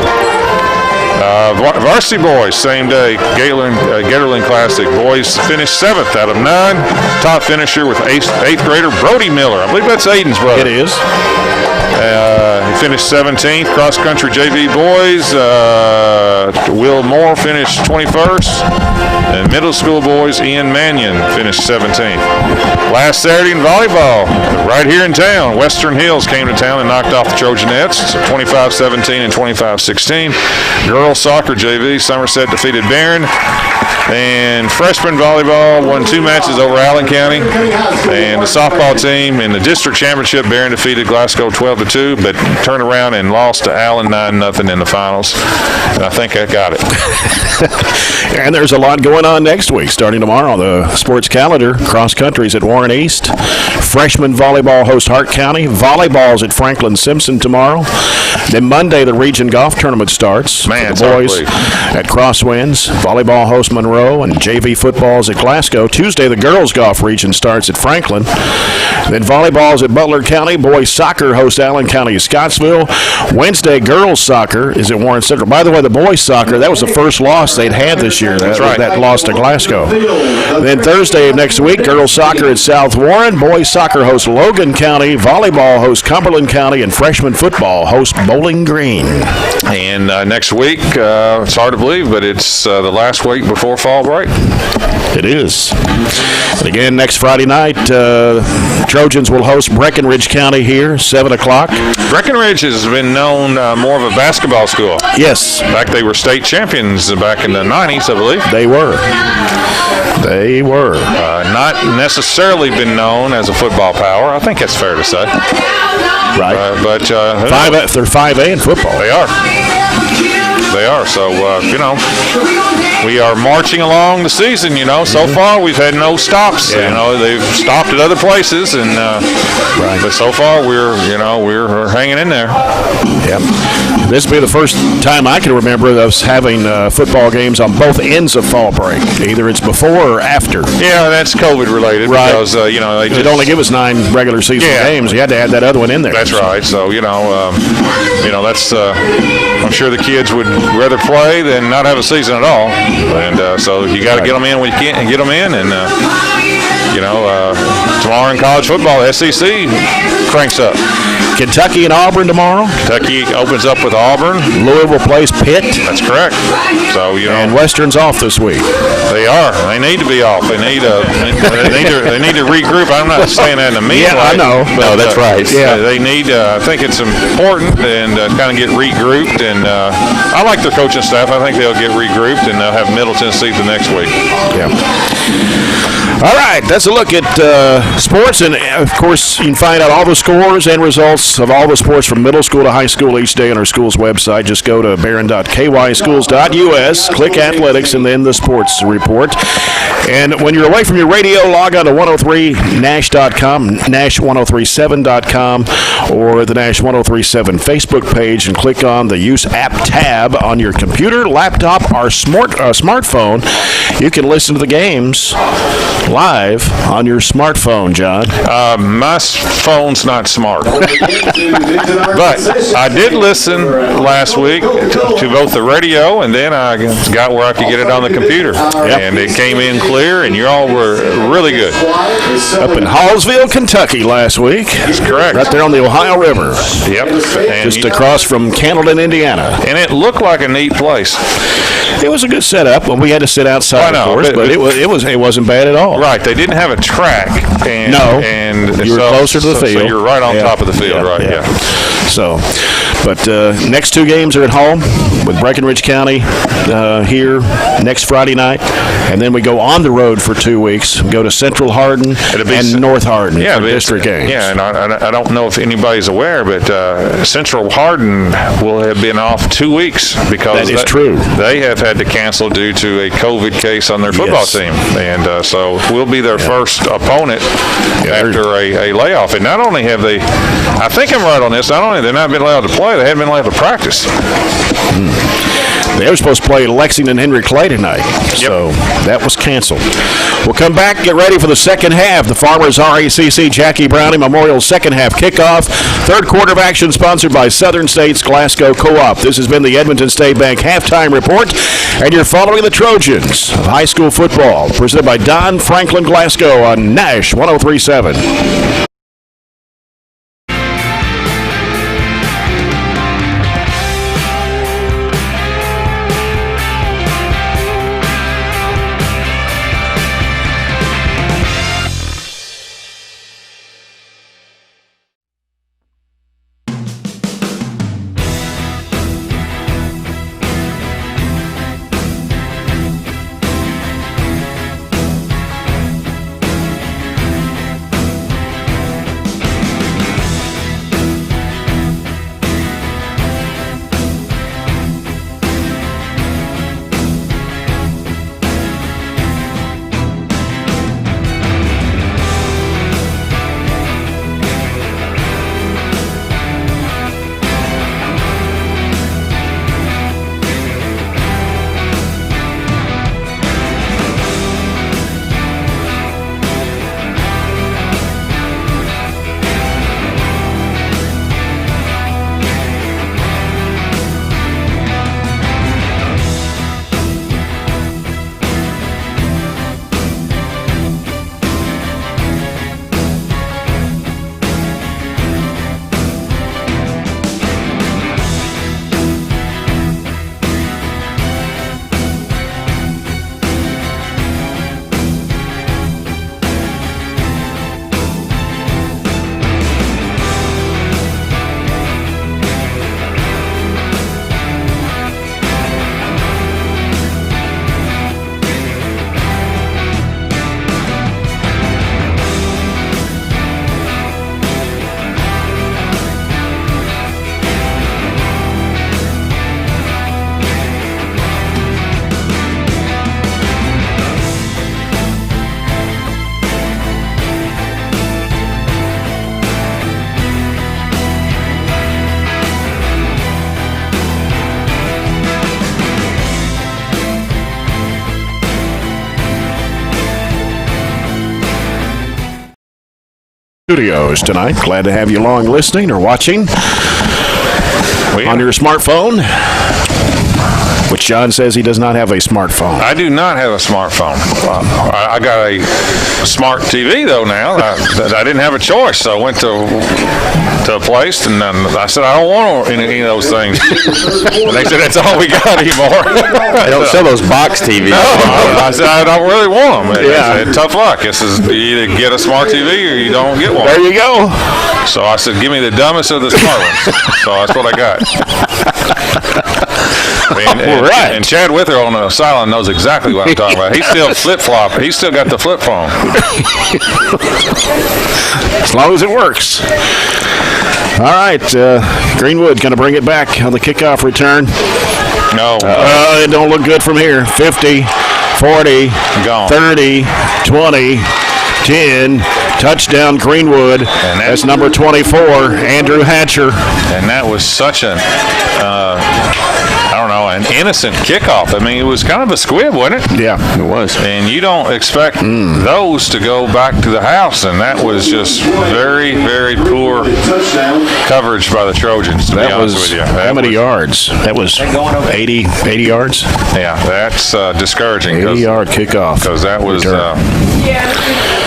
Varsity boys, same day, Gatorland Classic. Boys finished 7th out of 9. Top finisher with 8th grader Brody Miller. I believe that's Aiden's brother. It is. He finished 17th. Cross country JV boys, Will Moore finished 21st. And middle school boys, Ian Mannion finished 17th. Last Saturday in volleyball, right here in town, Western Hills came to town and knocked off the Trojanettes, 25-17 and 25-16. Girls soccer JV, Somerset defeated Barren. And freshman volleyball won 2 matches over Allen County. And the softball team in the district championship, Barren defeated Glasgow 12-2, but turned around and lost to Allen 9-0 in the finals. And I think I got it. And there's a lot going on next week. Starting tomorrow, the sports calendar, cross country's at Warren East. Freshman volleyball hosts Hart County. Volleyball's at Franklin Simpson tomorrow. Then Monday, the region golf tournament starts. Man, the boys at Crosswinds. Volleyball hosts Monroe, and JV football's at Glasgow. Tuesday, the girls golf region starts at Franklin. Then volleyball's at Butler County. Boys soccer hosts Allen County at Scottsville. Wednesday, girls soccer is at Warren Central. By the way, the boys soccer, that was the first loss they'd had this year. That's right. That loss loss to Glasgow. Then Thursday of next week, girls soccer at South Warren, boys soccer hosts Logan County, volleyball hosts Cumberland County, and freshman football hosts Bowling Green. And next week, it's hard to believe, but it's the last week before fall break. It is. And again, next Friday night, Trojans will host Breckenridge County here, 7 o'clock. Breckenridge has been known more of a basketball school. Yes. In fact, they were state champions back in the 90s, I believe. They were. Not necessarily been known as a football power. I think that's fair to say. Right. But they're 5A in football. They are. So, we are marching along the season, So far, we've had no stops. Yeah. They've stopped at other places, and but so far, we're hanging in there. Yep. This will be the first time I can remember us having football games on both ends of fall break. Either it's before or after. Yeah, that's COVID related. Right. Because, they'd only give us 9 regular season games. You had to add that other one in there. That's right. So, that's, I'm sure the kids would rather play than not have a season at all. And so you got to get them in when you can't get them in. And, tomorrow in college football, the SEC cranks up. Kentucky and Auburn tomorrow. Kentucky opens up with Auburn. Louisville plays Pitt. That's correct. So and Western's off this week. They are. They need to be off. They need to regroup. I'm not saying that in a mean way. I know. But, that's right. Yeah. They need. I think it's important and kind of get regrouped. And I like their coaching staff. I think they'll get regrouped and they'll have Middle Tennessee the next week. Yeah. All right, that's a look at sports, and of course, you can find out all the scores and results of all the sports from middle school to high school each day on our school's website. Just go to barren.kyschools.us, click athletics, and then the sports report. And when you're away from your radio, log on to 103nash.com, nash1037.com, or the Nash 1037 Facebook page, and click on the Use App tab on your computer, laptop, or smartphone. You can listen to the games live on your smartphone, John. My phone's not smart. But I did listen last week to both the radio, and then I got where I could get it on the computer. And it came in clear, and you all were really good. Up in Hallsville, Kentucky last week. That's correct. Right there on the Ohio River. Yep. And just across from Candleton, Indiana. And it looked like a neat place. It was a good setup. Well, we had to sit outside, of course, but it wasn't bad at all. Right. They didn't have a track. And you were closer to the field. So you're right on top of the field, right? Yeah. So, but next 2 games are at home with Breckenridge County here next Friday night, and then we go on the road for 2 weeks. We go to Central Hardin and North Hardin for district games. Yeah, and I don't know if anybody's aware, but Central Hardin will have been off 2 weeks because that is true. They have had to cancel due to a COVID case on their football team, and so we'll be their first opponent after a layoff. And not only have they, I think I'm right on this, not only have they not been allowed to play, they haven't been allowed to practice. They were supposed to play Lexington Henry Clay tonight, so that was canceled. We'll come back, get ready for the second half. The Farmers RACC Jackie Browning Memorial second half kickoff. Third quarter of action sponsored by Southern States Glasgow Co-op. This has been the Edmonton State Bank halftime report, and you're following the Trojans of high school football, presented by Don Franklin Glasgow on Nash 1037. Studios tonight. Glad to have you along listening or watching on your smartphone, which John says he does not have a smartphone. I do not have a smartphone. I got a smart TV, though, now. I didn't have a choice, so I went to a place, and I said, I don't want any of those things. And they said, that's all we got anymore. They don't sell those box TVs. No, I said, I don't really want them. Yeah. Said, tough luck. This is, you either get a smart TV or you don't get one. There you go. So I said, give me the dumbest of the smart ones. So that's what I got. And Chad Withrow on the sideline knows exactly what I'm talking about. He's still flip-flop. He's still got the flip phone. As long as it works. All right, Greenwood going to bring it back on the kickoff return. No. It don't look good from here. 50, 40, Gone. 30, 20, 10. Touchdown Greenwood. And that's number 24, Andrew Hatcher. And that was such an innocent kickoff. I mean, it was kind of a squib, wasn't it? Yeah, it was. And you don't expect those to go back to the house, and that was just very, very poor coverage by the Trojans, to be honest with you. How many yards? That was 80 yards? Yeah, that's discouraging. 80-yard kickoff. Because that was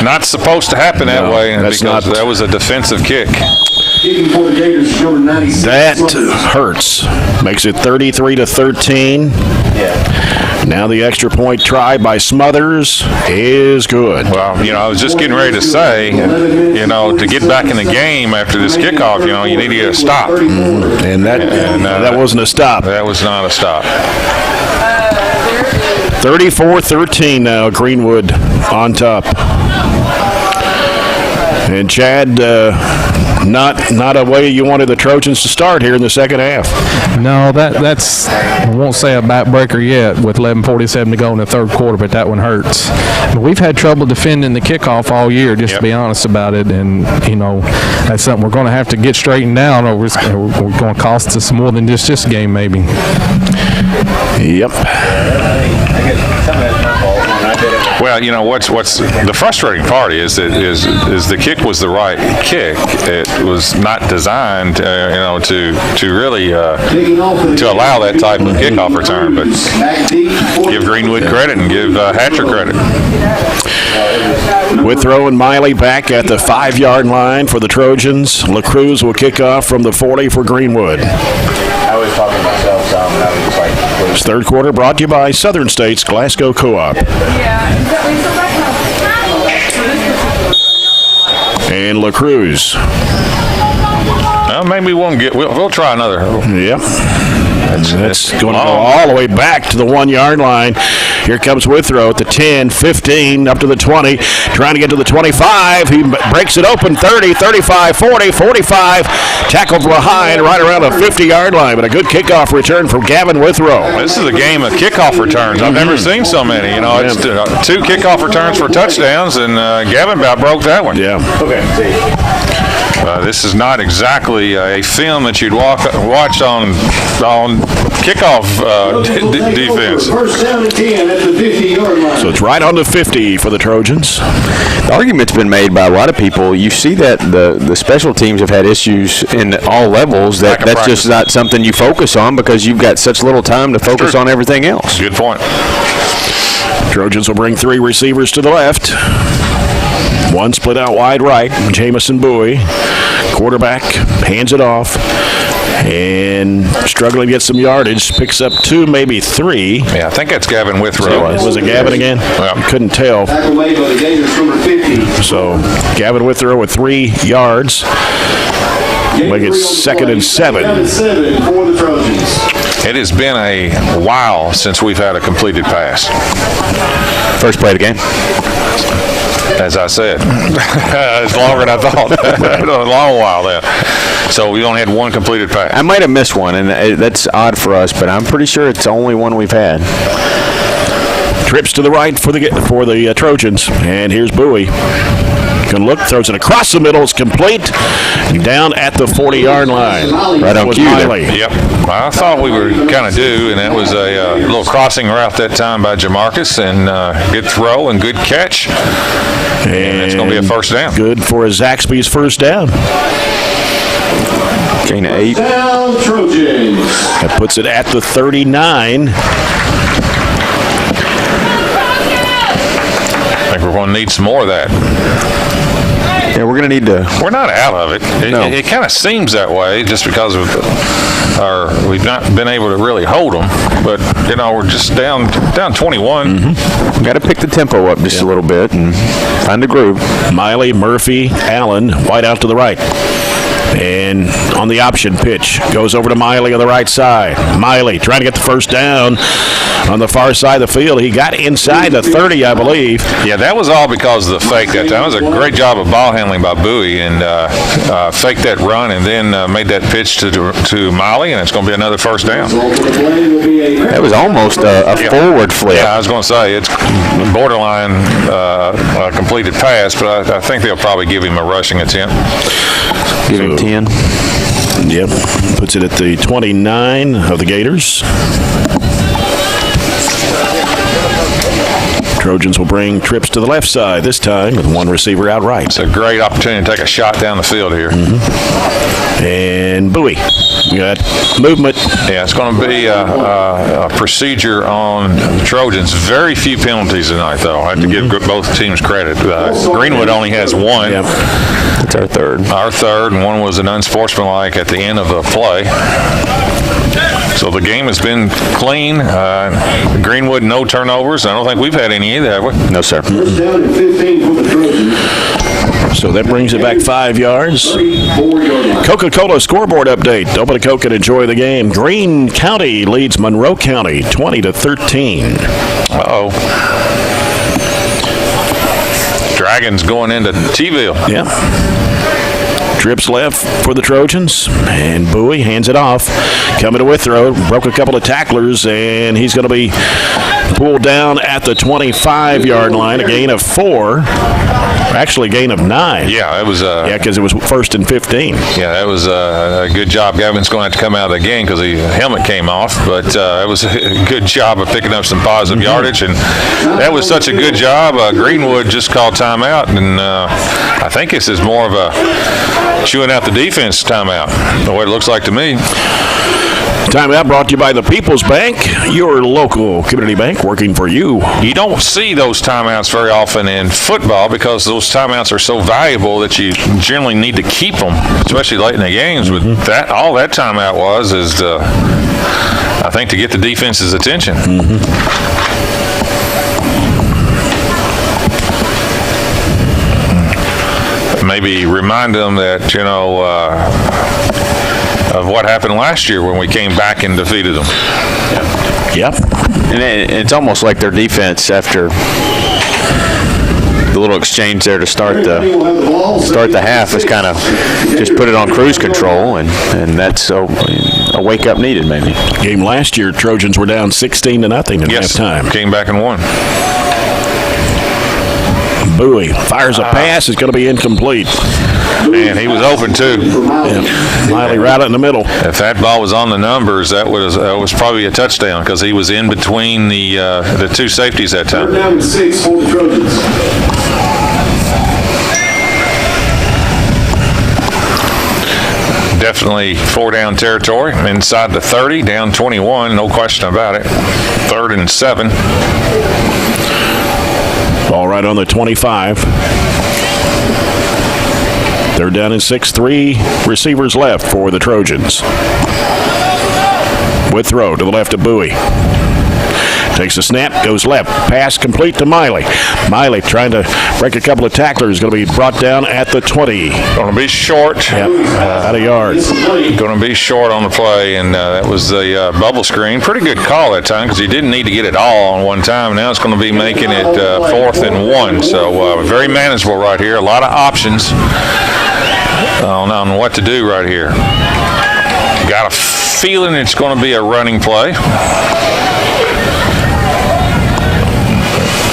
not supposed to happen that way, that's because that was a defensive kick. That hurts. Makes it 33-13. Now the extra point try by Smothers is good. Well, I was just getting ready to say, to get back in the game after this kickoff, you need to get a stop. And that wasn't a stop. That was not a stop. 34-13 now, Greenwood on top. And Chad, not a way you wanted the Trojans to start here in the second half. No, that's I won't say a backbreaker yet with 11:47 to go in the third quarter, but that one hurts. We've had trouble defending the kickoff all year, just to be honest about it, and that's something we're going to have to get straightened down, or we're going to cost us more than just this game, maybe. Yep. Well, what's the frustrating part is the kick was the right kick. It was not designed, to really to allow that type of kickoff return. But give Greenwood credit and give Hatcher credit. Withrow and Miley back at the 5-yard line for the Trojans. LaCruz will kick off from the 40 for Greenwood. I was talking to myself, This third quarter brought to you by Southern States Glasgow Co-op. And LaCruz. Well, maybe we'll try another. Yep. That's going to go all the way back to the 1-yard line. Here comes Withrow at the 10, 15, up to the 20, trying to get to the 25. He breaks it open, 30, 35, 40, 45. Tackled behind right around the 50-yard line, but a good kickoff return from Gavin Withrow. This is a game of kickoff returns. I've never seen so many. It's 2 kickoff returns for touchdowns, and Gavin about broke that one. Yeah. Okay. This is not exactly a film that you'd watch on kickoff defense. First down and 10 at the 50-yard line. So it's right on the 50 for the Trojans. The argument's been made by a lot of people. You see that the special teams have had issues in all levels. That's just not something you focus on because you've got such little time to focus on everything else. Good point. Trojans will bring 3 receivers to the left. 1 split out wide right, Jamison Bowie. Quarterback hands it off and struggling to get some yardage. Picks up 2, maybe 3. Yeah, I think that's Gavin Withrow. Was it Gavin again? Yeah. Couldn't tell. Tackle made by the Gators, number 50. So Gavin Withrow with 3 yards. Make it 2nd and 7. 2nd and 7 for the Trojans. It has been a while since we've had a completed pass. First play of the game. As I said, it's longer than I thought. A long while there. So we only had 1 completed pass. I might have missed one, and that's odd for us, but I'm pretty sure it's the only one we've had. Trips to the right for the Trojans, and here's Bowie. Can look, throws it across the middle, it's complete, down at the 40-yard line. Right on cue. Yep. I thought we were kind of due, and that was a little crossing route that time by Jamarcus, and good throw and good catch. And it's going to be a first down. Good for Zaxby's first down. Gain of 8. Down Trojans. That puts it at the 39. I think we're going to need some more of that. Yeah, we're going to need to. We're not out of it. It kind of seems that way just because of we've not been able to really hold them. But, we're just down 21. Mm-hmm. Got to pick the tempo up just a little bit and find the groove. Miley, Murphy, Allen, wide out to the right. And on the option pitch, goes over to Miley on the right side. Miley trying to get the first down on the far side of the field. He got inside the 30, I believe. Yeah, that was all because of the fake that time. It was a great job of ball handling by Bowie and faked that run and then made that pitch to Miley, and it's going to be another first down. That was almost a forward flip. Yeah, I was going to say it's borderline a completed pass, but I think they'll probably give him a rushing attempt. Give him 10. Yep. Puts it at the 29 of the Gators. Trojans will bring trips to the left side this time with one receiver out right. It's a great opportunity to take a shot down the field here. Mm-hmm. And Bowie. We got movement. Yeah, it's going to be a procedure on the Trojans. Very few penalties tonight, though. I have to give both teams credit. Greenwood only has one. Yep. That's our third. And one was an unsportsmanlike at the end of the play. So the game has been clean. Greenwood, no turnovers. I don't think we've had any either, have we? No, sir. First down and 15 for the Trojans. So that brings it back 5 yards. Coca-Cola scoreboard update. Open a Coke and enjoy the game. Greene County leads Monroe County 20-13. Uh-oh. Dragons going into T-ville. Yeah. Trips left for the Trojans, and Bowie hands it off. Coming to Withrow, broke a couple of tacklers, and he's going to be pulled down at the 25-yard line, a gain of 4. Actually, a gain of 9. Yeah, it was. Because it was 1st and 15. Yeah, that was a good job. Gavin's going to have to come out of the game because the helmet came off, but it was a good job of picking up some positive yardage, and that was such a good job. Greenwood just called timeout, and I think this is more of a chewing out the defense timeout, the way it looks like to me. Timeout brought to you by the People's Bank, your local community bank working for you. You don't see those timeouts very often in football because those timeouts are so valuable that you generally need to keep them, especially late in the games. But that all that timeout was is, I think, to get the defense's attention. Maybe remind them that, of what happened last year when we came back and defeated them. Yep. And it's almost like their defense after the little exchange there to start the half is kind of just put it on cruise control, and that's a wake up needed maybe. Game last year, Trojans were down 16-0 at halftime. Came back and won. Bowie fires a pass. It's going to be incomplete. And he was open too. Yeah. Miley right in the middle. If that ball was on the numbers, that was probably a touchdown because he was in between the two safeties that time. Third down and 6 for the Trojans. Definitely 4-down territory. Inside the 30, down 21, no question about it. 3rd and 7. Ball right on the 25. 3rd down and 6. 3 receivers left for the Trojans. Withrow to the left of Bowie. Takes the snap, goes left. Pass complete to Miley. Miley trying to break a couple of tacklers. Going to be brought down at the 20. Going to be short. Yep, out of yards. Going to be short on the play, and that was the bubble screen. Pretty good call that time because he didn't need to get it all on one time. Now it's going to be making it 4th and 1. So very manageable right here. A lot of options on what to do right here. Got a feeling it's going to be a running play.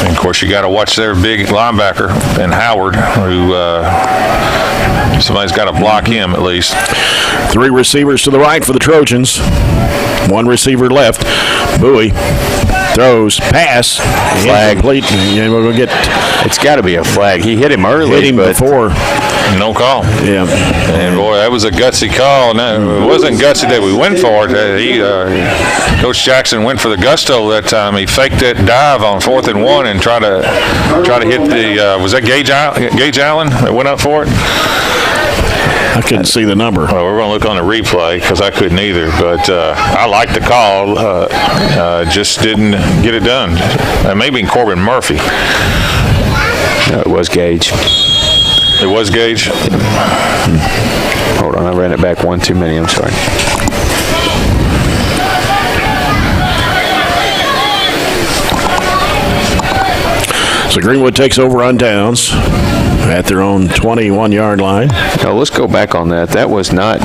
Of course, you got to watch their big linebacker and Howard, who somebody's got to block him at least. 3 receivers to the right for the Trojans. 1 receiver left. Bowie Throws, pass, flag. Incomplete, and we're going to get. It's got to be a flag. He hit him early. Hit him but before. No call. Yeah. And boy, that was a gutsy call. No, it wasn't gutsy that we went for it. Coach Jackson went for the gusto that time. He faked that dive on 4th and 1 and tried to hit the. Was that Gage Allen that went up for it? I couldn't see the number. Well, we're going to look on the replay because I couldn't either. But I liked the call. Just didn't get it done. Maybe Corbin Murphy. No, it was Gage. It was Gage? Hold on, I ran it back one too many. I'm sorry. So Greenwood takes over on downs at their own 21-yard line. Now let's go back on that. That was not.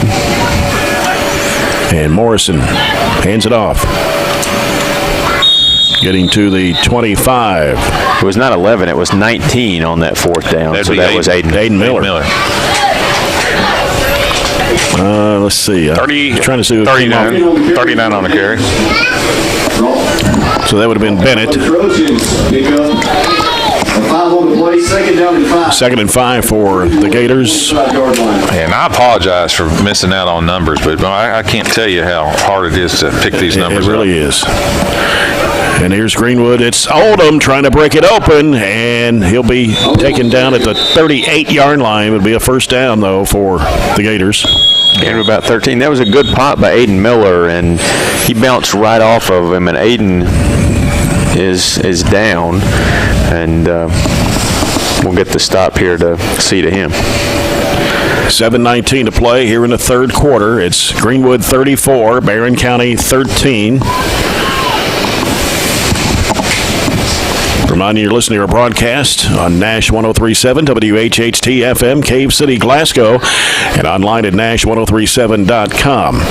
And Morrison hands it off. Getting to the 25. It was not 11. It was 19 on that 4th down. That'd so be that was Aiden Miller. Let's see. 39 on the carry. So that would have been Bennett. Trojans pick up a 5 on the play, 2nd down and 5. 2nd and 5 for the Gators. And I apologize for missing out on numbers, but I can't tell you how hard it is to pick these numbers up. It really is. And here's Greenwood. It's Oldham trying to break it open, and he'll be taken down at the 38-yard line. It would be a first down, though, for the Gators. Gained about 13. That was a good pop by Aiden Miller, and he bounced right off of him, and Aiden is down, and we'll get the stop here to see to him. 7:19 to play here in the third quarter. It's Greenwood 34, Barren County 13. Reminding you, you're listening to our broadcast on Nash 103.7, WHHT FM, Cave City, Glasgow, and online at nash1037.com.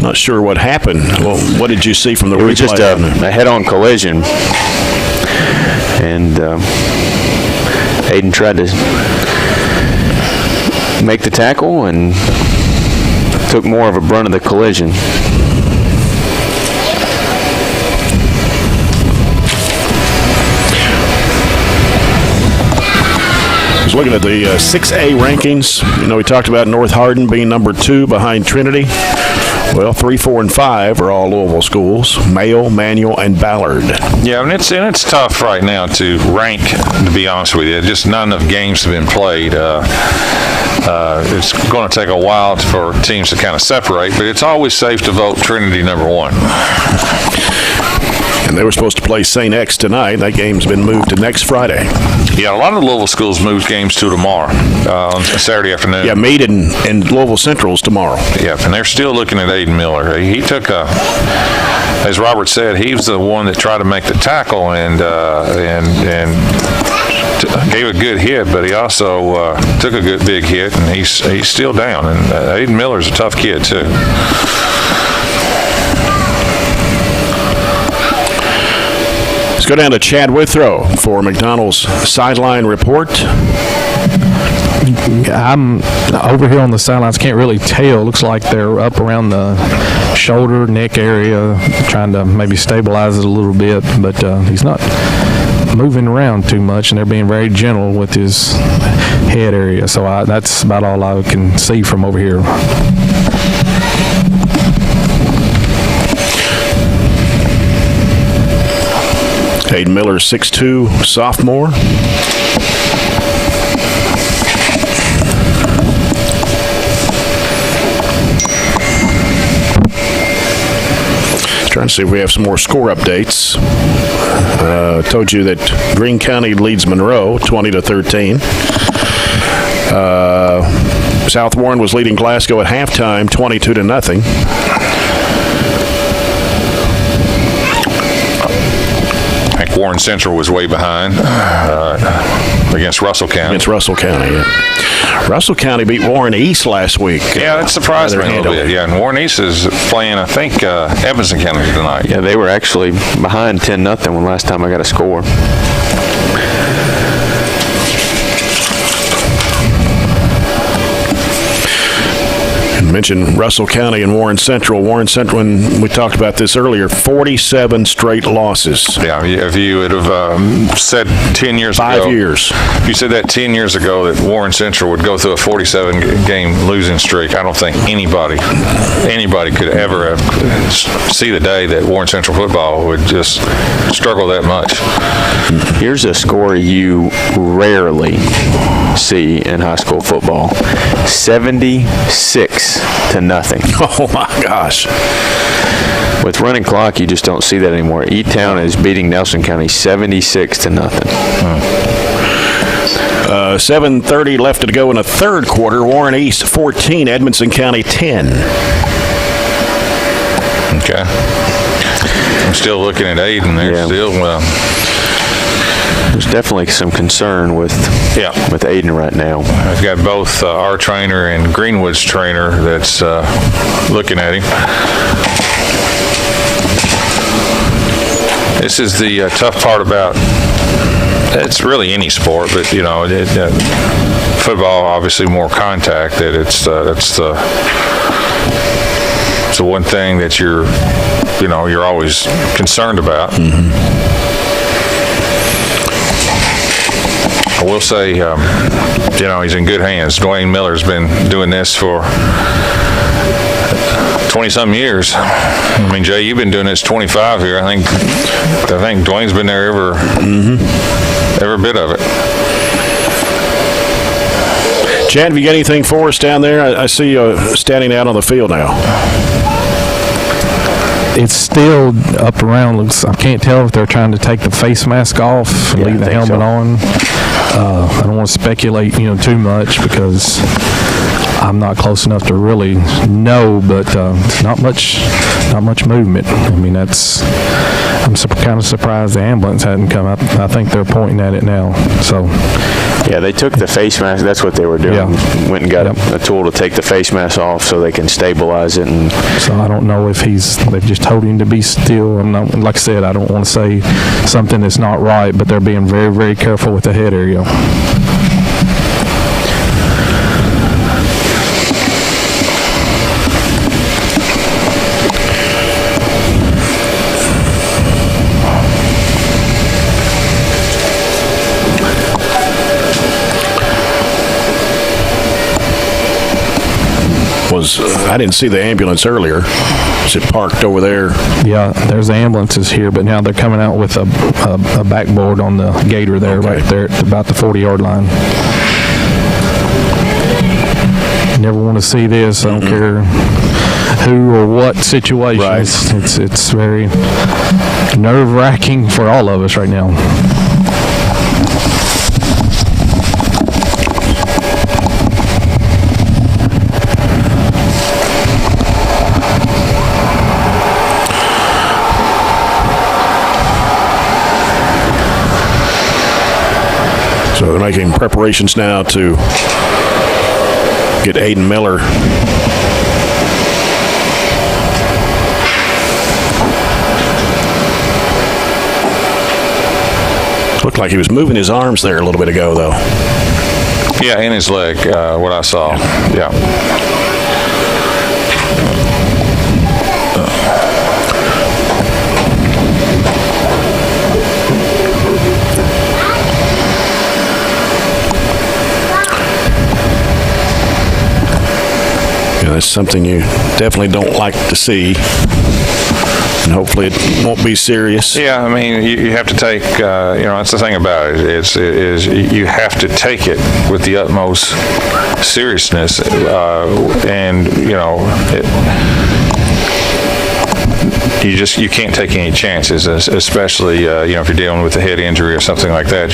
Not sure what happened. Well, what did you see from the replay? It was just a head-on collision, and Aiden tried to make the tackle and took more of a brunt of the collision. Looking at the 6A rankings, you know, we talked about North Hardin being number 2 behind Trinity. Well, 3, 4, and 5 are all Louisville schools: Mayo, Manual, and Ballard. Yeah, and it's tough right now to rank, to be honest with you. Just not enough games have been played. It's going to take a while for teams to kind of separate, but it's always safe to vote Trinity number 1. And they were supposed to play St. X tonight. That game's been moved to next Friday. Yeah, a lot of the Louisville schools moved games to tomorrow, on Saturday afternoon. Yeah, Meade and Louisville Central's tomorrow. Yeah, and they're still looking at Aiden Miller. He took as Robert said, he was the one that tried to make the tackle and gave a good hit, but he also took a good big hit, and he's still down. And Aiden Miller's a tough kid too. Let's go down to Chad Withrow for McDonald's sideline report. I'm over here on the sidelines. Can't really tell. Looks like they're up around the shoulder, neck area, trying to maybe stabilize it a little bit. But he's not moving around too much, and they're being very gentle with his head area. So that's about all I can see from over here. Aiden Miller, 6'2", sophomore. Trying to see if we have some more score updates. Told you that Greene County leads Monroe 20-13. South Warren was leading Glasgow at halftime 22-0. Warren Central was way behind against Russell County. Against Russell County, yeah. Russell County beat Warren East last week. Yeah, that surprised me a little bit. Yeah, and Warren East is playing, I think, Evanston County tonight. Yeah, they were actually behind 10-0 when last time I got a score. You mentioned Russell County and Warren Central. Warren Central, when we talked about this earlier, 47 straight losses. Yeah, if you would have said 10 years ago. 5 years. If you said that 10 years ago that Warren Central would go through a 47-game losing streak, I don't think anybody could ever see the day that Warren Central football would just struggle that much. Here's a score you rarely see in high school football. 76-0. Oh, my gosh. With running clock, you just don't see that anymore. E-Town is beating Nelson County 76-0. 7:30 left to go in the third quarter. Warren East 14, Edmonson County 10. Okay. I'm still looking at Aiden. They're still there's definitely some concern with Aiden right now. I've got both our trainer and Greenwood's trainer that's looking at him. This is the tough part about it's really any sport, but football obviously more contact. That it's the one thing that you're always concerned about. Mm-hmm. I will say, he's in good hands. Dwayne Miller's been doing this for 20-some years. I mean, Jay, you've been doing this 25 here. I think Dwayne's been there every bit of it. Chad, have you got anything for us down there? I see you standing out on the field now. It's still up around. I can't tell if they're trying to take the face mask off and leave the helmet on. I don't want to speculate, too much because I'm not close enough to really know. But not much movement. I mean, I'm kind of surprised the ambulance hadn't come up. I think they're pointing at it now. So. Yeah, they took the face mask. That's what they were doing. Yeah. Went and got a tool to take the face mask off so they can stabilize it. And so I don't know if they've just told him to be still. Like I said, I don't want to say something that's not right, but they're being very, very careful with the head area. I didn't see the ambulance earlier. Is it parked over there? Yeah, there's ambulances here, but now they're coming out with a backboard on the gator there, right there at about the 40-yard line. Never want to see this. I don't care who or what situation. Right. It's very nerve-wracking for all of us right now. So they're making preparations now to get Aiden Miller looked like he was moving his arms there a little bit ago, though. Yeah, in his leg, what I saw. Yeah. That's something you definitely don't like to see, and hopefully it won't be serious. Yeah, I mean, you have to take, that's the thing about it, is you have to take it with the utmost seriousness, and, you can't take any chances, especially if you're dealing with a head injury or something like that.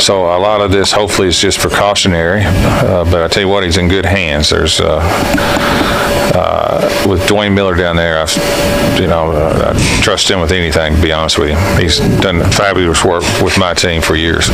So a lot of this hopefully is just precautionary. But I tell you what, he's in good hands. There's with Dwayne Miller down there, I trust him with anything. To be honest with you, he's done fabulous work with my team for years.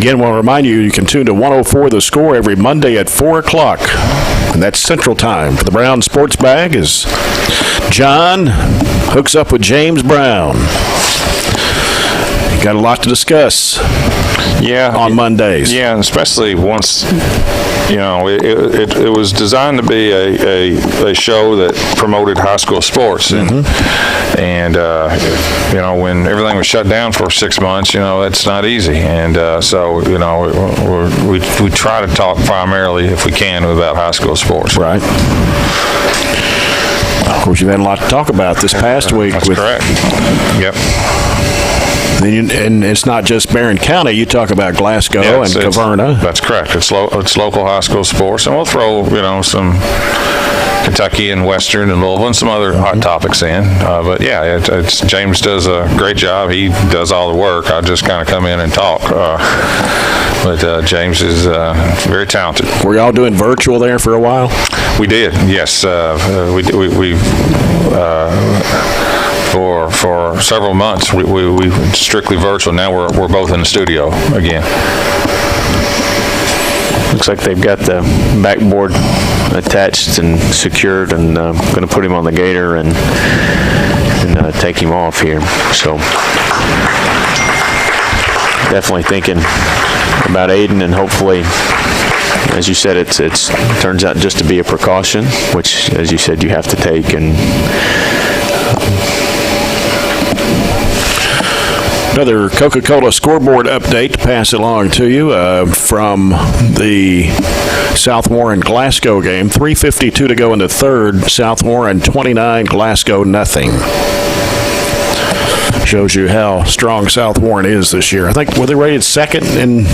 Again, we'll remind you, you can tune to 104 The Score every Monday at 4 o'clock. And that's Central Time. For the Brown Sports Bag is John hooks up with James Brown. Got a lot to discuss on Mondays. Yeah, and especially once, it was designed to be a show that promoted high school sports. And when everything was shut down for 6 months, that's not easy. And so, we try to talk primarily, if we can, about high school sports. Right. Of course, you've had a lot to talk about this past week. That's correct. Yep. And it's not just Barren County. You talk about Glasgow and Caverna. That's correct. It's local high school sports, and we'll throw some Kentucky and Western and Louisville and some other hot topics in. But yeah, James does a great job. He does all the work. I just kind of come in and talk. But James is very talented. Were y'all doing virtual there for a while? We did. Yes, we for several months we strictly virtual. Now we're both in the studio again. Looks like they've got the backboard attached and secured, and going to put him on the gator and take him off here. So definitely thinking about Aiden, and hopefully, as you said, it turns out just to be a precaution, which, as you said, you have to take. And another Coca-Cola scoreboard update to pass along to you from the South Warren Glasgow game. 3:52 to go in the third. South Warren 29, Glasgow nothing. Shows you how strong South Warren is this year. I think, were they rated second in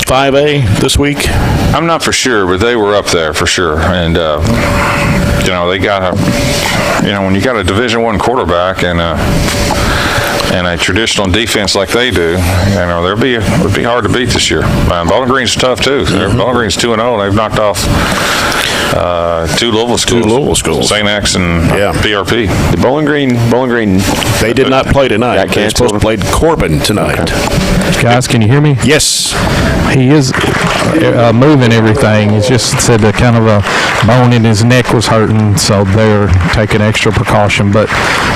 5A this week? I'm not for sure, but they were up there for sure. And they got when you got a Division I quarterback and a traditional defense like they do, it would be hard to beat this year. Bowling Green's tough too. Bowling Green's 2-0. They've knocked off two Louisville schools. St. X and PRP. The Bowling Green. They did not play tonight. They're supposed to play Corbin tonight. Okay. Guys, can you hear me? Yes. He is moving everything. He's just said that kind of a bone in his neck was hurting, so they're taking extra precaution. But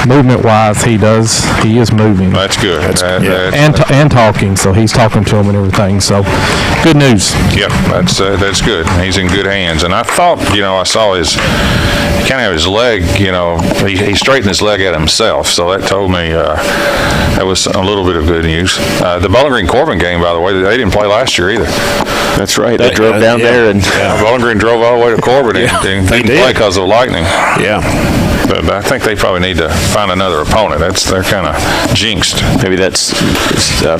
movement-wise, he is moving. That's good. And talking, so he's talking to him and everything. So good news. Yep, that's good. He's in good hands. And I thought, I saw his leg, he straightened his leg at himself, so that told me that was a little bit of good news. The Bowling Green Corbin game, by the way, they didn't play last year either. That's right. They drove down there, and Bowling Green drove all the way to Corbin and didn't play because of lightning. Yeah. But I think they probably need to find another opponent. They're kind of jinxed. Maybe that's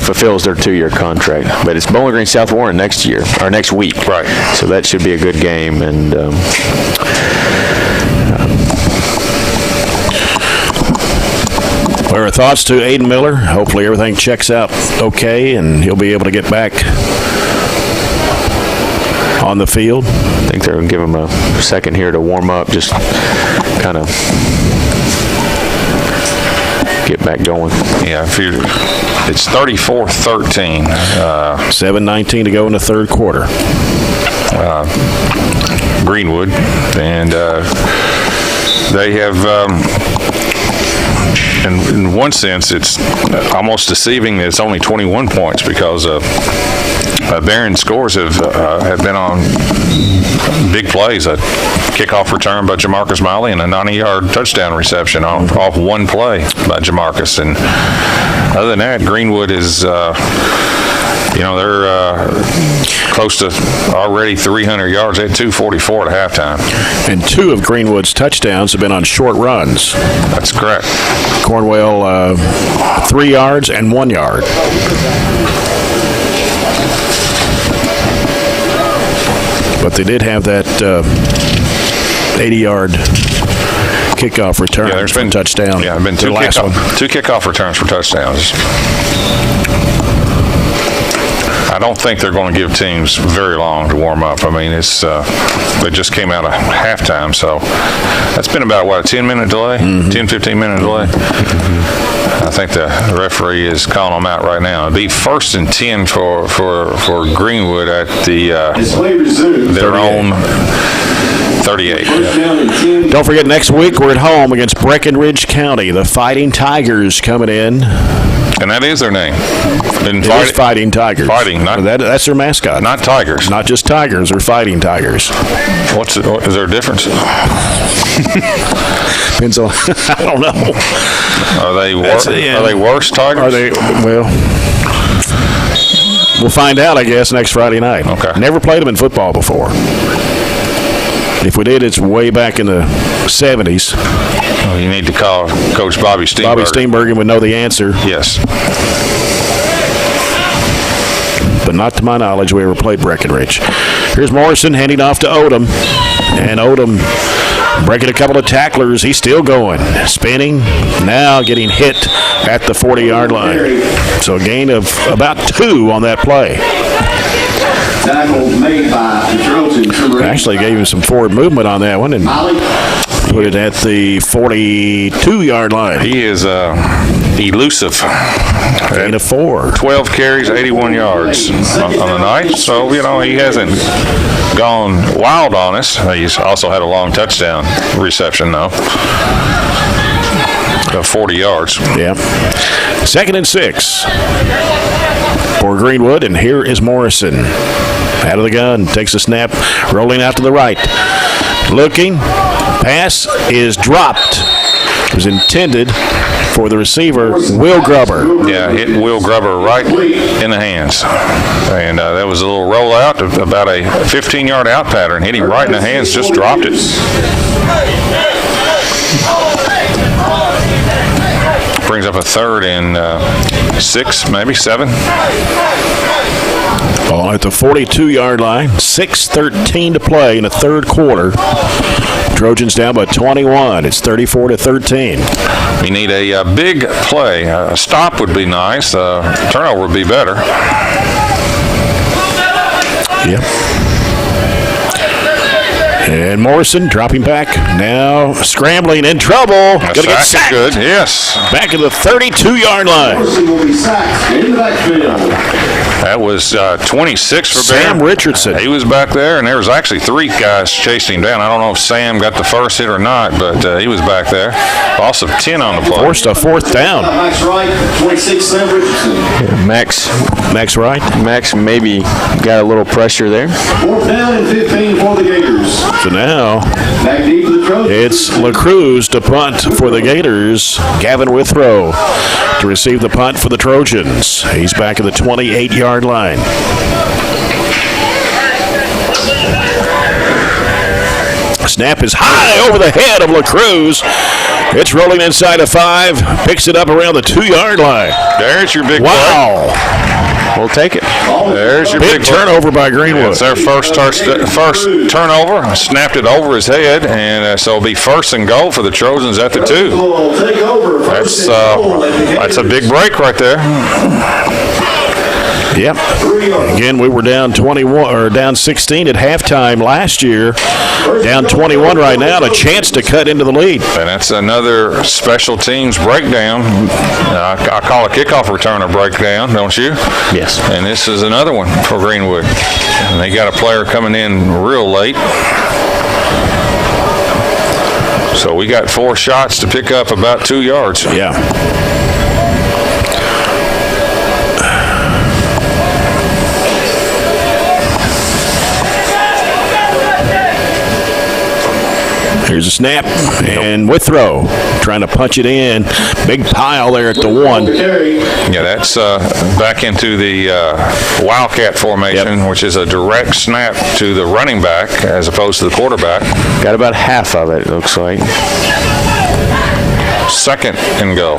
fulfills their 2-year contract. But it's Bowling Green South Warren next week. Right. So that should be a good game. And our thoughts to Aiden Miller. Hopefully everything checks out okay, and he'll be able to get back on the field. I think they're going to give him a second here to warm up, just kind of get back going. Yeah, it's 34-13. 7:19 to go in the third quarter. Greenwood, and they have, in one sense, it's almost deceiving that it's only 21 points because Barren scores have been on big plays. A kickoff return by Jamarcus Miley and a 90-yard touchdown reception off one play by Jamarcus. And other than that, Greenwood is, they're close to already 300 yards. They had 244 at halftime. And 2 of Greenwood's touchdowns have been on short runs. That's correct. Cornwell, 3 yards and 1 yard. But they did have that 80-yard kickoff return. Yeah, there's been touchdown. Yeah, there have been 2 kickoff returns for touchdowns. I don't think they're going to give teams very long to warm up. I mean, it's they just came out of halftime, so that's been about, what, a 10-minute delay? 10, 15-minute delay? I think the referee is calling them out right now. It'd be 1st and 10 for Greenwood at their own 38. Don't forget, next week we're at home against Breckenridge County. The Fighting Tigers coming in. And that is their name. It is Fighting Tigers. Fighting, not that's their mascot. Not Tigers. Not just Tigers, they're Fighting Tigers. Is there a difference? Depends on, I don't know. Are they worse Tigers? Are they, well, we'll find out, I guess, next Friday night. Okay. Never played them in football before. If we did, it's way back in the 70s. Well, you need to call Coach Bobby Steenbergen. Bobby Steenbergen would know the answer. Yes. But not to my knowledge we ever played Breckenridge. Here's Morrison handing off to Odom. And Odom breaking a couple of tacklers. He's still going. Spinning. Now getting hit at the 40-yard line. So a gain of about 2 on that play. Tackle made by the Trojans. Actually gave him some forward movement on that one and put it at the 42-yard line. He is elusive. Gain of 4. 12 carries, 81 yards on the night. So, he hasn't gone wild on us. He's also had a long touchdown reception, though. 40 yards. Yeah. 2nd and 6 for Greenwood, and here is Morrison. Out of the gun, takes a snap, rolling out to the right. Looking, pass is dropped. It was intended for the receiver, Will Grubber. Yeah, hit Will Grubber right in the hands. And that was a little rollout, about a 15-yard out pattern. Hit him right in the hands, just dropped it. Brings up a 3rd and 6, maybe 7. Ball at the 42-yard line. 6:13 to play in the 3rd quarter. Trojans down by 21. It's 34-13. We need a big play. A stop would be nice. Turnover would be better. Yep. And Morrison dropping back. Now scrambling, in trouble. Going to get sacked. Good, yes. Back at the 32-yard line. Morrison will be sacked in the backfield. That was 26 for Sam Barren. Richardson. He was back there, and there was actually 3 guys chasing him down. I don't know if Sam got the first hit or not, but he was back there. Loss of 10 on the play. Forced a 4th down. Max Wright, 26, Sam Richardson. Yeah, Max Wright. Max maybe got a little pressure there. 4th down and 15 for the Gators. So now Back deep for the Trojans. it's LaCruz to punt for the Gators. Gavin Withrow to receive the punt for the Trojans. He's back at the 28-yard line. Snap is high over the head of LaCruz. It's rolling inside of 5. Picks it up around the 2-yard line. There's your big Wow. We'll take it. There's your Big turnover by Greenwood. It's their first turnover. Snapped it over his head, and so it'll be 1st and goal for the Trojans at the 2. That's a big break right there. Yep. Again, we were down 21 or down 16 at halftime last year. Down 21 right now. A chance to cut into the lead. And that's another special teams breakdown. I call a kickoff returner breakdown, don't you? Yes. And this is another one for Greenwood. And they got a player coming in real late. So we got 4 shots to pick up about 2 yards. Yeah. Here's a snap, and Withrow trying to punch it in. Big pile there at the 1. Yeah, that's back into the Wildcat formation, which is a direct snap to the running back as opposed to the quarterback. Got about half of it, looks like. 2nd and goal.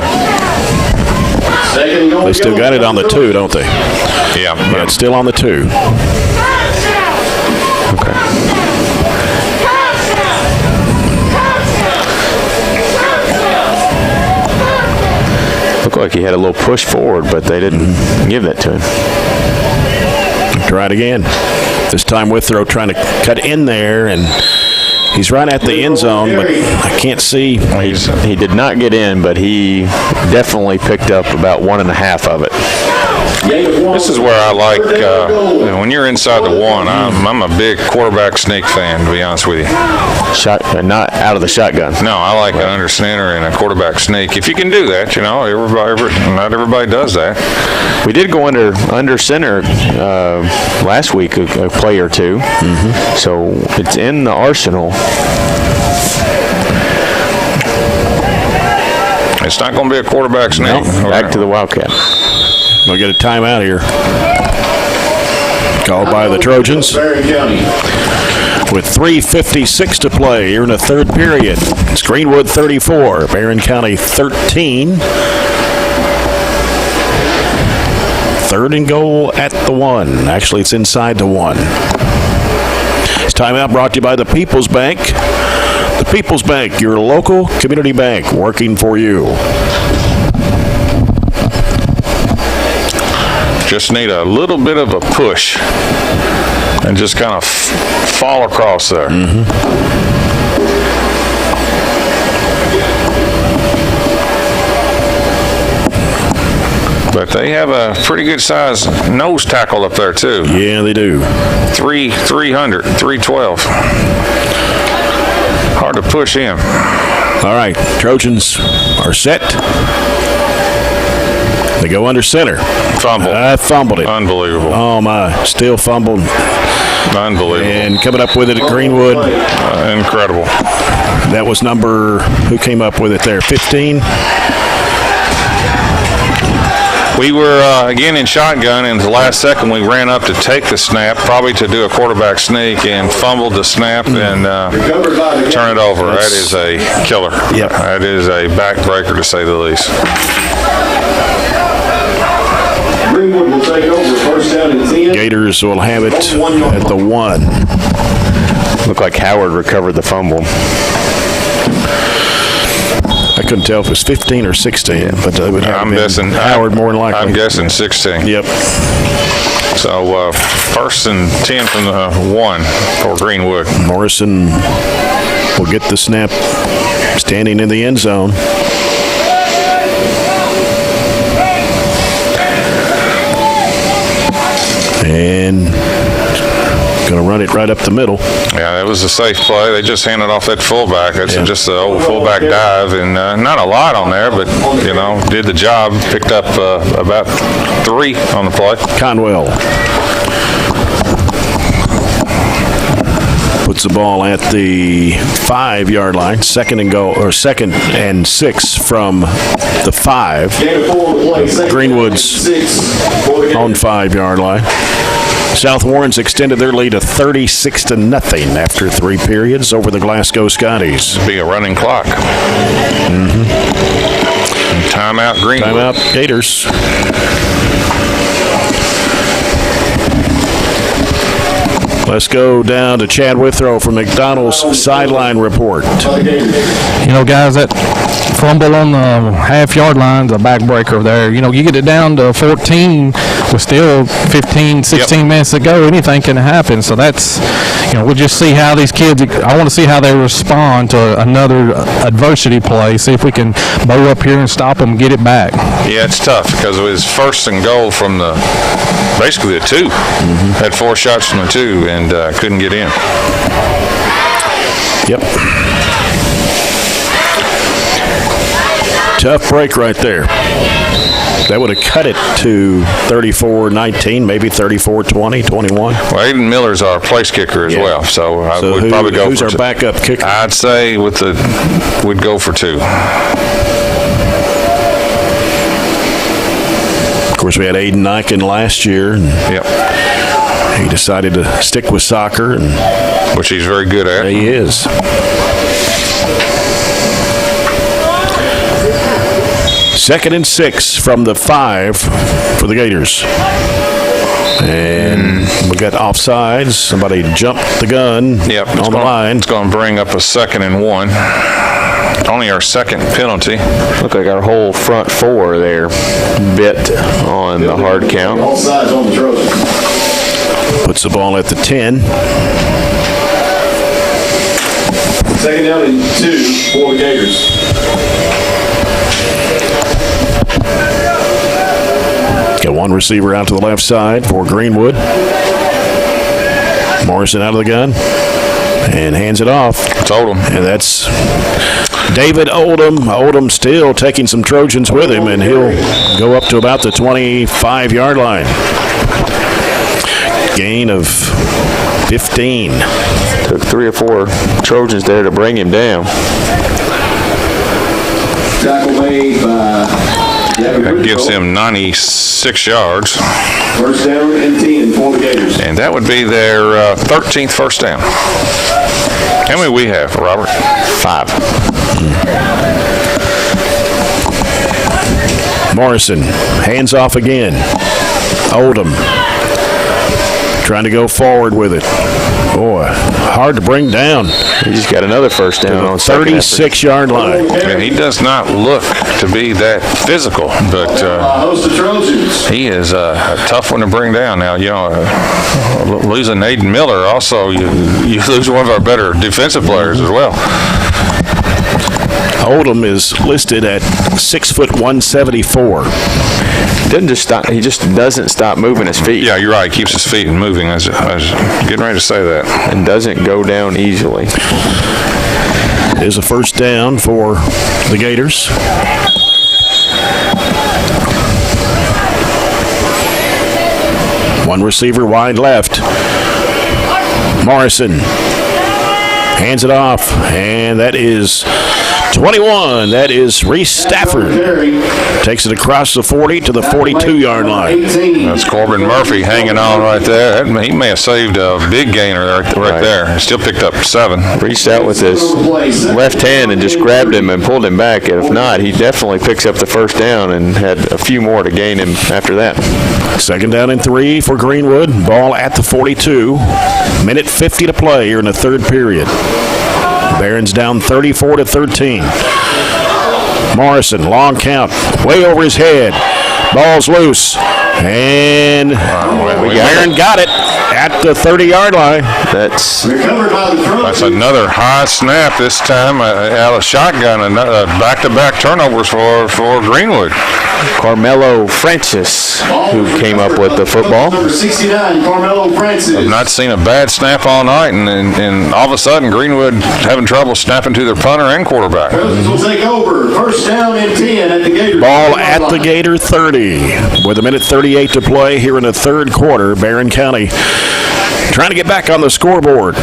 They still got it on the 2, don't they? Yeah. Yeah, it's still on the 2. Okay. Looked like he had a little push forward, but they didn't give that to him. Try it again. This time Withrow trying to cut in there, and he's right at the end zone, but I can't see. He did not get in, but he definitely picked up about 1.5 of it. This is where I like, when you're inside the one, I'm a big quarterback sneak fan, to be honest with you. Not out of the shotgun. No, I like an under center and a quarterback sneak. If you can do that, not everybody does that. We did go under center last week, a play or two. Mm-hmm. So it's in the arsenal. It's not going to be a quarterback sneak. No, back to the Wildcat. We'll get a timeout here. Called by the Trojans. With 3:56 to play here in the third period. It's Greenwood 34, Barren County 13. Third and goal at the 1. Actually, it's inside the 1. This timeout brought to you by the People's Bank. The People's Bank, your local community bank, working for you. Just need a little bit of a push and just kind of fall across there. Mm-hmm. But they have a pretty good size nose tackle up there too. Yeah, they do. 312. Hard to push him. All right, Trojans are set. They go under center. Fumble. I fumbled it. Unbelievable. Oh, my. Still fumbled. Unbelievable. And coming up with it at Greenwood. Incredible. That was who came up with it there? 15? We were, again, in shotgun, and the last second we ran up to take the snap, probably to do a quarterback sneak, and fumbled the snap and turn it over. That is a killer. Yep. That is a backbreaker, to say the least. Greenwood will take over first down and 10. Gators will have it at the 1. Looked like Howard recovered the fumble. I couldn't tell if it was 15 or 16, but it would have been Howard more than likely. I'm guessing 16. Yep. So first and 10 from the 1 for Greenwood. Morrison will get the snap standing in the end zone. And going to run it right up the middle. Yeah, that was a safe play. They just handed off that fullback. That's just an old fullback dive, and not a lot on there, but, did the job. Picked up about 3 on the play. Conwell puts the ball at the 5-yard line. Second and 6 from the 5. Greenwood's on 5-yard line. South Warren's extended their lead to 36-0 after 3 periods over the Glasgow Scotties. Be a running clock. Mm-hmm. Timeout Greenwood. Timeout Gators. Let's go down to Chad Withrow from McDonald's sideline report. Guys, that fumble on the half-yard line is a backbreaker there. You get it down to 14 with still 15, 16 minutes to go. Anything can happen. So that's, we'll just see how these kids, I want to see how they respond to another adversity play, see if we can bow up here and stop them and get it back. Yeah, it's tough because it was first and goal from basically the 2. Mm-hmm. Had 4 shots from the 2 and couldn't get in. Yep. Tough break right there. That would have cut it to 34-19, maybe 34-20, 21. Well, Aiden Miller's our place kicker as well, so I would probably go for 2. Who's our backup kicker? I'd say we'd go for 2. Of course, we had Aiden Nyken last year. And he decided to stick with soccer, which he's very good at. He is. Second and 6 from the 5 for the Gators. And we got offsides. Somebody jumped the gun on the line. It's going to bring up a 2nd and 1. Only our 2nd penalty. Look like our whole front 4 there bit on the hard count. All sides on the Trojans. Puts the ball at the 10. Second down and 2 for the Gators. Got one receiver out to the left side for Greenwood. Morrison out of the gun and hands it off. It's Oldham. And that's David Oldham. Oldham still taking some Trojans with him, and he'll go up to about the 25-yard line. Gain of 15. Took 3 or 4 Trojans there to bring him down. Tackle made by That gives him 96 yards. First down and 10 for the Gators. And that would be their 13th first down. How many we have, Robert? 5. Morrison, hands off again. Oldham trying to go forward with it. Boy, hard to bring down. He just got another first down on 36-yard line. And he does not look to be that physical, but he is a tough one to bring down. Now, you know, losing Aiden Miller, also you lose one of our better defensive players as well. Oldham is listed at 6 foot 174. Doesn't just stop. He just doesn't stop moving his feet. Yeah, you're right. He keeps his feet moving. I was getting ready to say that. And doesn't go down easily. Is a first down for the Gators. One receiver wide left. Morrison hands it off, and that is 21. That is Reese Stafford. Takes it across the 40 to the 42-yard line. That's Corbin Murphy hanging on right there. He may have saved a big gainer right there. He still picked up 7. Reached out with his left hand and just grabbed him and pulled him back. If not, he definitely picks up the first down and had a few more to gain him after that. Second down and 3 for Greenwood. Ball at the 42. Minute 50 to play here in the third period. Barron's down 34-13. Morrison, long count, way over his head. Ball's loose. And Barren got it at the 30-yard line. That's another high snap this time out of shotgun. Back-to-back turnovers for Greenwood. Carmelo Francis, who came up with the football. Number 69, Carmelo Francis. I've not seen a bad snap all night, and all of a sudden Greenwood having trouble snapping to their punter and quarterback. Trojans will take over. First down and 10 at the Gator. Ball at the Gator 30 with a minute 38 to play here in the third quarter. Barren County trying to get back on the scoreboard.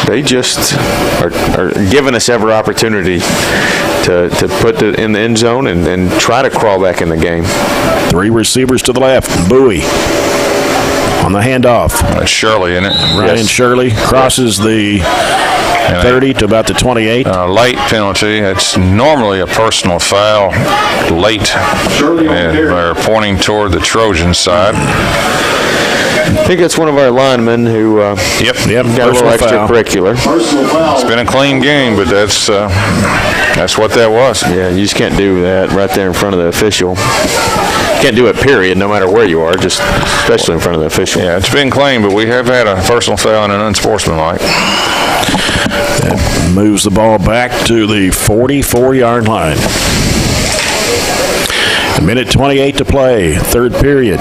They just are giving us every opportunity to put it in the end zone and try to crawl back in the game. 3 receivers to the left. Bowie on the handoff. That's Shirley, isn't it? Ryan Shirley crosses the 30 to about the 28. Late penalty. It's normally a personal foul. Late. And they're pointing toward the Trojan side. I think it's one of our linemen who got a little extracurricular. It's been a clean game, but that's what that was. Yeah, you just can't do that right there in front of the official. Can't do it, period, no matter where you are, just especially in front of the official. Yeah, it's been clean, but we have had a personal foul and an unsportsmanlike. That moves the ball back to the 44-yard line. A minute 28 to play, third period.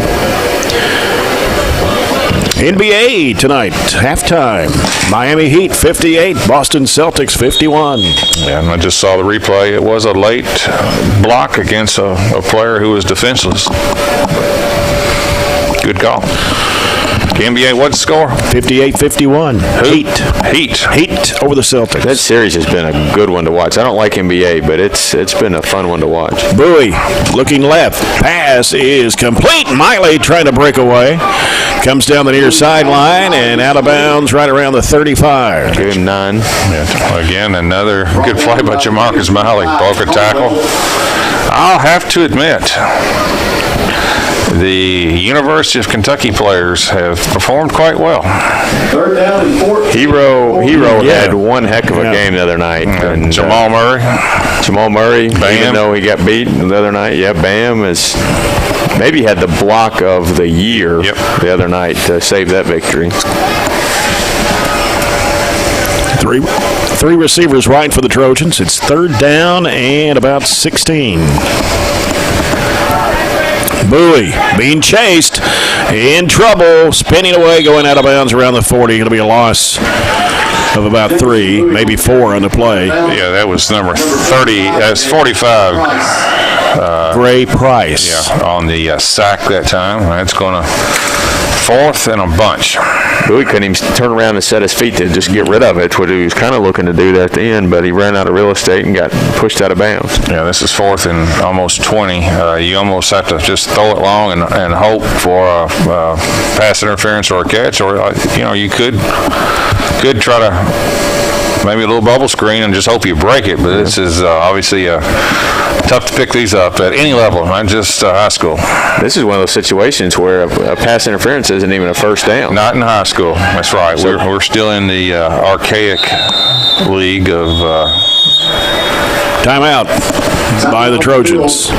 NBA tonight, halftime. Miami Heat 58, Boston Celtics 51. Yeah, and I just saw the replay. It was a late block against a player who was defenseless. Good call. NBA, what's the score? 58-51. Heat over the Celtics. That series has been a good one to watch. I don't like NBA, but it's been a fun one to watch. Bowie looking left. Pass is complete. Miley trying to break away. Comes down the near sideline and out of bounds right around the 35. Give him 9. Yeah, again, another good play by Jamarcus Miley. Broke a tackle. I'll have to admit, the University of Kentucky players have performed quite well. Third down and 14. Hero had one heck of a game the other night. And Jamal Murray, even though he got beat the other night, Bam is maybe had the block of the year the other night to save that victory. Three receivers right for the Trojans. It's 3rd down and about 16. Bowie being chased, in trouble, spinning away, going out of bounds around the 40. Going to be a loss of about 3, maybe 4 on the play. Yeah, that was number 30. That's 45. Gray Price. Yeah, on the sack that time. That's going to 4th and a bunch. Bowie couldn't even turn around and set his feet to just get rid of it, what he was kind of looking to do that at the end, but he ran out of real estate and got pushed out of bounds. Yeah, this is 4th and almost 20. You almost have to just throw it long and hope for a pass interference or a catch, or you could try to maybe a little bubble screen and just hope you break it. But this is obviously tough to pick these up at any level, not just high school. This is one of those situations where a pass interference isn't even a first down. Not in high school. That's right. So we're still in the archaic league of timeout by the Trojans.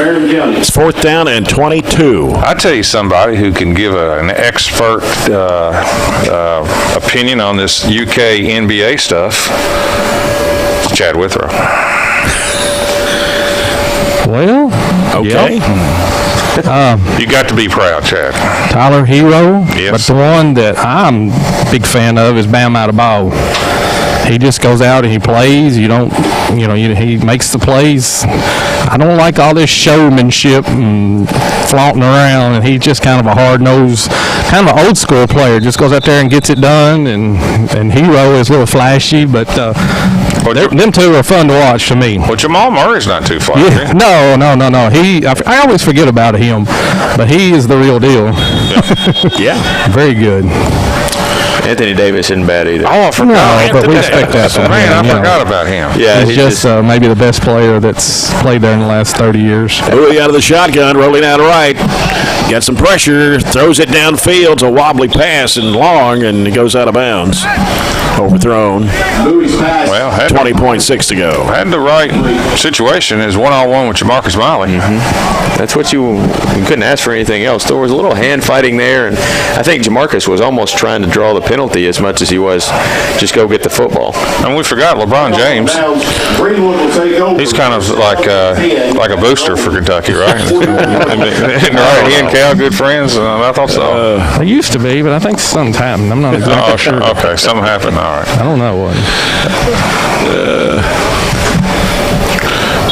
It's 4th down and 22. I tell you somebody who can give an expert opinion on this UK NBA stuff. It's Chad Withrow. Well, okay. You got to be proud, Chad. Tyler Hero. Yes. But the one that I'm a big fan of is Bam Adebayo. He just goes out and he plays. He makes the plays. I don't like all this showmanship and flaunting around, and he's just kind of a hard-nosed, kind of an old-school player. Just goes out there and gets it done, and Hero is a little flashy, but them two are fun to watch to me. Well, Jamal Murray's not too flashy. Yeah, no. I always forget about him, but he is the real deal. Yeah. Very good. Anthony Davis isn't bad either. Oh, I forgot. No, but we expect that from him. Man, I forgot about him. Yeah, he's just maybe the best player that's played there in the last 30 years. Bowie out of the shotgun, rolling out right. Got some pressure, throws it downfield. It's a wobbly pass and long, and it goes out of bounds. Overthrown. Well, 20.6 to go. Had the right situation is one-on-one with Jamarcus Miley. That's what you couldn't ask for anything else. There was a little hand fighting there, and I think Jamarcus was almost trying to draw the penalty as much as he was just go get the football. And we forgot LeBron James. He's kind of like a booster for Kentucky, right? Right, he and Cal good friends. I thought so. They used to be, but I think something happened. I'm not exactly sure. Okay, something happened. All right. I don't know what.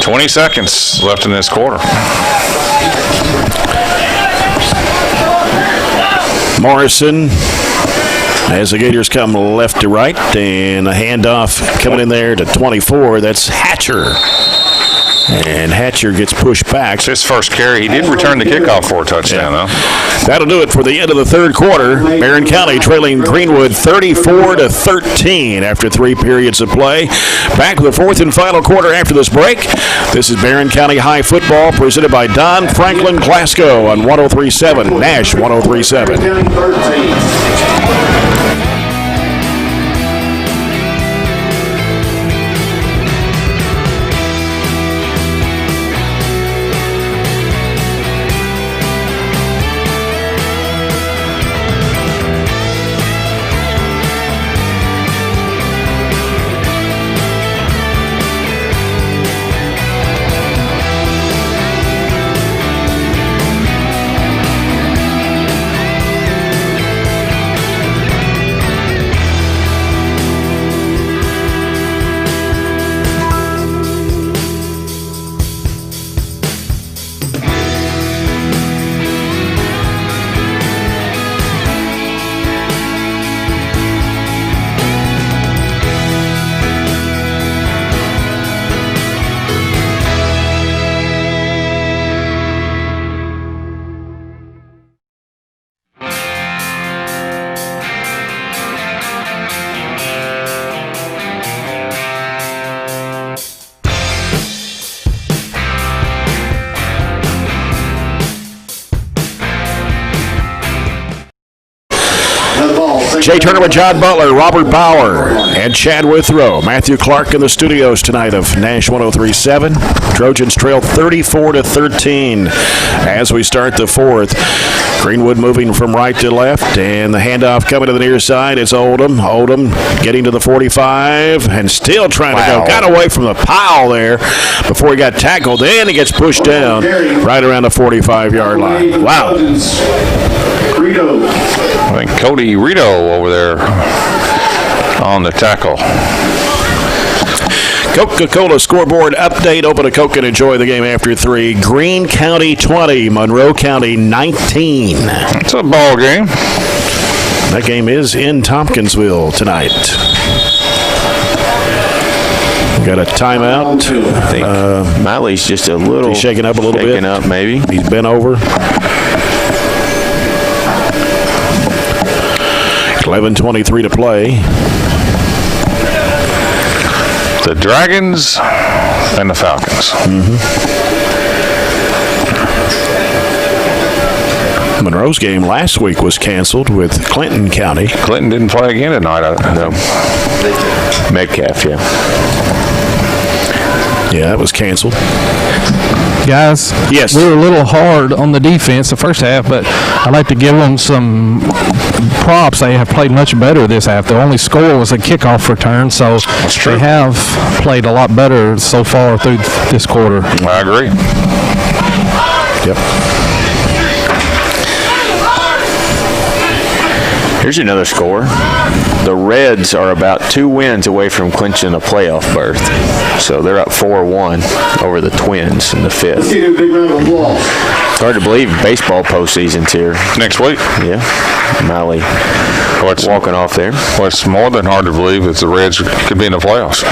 20 seconds left in this quarter. Morrison, as the Gators come left to right, and a handoff coming in there to 24. That's Hatcher. And Hatcher gets pushed back. It's his first carry. He did return the kickoff for a touchdown, though. That'll do it for the end of the third quarter. Barren County trailing Greenwood 34-13 after 3 periods of play. Back with the 4th and final quarter after this break. This is Barren County High Football presented by Don Franklin Glasgow on 103.7, Nash 103.7. Jay Turner with John Butler, Robert Bauer, and Chad Withrow. Matthew Clark in the studios tonight of Nash 103.7. Trojans trail 34-13 as we start the fourth. Greenwood moving from right to left, and the handoff coming to the near side. It's Oldham. Oldham getting to the 45 and still trying to go. Got away from the pile there before he got tackled. Then he gets pushed down right around the 45-yard line. Wow. I think Cody Rito over there on the tackle. Coca-Cola scoreboard update. Open a Coke and enjoy the game after 3. Greene County 20, Monroe County 19. It's a ball game. That game is in Tompkinsville tonight. Got a timeout. I think Miley's just a little shaking up a little bit. Shaking up, maybe. He's bent over. 11:23 to play. The Dragons and the Falcons. Monroe's game last week was canceled with Clinton County. Clinton didn't play again tonight. No. Metcalf, yeah. Yeah, that was canceled. Guys, yes, we were a little hard on the defense the first half, but I'd like to give them some props. They have played much better this half. The only score was a kickoff return, so they have played a lot better so far through this quarter. I agree. Yep. Here's another score. The Reds are about 2 wins away from clinching a playoff berth. So they're up 4-1 over the Twins in the 5th. It's hard to believe baseball postseason's here. Next week. Yeah. Miley walking off there. What's more than hard to believe is the Reds could be in the playoffs.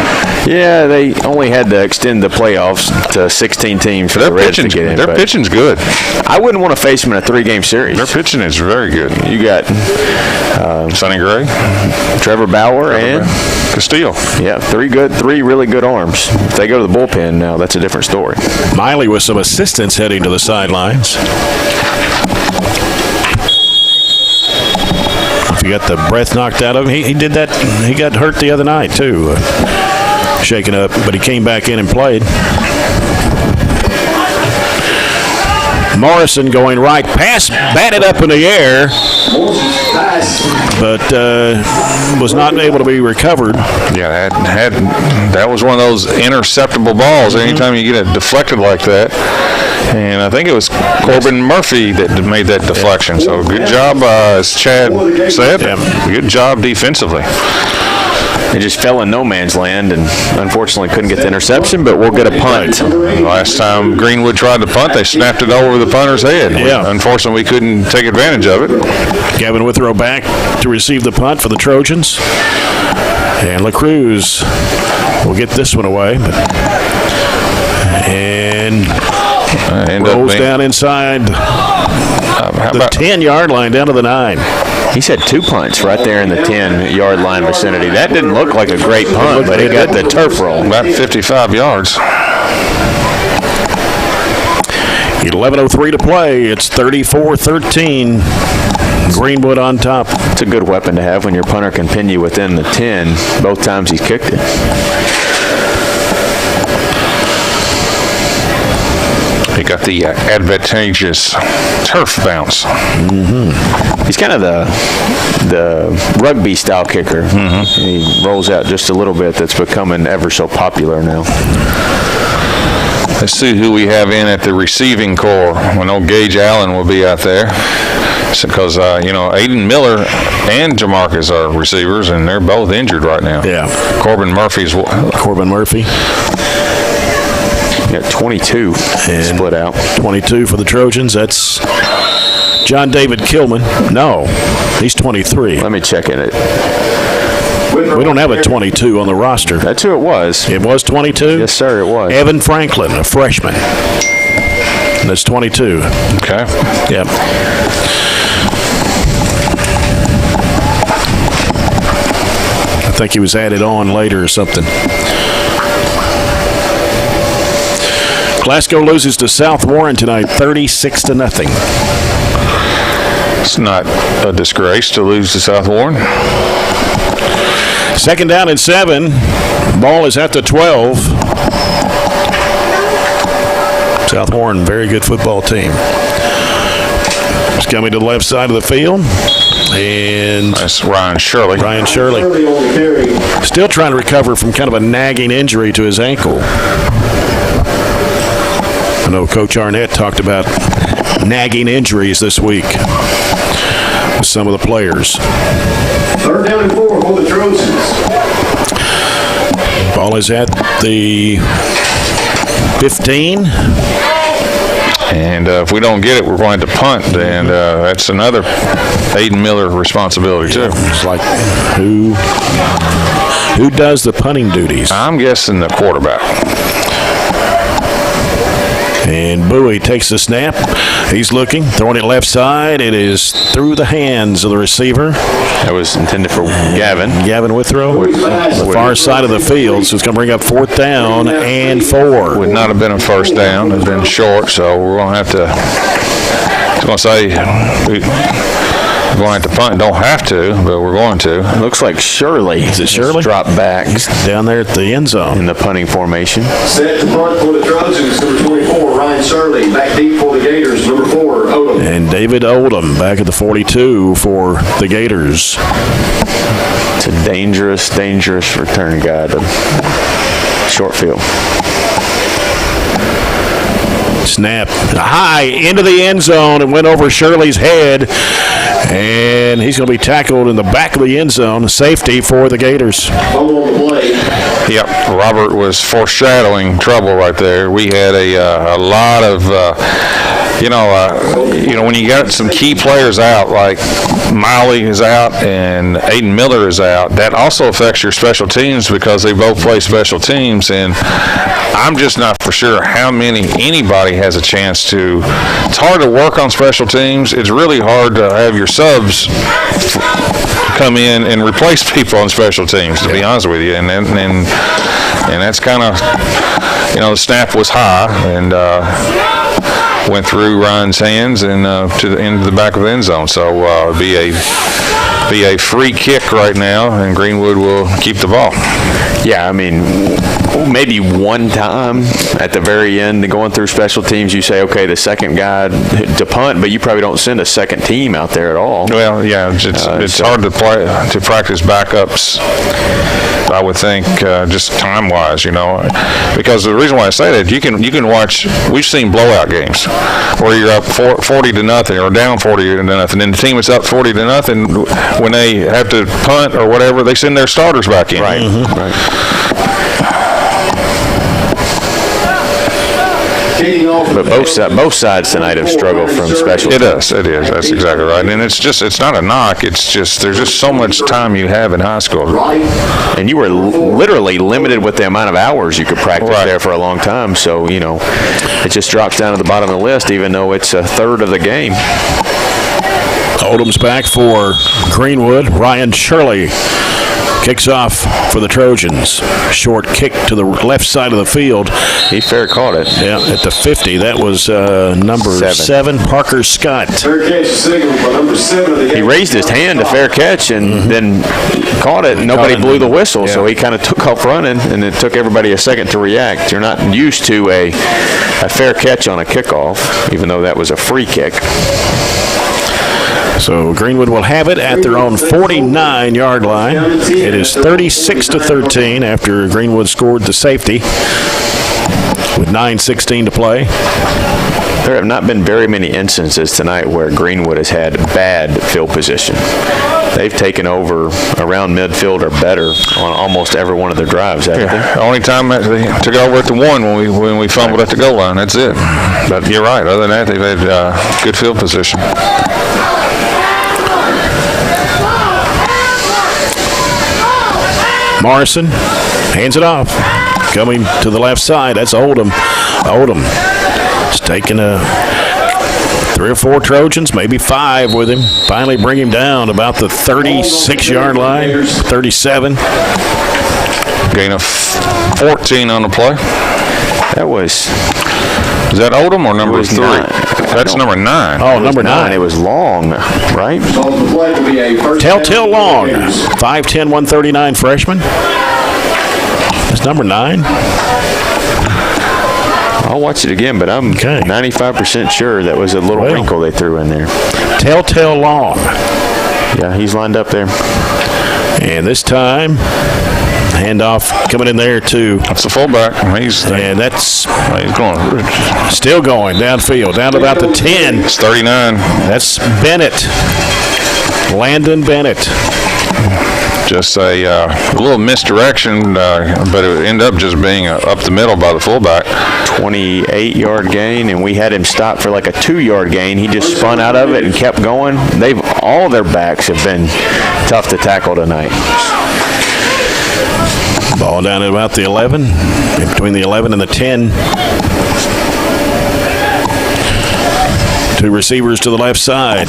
Yeah, they only had to extend the playoffs to 16 teams for the Reds to get in. Their pitching's good. I wouldn't want to face them in a 3-game series. Their pitching is very good. You got Sonny Gray, Trevor Bauer, and Castillo. Yeah, 3 really good arms. If they go to the bullpen now, that's a different story. Miley with some assistance heading to the sidelines. If you got the breath knocked out of him, he did that. He got hurt the other night too, shaken up, but he came back in and played. Morrison going right, pass batted up in the air, but was not able to be recovered. Yeah, that was one of those interceptable balls. Anytime you get it deflected like that, and I think it was Corbin Murphy that made that deflection. So good job, as Chad said. Good job defensively. They just fell in no man's land and unfortunately couldn't get the interception, but we'll get a punt. Last time Greenwood tried to punt, they snapped it over the punter's head. Yeah. Unfortunately, we couldn't take advantage of it. Gavin Withrow back to receive the punt for the Trojans. And LaCruz will get this one away. And rolls down inside the 10-yard line down to the 9. He's had 2 punts right there in the 10-yard line vicinity. That didn't look like a great punt, but he got the turf roll. About 55 yards. 11:03 to play. It's 34-13. Greenwood on top. It's a good weapon to have when your punter can pin you within the 10 both times he's kicked it. He got the advantageous turf bounce. He's kind of the rugby-style kicker. He rolls out just a little bit. That's becoming ever so popular now. Let's see who we have in at the receiving corps. I know Gage Allen will be out there. Because, Aiden Miller and Jamarcus are receivers, and they're both injured right now. Yeah. Corbin Murphy. Got 22 split out. 22 for the Trojans. That's John David Kilman. No, he's 23. Let me check in it. We don't have a 22 on the roster. That's who it was. It was 22? Yes, sir, it was. Evan Franklin, a freshman. And that's 22. Okay. Yep. I think he was added on later or something. Glasgow loses to South Warren tonight, 36-0. It's not a disgrace to lose to South Warren. 2nd down and 7. Ball is at the 12. South Warren, very good football team. It's coming to the left side of the field. And that's Ryan Shirley. Ryan Shirley. Still trying to recover from kind of a nagging injury to his ankle. I know Coach Arnett talked about nagging injuries this week with some of the players. 3rd down and 4 for the Trojans. Ball is at the 15. And if we don't get it, we're going to punt, and that's another Aiden Miller responsibility too. It's like who does the punting duties? I'm guessing the quarterback. And Bowie takes the snap. He's looking, throwing it left side. It is through the hands of the receiver. That was intended for Gavin Withrow. The far side of the field, so it's going to bring up 4th down and 4. Would not have been a first down. It's been short, so we're going to have to. I was going to say we're going to have to punt. Don't have to, but we're going to. It looks like Shirley. Is it Shirley? Drop back down there at the end zone in the punting formation. Set to punt for the Trojans, number 24, Ryan Shirley. Back deep for the Gators, number 4, Odom. And David Odom back at the 42 for the Gators. It's a dangerous return guy to short field. Snap high into the end zone and went over Shirley's head. And he's going to be tackled in the back of the end zone. Safety for the Gators. Yep, Robert was foreshadowing trouble right there. We had a lot of, when you got some key players out, like Miley is out and Aiden Miller is out, that also affects your special teams because they both play special teams. And I'm just not for sure how anybody has a chance to. It's hard to work on special teams. It's really hard to have your subs come in and replace people on special teams, to be honest with you. And that's kind of, the snap was high and went through Ryan's hands and into the back of the end zone. So it'd be a free kick right now, and Greenwood will keep the ball. Yeah, I mean, maybe one time at the very end, going through special teams, you say, okay, the second guy to punt, but you probably don't send a second team out there at all. Well, yeah, it's hard to practice backups, I would think, just time-wise, because the reason why I say that, you can watch. We've seen blowout games where you're up 40-0 or down 40-0, and the team is up 40-0. When they have to punt or whatever, they send their starters back in. Right. Right. But both sides tonight have struggled from special teams. It is. That's exactly right. And it's not a knock. It's just there's just so much time you have in high school. And you were literally limited with the amount of hours you could practice there for a long time. So, it just drops down to the bottom of the list, even though it's a third of the game. Odom's back for Greenwood. Ryan Shirley kicks off for the Trojans. Short kick to the left side of the field. He fair caught it. Yeah, at the 50. That was number 7, Parker Scott. Fair catch signal by number 7 of the game. He raised his hand to fair catch and then caught it. And nobody blew the whistle, so he kind of took off running, and it took everybody a second to react. You're not used to a fair catch on a kickoff, even though that was a free kick. So Greenwood will have it at their own 49-yard line. It is 36-13 after Greenwood scored the safety with 9:16 to play. There have not been very many instances tonight where Greenwood has had bad field position. They've taken over around midfield or better on almost every one of their drives, haven't they? The only time they took over at the 1 when we fumbled at the goal line. That's it. But you're right. Other than that, they've had good field position. Morrison hands it off. Coming to the left side, that's Odom. Odom is taking 3 or 4 Trojans, maybe 5 with him. Finally bring him down about the 36-yard line, 37. Gain of 14 on the play. That was. Is that Oldham or number 3? That's number 9. Oh, number 9. It was Long, right? Telltale Long, 5'10", 139 freshman. That's number 9. I'll watch it again, but I'm 95% sure that was a little wrinkle they threw in there. Telltale Long. Yeah, he's lined up there. And this time, handoff coming in there to. That's the fullback. He's going. Still going downfield, down to about the 10. It's 39. That's Bennett. Landon Bennett. Just a little misdirection, but it ended up just being up the middle by the fullback. 28-yard gain, and we had him stop for like a 2-yard gain. He just spun out of it and kept going. All their backs have been tough to tackle tonight. Ball down at about the 11, in between the 11 and the 10. 2 receivers to the left side.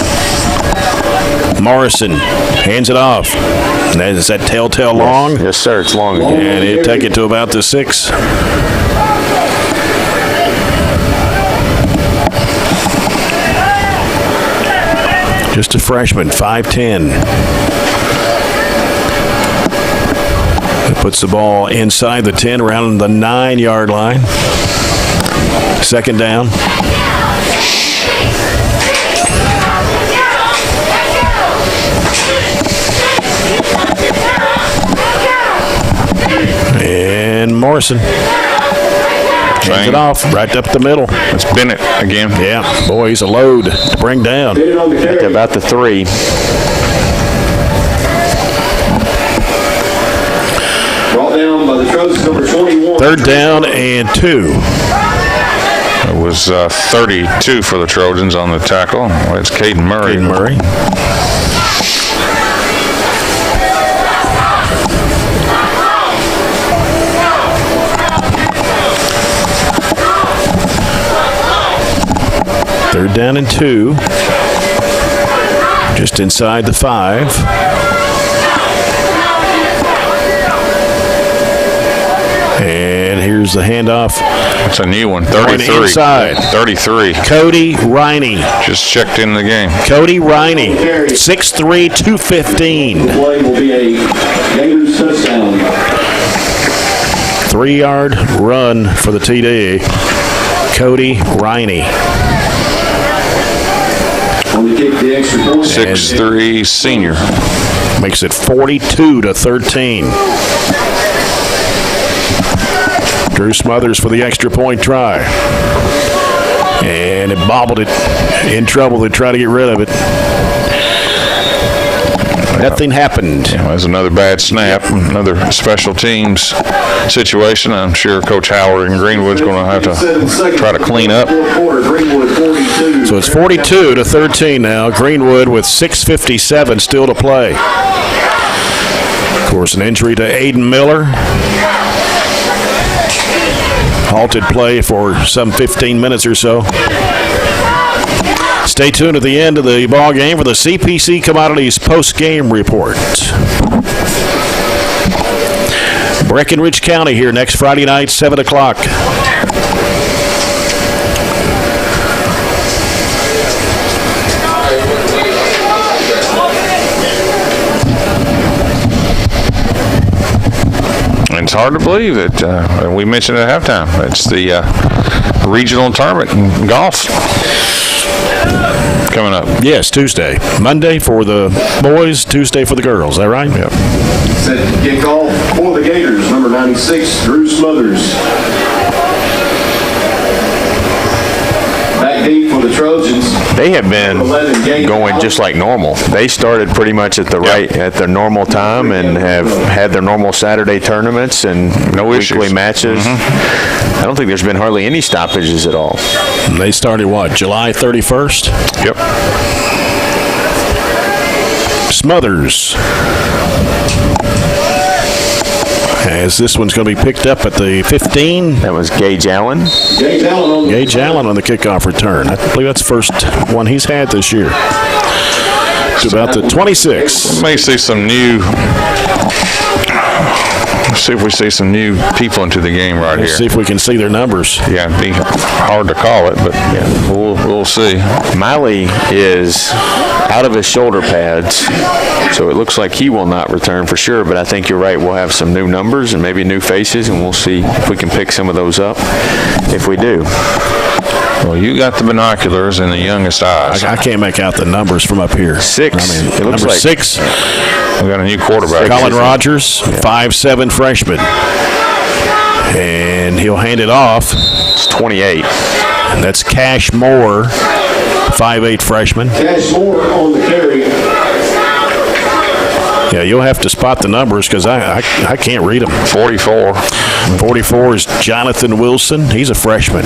Morrison hands it off. And is that Telltale Long? Yes, sir. It's Long again. And he'll take it to about the 6. Just a freshman, 5'10". It puts the ball inside the 10, around the 9-yard line. Second down. And Morrison hands it off right up the middle. It's Bennett again. Yeah, boy, he's a load to bring down. At about the 3. Brought down by the Trojans, number 21. Third down and 2. It was 32 for the Trojans on the tackle. It's Caden Murray. Third down and 2. Just inside the 5. And here's the handoff. It's a new one. 33. Inside. 33. Cody Riney. Just checked in the game. Cody Riney. 6'3", 215. The play will be a Gators touchdown. 3-yard run for the TD. Cody Riney. 6'3" senior. Makes it 42-13. Drew Smothers for the extra point try. And it bobbled it. In trouble to try to get rid of it. Nothing happened. Yeah, there's another bad snap, another special teams situation. I'm sure Coach Howard and Greenwood's going to have to try to clean up. So it's 42-13 now. Greenwood with 6:57 still to play. Of course, an injury to Aiden Miller. Halted play for some 15 minutes or so. Stay tuned at the end of the ball game for the CPC Commodities post-game report. Breckenridge County here next Friday night, 7 o'clock. It's hard to believe that we mentioned at halftime. It's the regional tournament in golf coming up. Yes, Tuesday. Monday for the boys, Tuesday for the girls. Is that right? Yep. Set to kick off for the Gators, number 96, Drew Smothers. Back deep for the Trojans. They have been going just like normal. They started pretty much at their normal time and have had their normal Saturday tournaments and weekly matches. I don't think there's been hardly any stoppages at all. And they started what, July 31st? Yep. Smothers. As this one's going to be picked up at the 15. That was Gage Allen. Gage Allen on the kickoff return. I believe that's the first one he's had this year. To about the 26. We may see some new See if we see some new people into the game right here. See if we can see their numbers. Yeah, it'd be hard to call it, but yeah, we'll see. Miley is out of his shoulder pads, so it looks like he will not return for sure, but I think you're right. We'll have some new numbers and maybe new faces, and we'll see if we can pick some of those up if we do. Well, you got the binoculars and the youngest eyes. I can't make out the numbers from up here. 6. I mean, it looks number like 6. We got a new quarterback. Colin Rogers, 5'7" freshman. And he'll hand it off. It's 28. And that's Cash Moore, 5'8" freshman. Cash Moore on the carry. Yeah, you'll have to spot the numbers because I can't read them. 44. 44 is Jonathan Wilson. He's a freshman.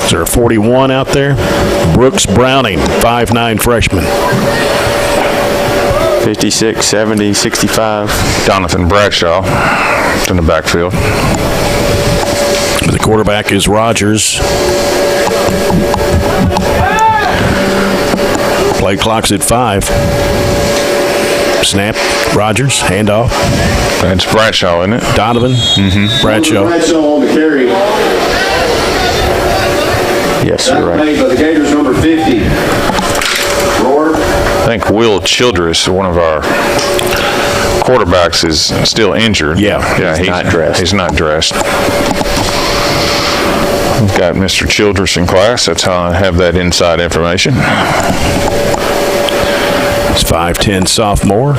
Is there a 41 out there? Brooks Browning, 5'9" freshman. 56, 70, 65. Jonathan Bradshaw in the backfield. The quarterback is Rogers. Play clock's at 5. Snap, Rogers, handoff. That's Bradshaw, isn't it? Donovan, Bradshaw. Bradshaw on the carry. Yes, you're right. Made by the Gators, number 50. Roar. I think Will Childress, one of our quarterbacks, is still injured. Yeah, he's not dressed. He's not dressed. We've got Mr. Childress in class. That's how I have that inside information. It's 5'10" sophomore.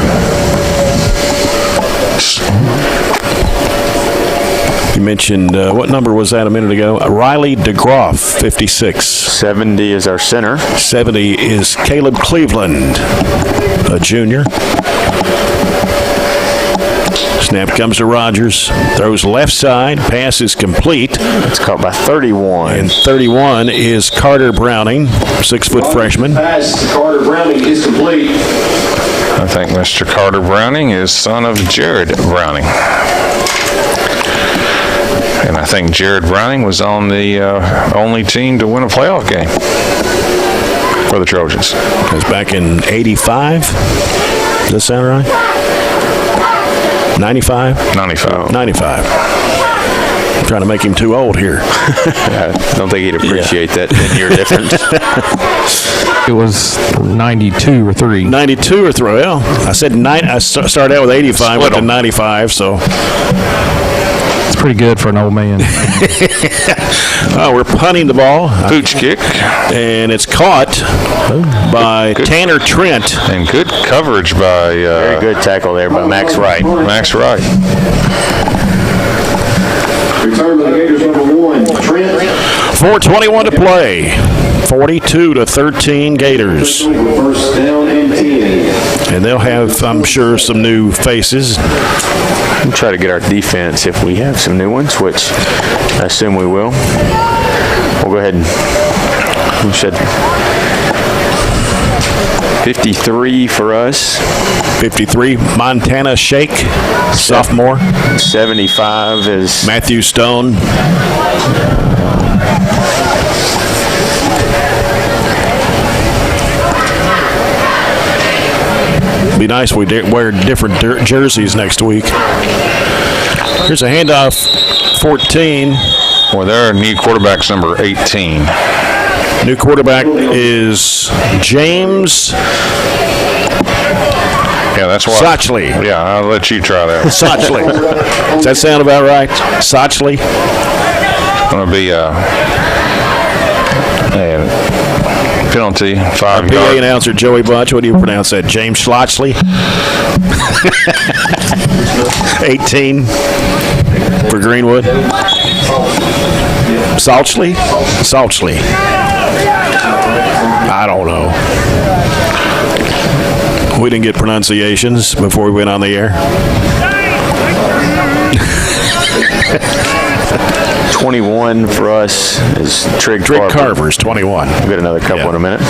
You mentioned, what number was that a minute ago? Riley DeGroff, 56. 70 is our center. 70 is Caleb Cleveland, a junior. Snap comes to Rogers. Throws left side. Pass is complete. It's caught by 31. And 31 is Carter Browning, 6-foot freshman. Pass to Carter Browning is complete. I think Mr. Carter Browning is son of Jared Browning. And I think Jared Browning was on the only team to win a playoff game for the Trojans. It was back in 85. Does that sound right? 95? 95. 95. I'm trying to make him too old here. I don't think he'd appreciate that 10-year difference. It was 92 or 3. 92 or 3. Well, I said I started out with 85, went to 95, so. It's pretty good for an old man. We're punting the ball. Pooch kick. And it's caught by Tanner Trent. And good coverage by... Very good tackle there by Max Wright. Max Wright. Return by the Gators, number 1, Trent. 4:21 to play. 42-13 Gators. First down and 10. And they'll have, I'm sure, some new faces. We'll try to get our defense if we have some new ones, which I assume we will. We'll go ahead and we said 53 for us. 53, Montana Shake, sophomore. 75 is Matthew Stone. Be nice if we wear different jerseys next week. Here's a handoff, 14. Well, their new quarterback's number 18. New quarterback is James. Yeah, that's why. Sochley. Yeah, I'll let you try that. Sochley. Does that sound about right? Sochley. Going to be a penalty, 5 PA yard. announcer Joey Bunch. What do you pronounce that? James Schlotchley. 18 for Greenwood. Salchley? Salchley. I don't know. We didn't get pronunciations before we went on the air. 21 for us is Trig Carver's 21. We'll get another couple in a minute.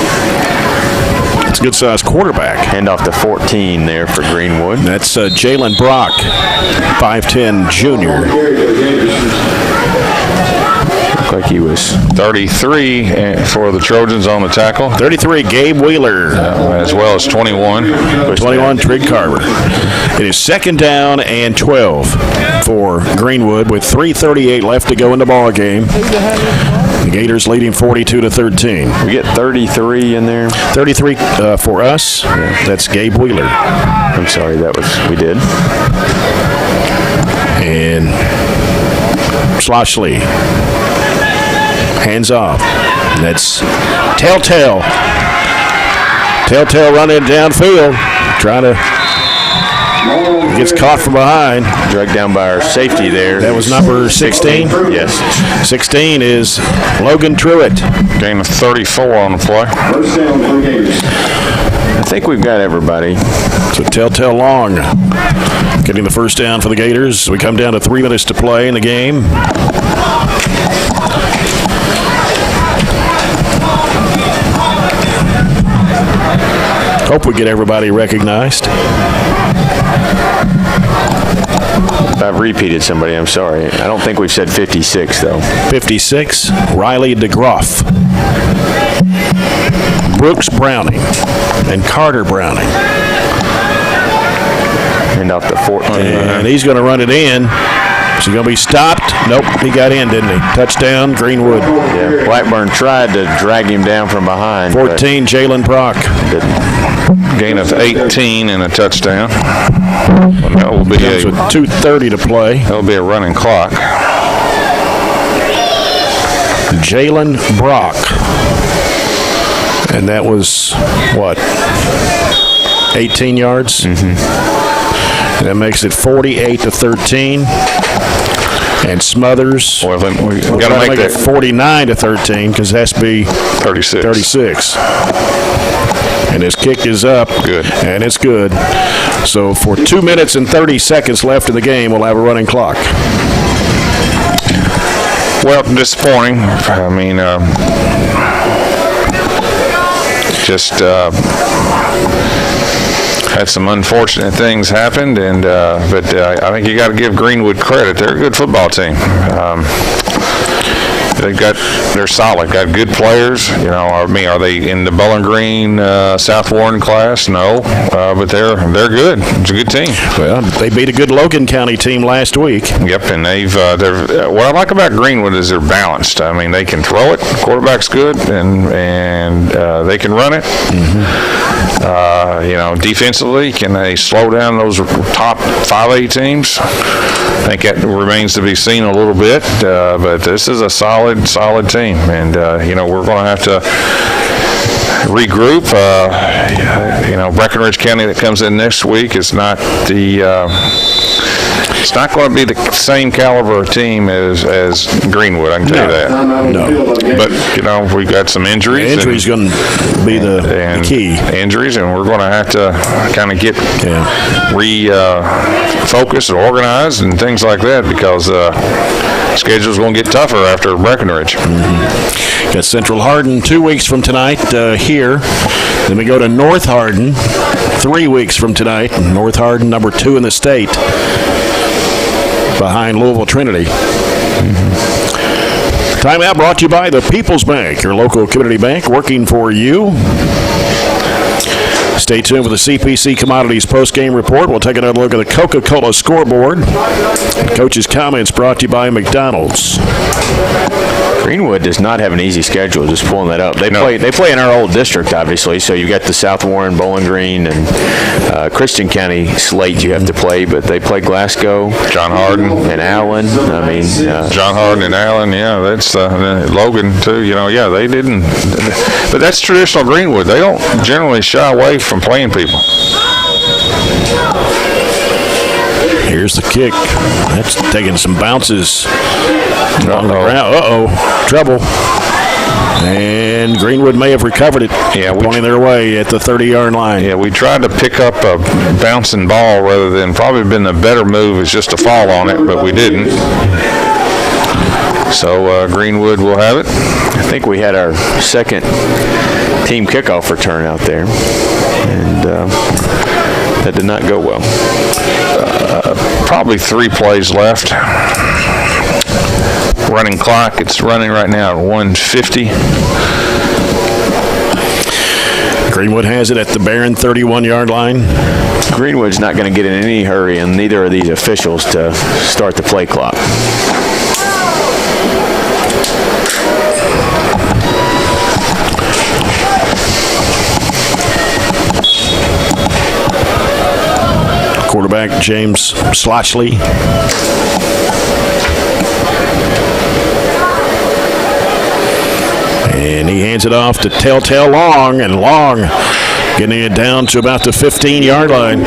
It's a good-sized quarterback. Hand off to 14 there for Greenwood. That's Jalen Brock, 5'10", junior. Looked like he was 33 for the Trojans on the tackle. 33, Gabe Wheeler. As well as 21. 21, Trig Carver. It is 2nd down and 12 for Greenwood with 3:38 left to go in the ball game. The Gators leading 42-13. We get 33 in there. 33 for us. Yeah. That's Gabe Wheeler. I'm sorry, we did. And Schlossley. Hands off. That's Telltale. Telltale running downfield. Trying to. Gets caught from behind. Dragged down by our safety there. That was number 16? Yes. 16 is Logan Truitt. Gain of 34 on the play. I think we've got everybody. So Telltale Long getting the first down for the Gators. We come down to 3 minutes to play in the game. Hope we get everybody recognized. If I've repeated somebody, I'm sorry. I don't think we've said 56, though. 56, Riley DeGroff. Brooks Browning and Carter Browning. And off the 14. And he's going to run it in. Is he going to be stopped? Nope, he got in, didn't he? Touchdown, Greenwood. Yeah, Blackburn tried to drag him down from behind. 14, Jalen Brock. Didn't. Gain of 18 and a touchdown. That will be with 2:30 to play. That will be a running clock. Jalen Brock. And that was, what, 18 yards? Mm-hmm. And that makes it 48-13. And Smothers. Well, then we got to make it 49-13 because it has to be 36. And his kick is up. Good. And it's good. So for 2 minutes and 30 seconds left in the game, we'll have a running clock. Well, disappointing. I mean, had some unfortunate things happened, but I think you got to give Greenwood credit. They're a good football team. They're solid. Got good players. You know, are they in the Bowling Green South Warren class? No, but they're good. It's a good team. Well, they beat a good Logan County team last week. Yep, and what I like about Greenwood is they're balanced. I mean, they can throw it. The quarterback's good, and they can run it. Mm-hmm. Defensively, can they slow down those top 5A teams? I think that remains to be seen a little bit, but this is a solid team, and we're going to have to regroup. Breckenridge County that comes in next week is not it's not going to be the same caliber of team as Greenwood, I can tell you that. No. But, we've got some injuries. Injuries going to be the key. Injuries, and we're going to have to kind of get refocused and organized and things like that because schedule's going to get tougher after Breckenridge. Mm-hmm. Got Central Hardin 2 weeks from tonight here. Then we go to North Hardin 3 weeks from tonight. North Hardin, number 2 in the state, behind Louisville Trinity. Mm-hmm. Timeout brought to you by the People's Bank, your local community bank working for you. Stay tuned for the CPC Commodities post-game report. We'll take another look at the Coca-Cola scoreboard. Coach's comments brought to you by McDonald's. Greenwood does not have an easy schedule, just pulling that up. They play in our old district, obviously, so you've got the South Warren, Bowling Green, and Christian County slate you have to play, but they play Glasgow, John Hardin, and Allen. John Hardin and Allen, that's Logan, too. They didn't. But that's traditional Greenwood. They don't generally shy away from playing people. Here's the kick. That's taking some bounces on the ground. Trouble. And Greenwood may have recovered it. Yeah, pointing their way at the 30-yard line. Yeah, we tried to pick up a bouncing ball rather than probably been a better move is just to fall on it, but we didn't. So Greenwood will have it. I think we had our second team kickoff return out there, and that did not go well. Probably 3 plays left. running clock. It's running right now at 1:50. Greenwood has it at the Barren 31-yard line. Greenwood's not going to get in any hurry, and neither are these officials, to start the play clock. Quarterback James Slotchley. And he hands it off to Telltale Long, and Long getting it down to about the 15-yard line.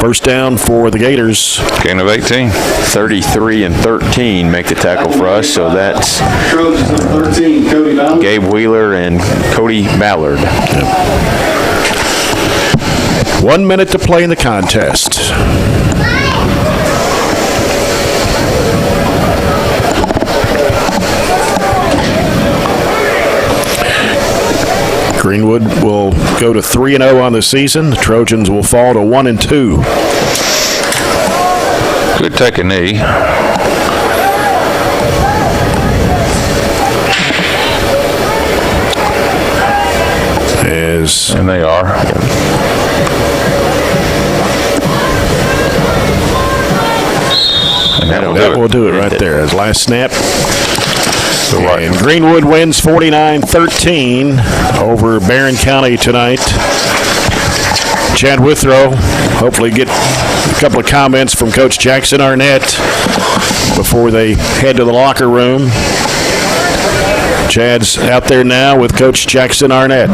First down for the Gators. Gain of 18. 33 and 13 make the tackle for us, so that's Trojans number 13, Cody Ballard. Gabe Wheeler and Cody Ballard. Yep. 1 minute to play in the contest. Greenwood will go to 3-0 on the season. The Trojans will fall to 1-2. Could take a knee. And they are. And that will do it right there. His last snap. And Greenwood wins 49-13 over Barren County tonight. Chad Withrow, hopefully get a couple of comments from Coach Jackson Arnett before they head to the locker room. Chad's out there now with Coach Jackson Arnett.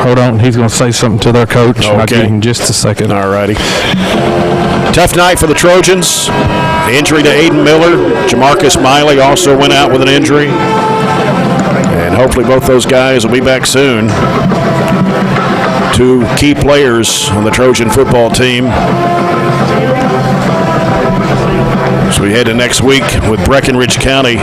Hold on, he's going to say something to their coach. Okay. I'll give him just a second. All righty. Tough night for the Trojans. Injury to Aiden Miller. Jamarcus Miley also went out with an injury. And hopefully both those guys will be back soon. Two key players on the Trojan football team. So we head to next week with Breckenridge County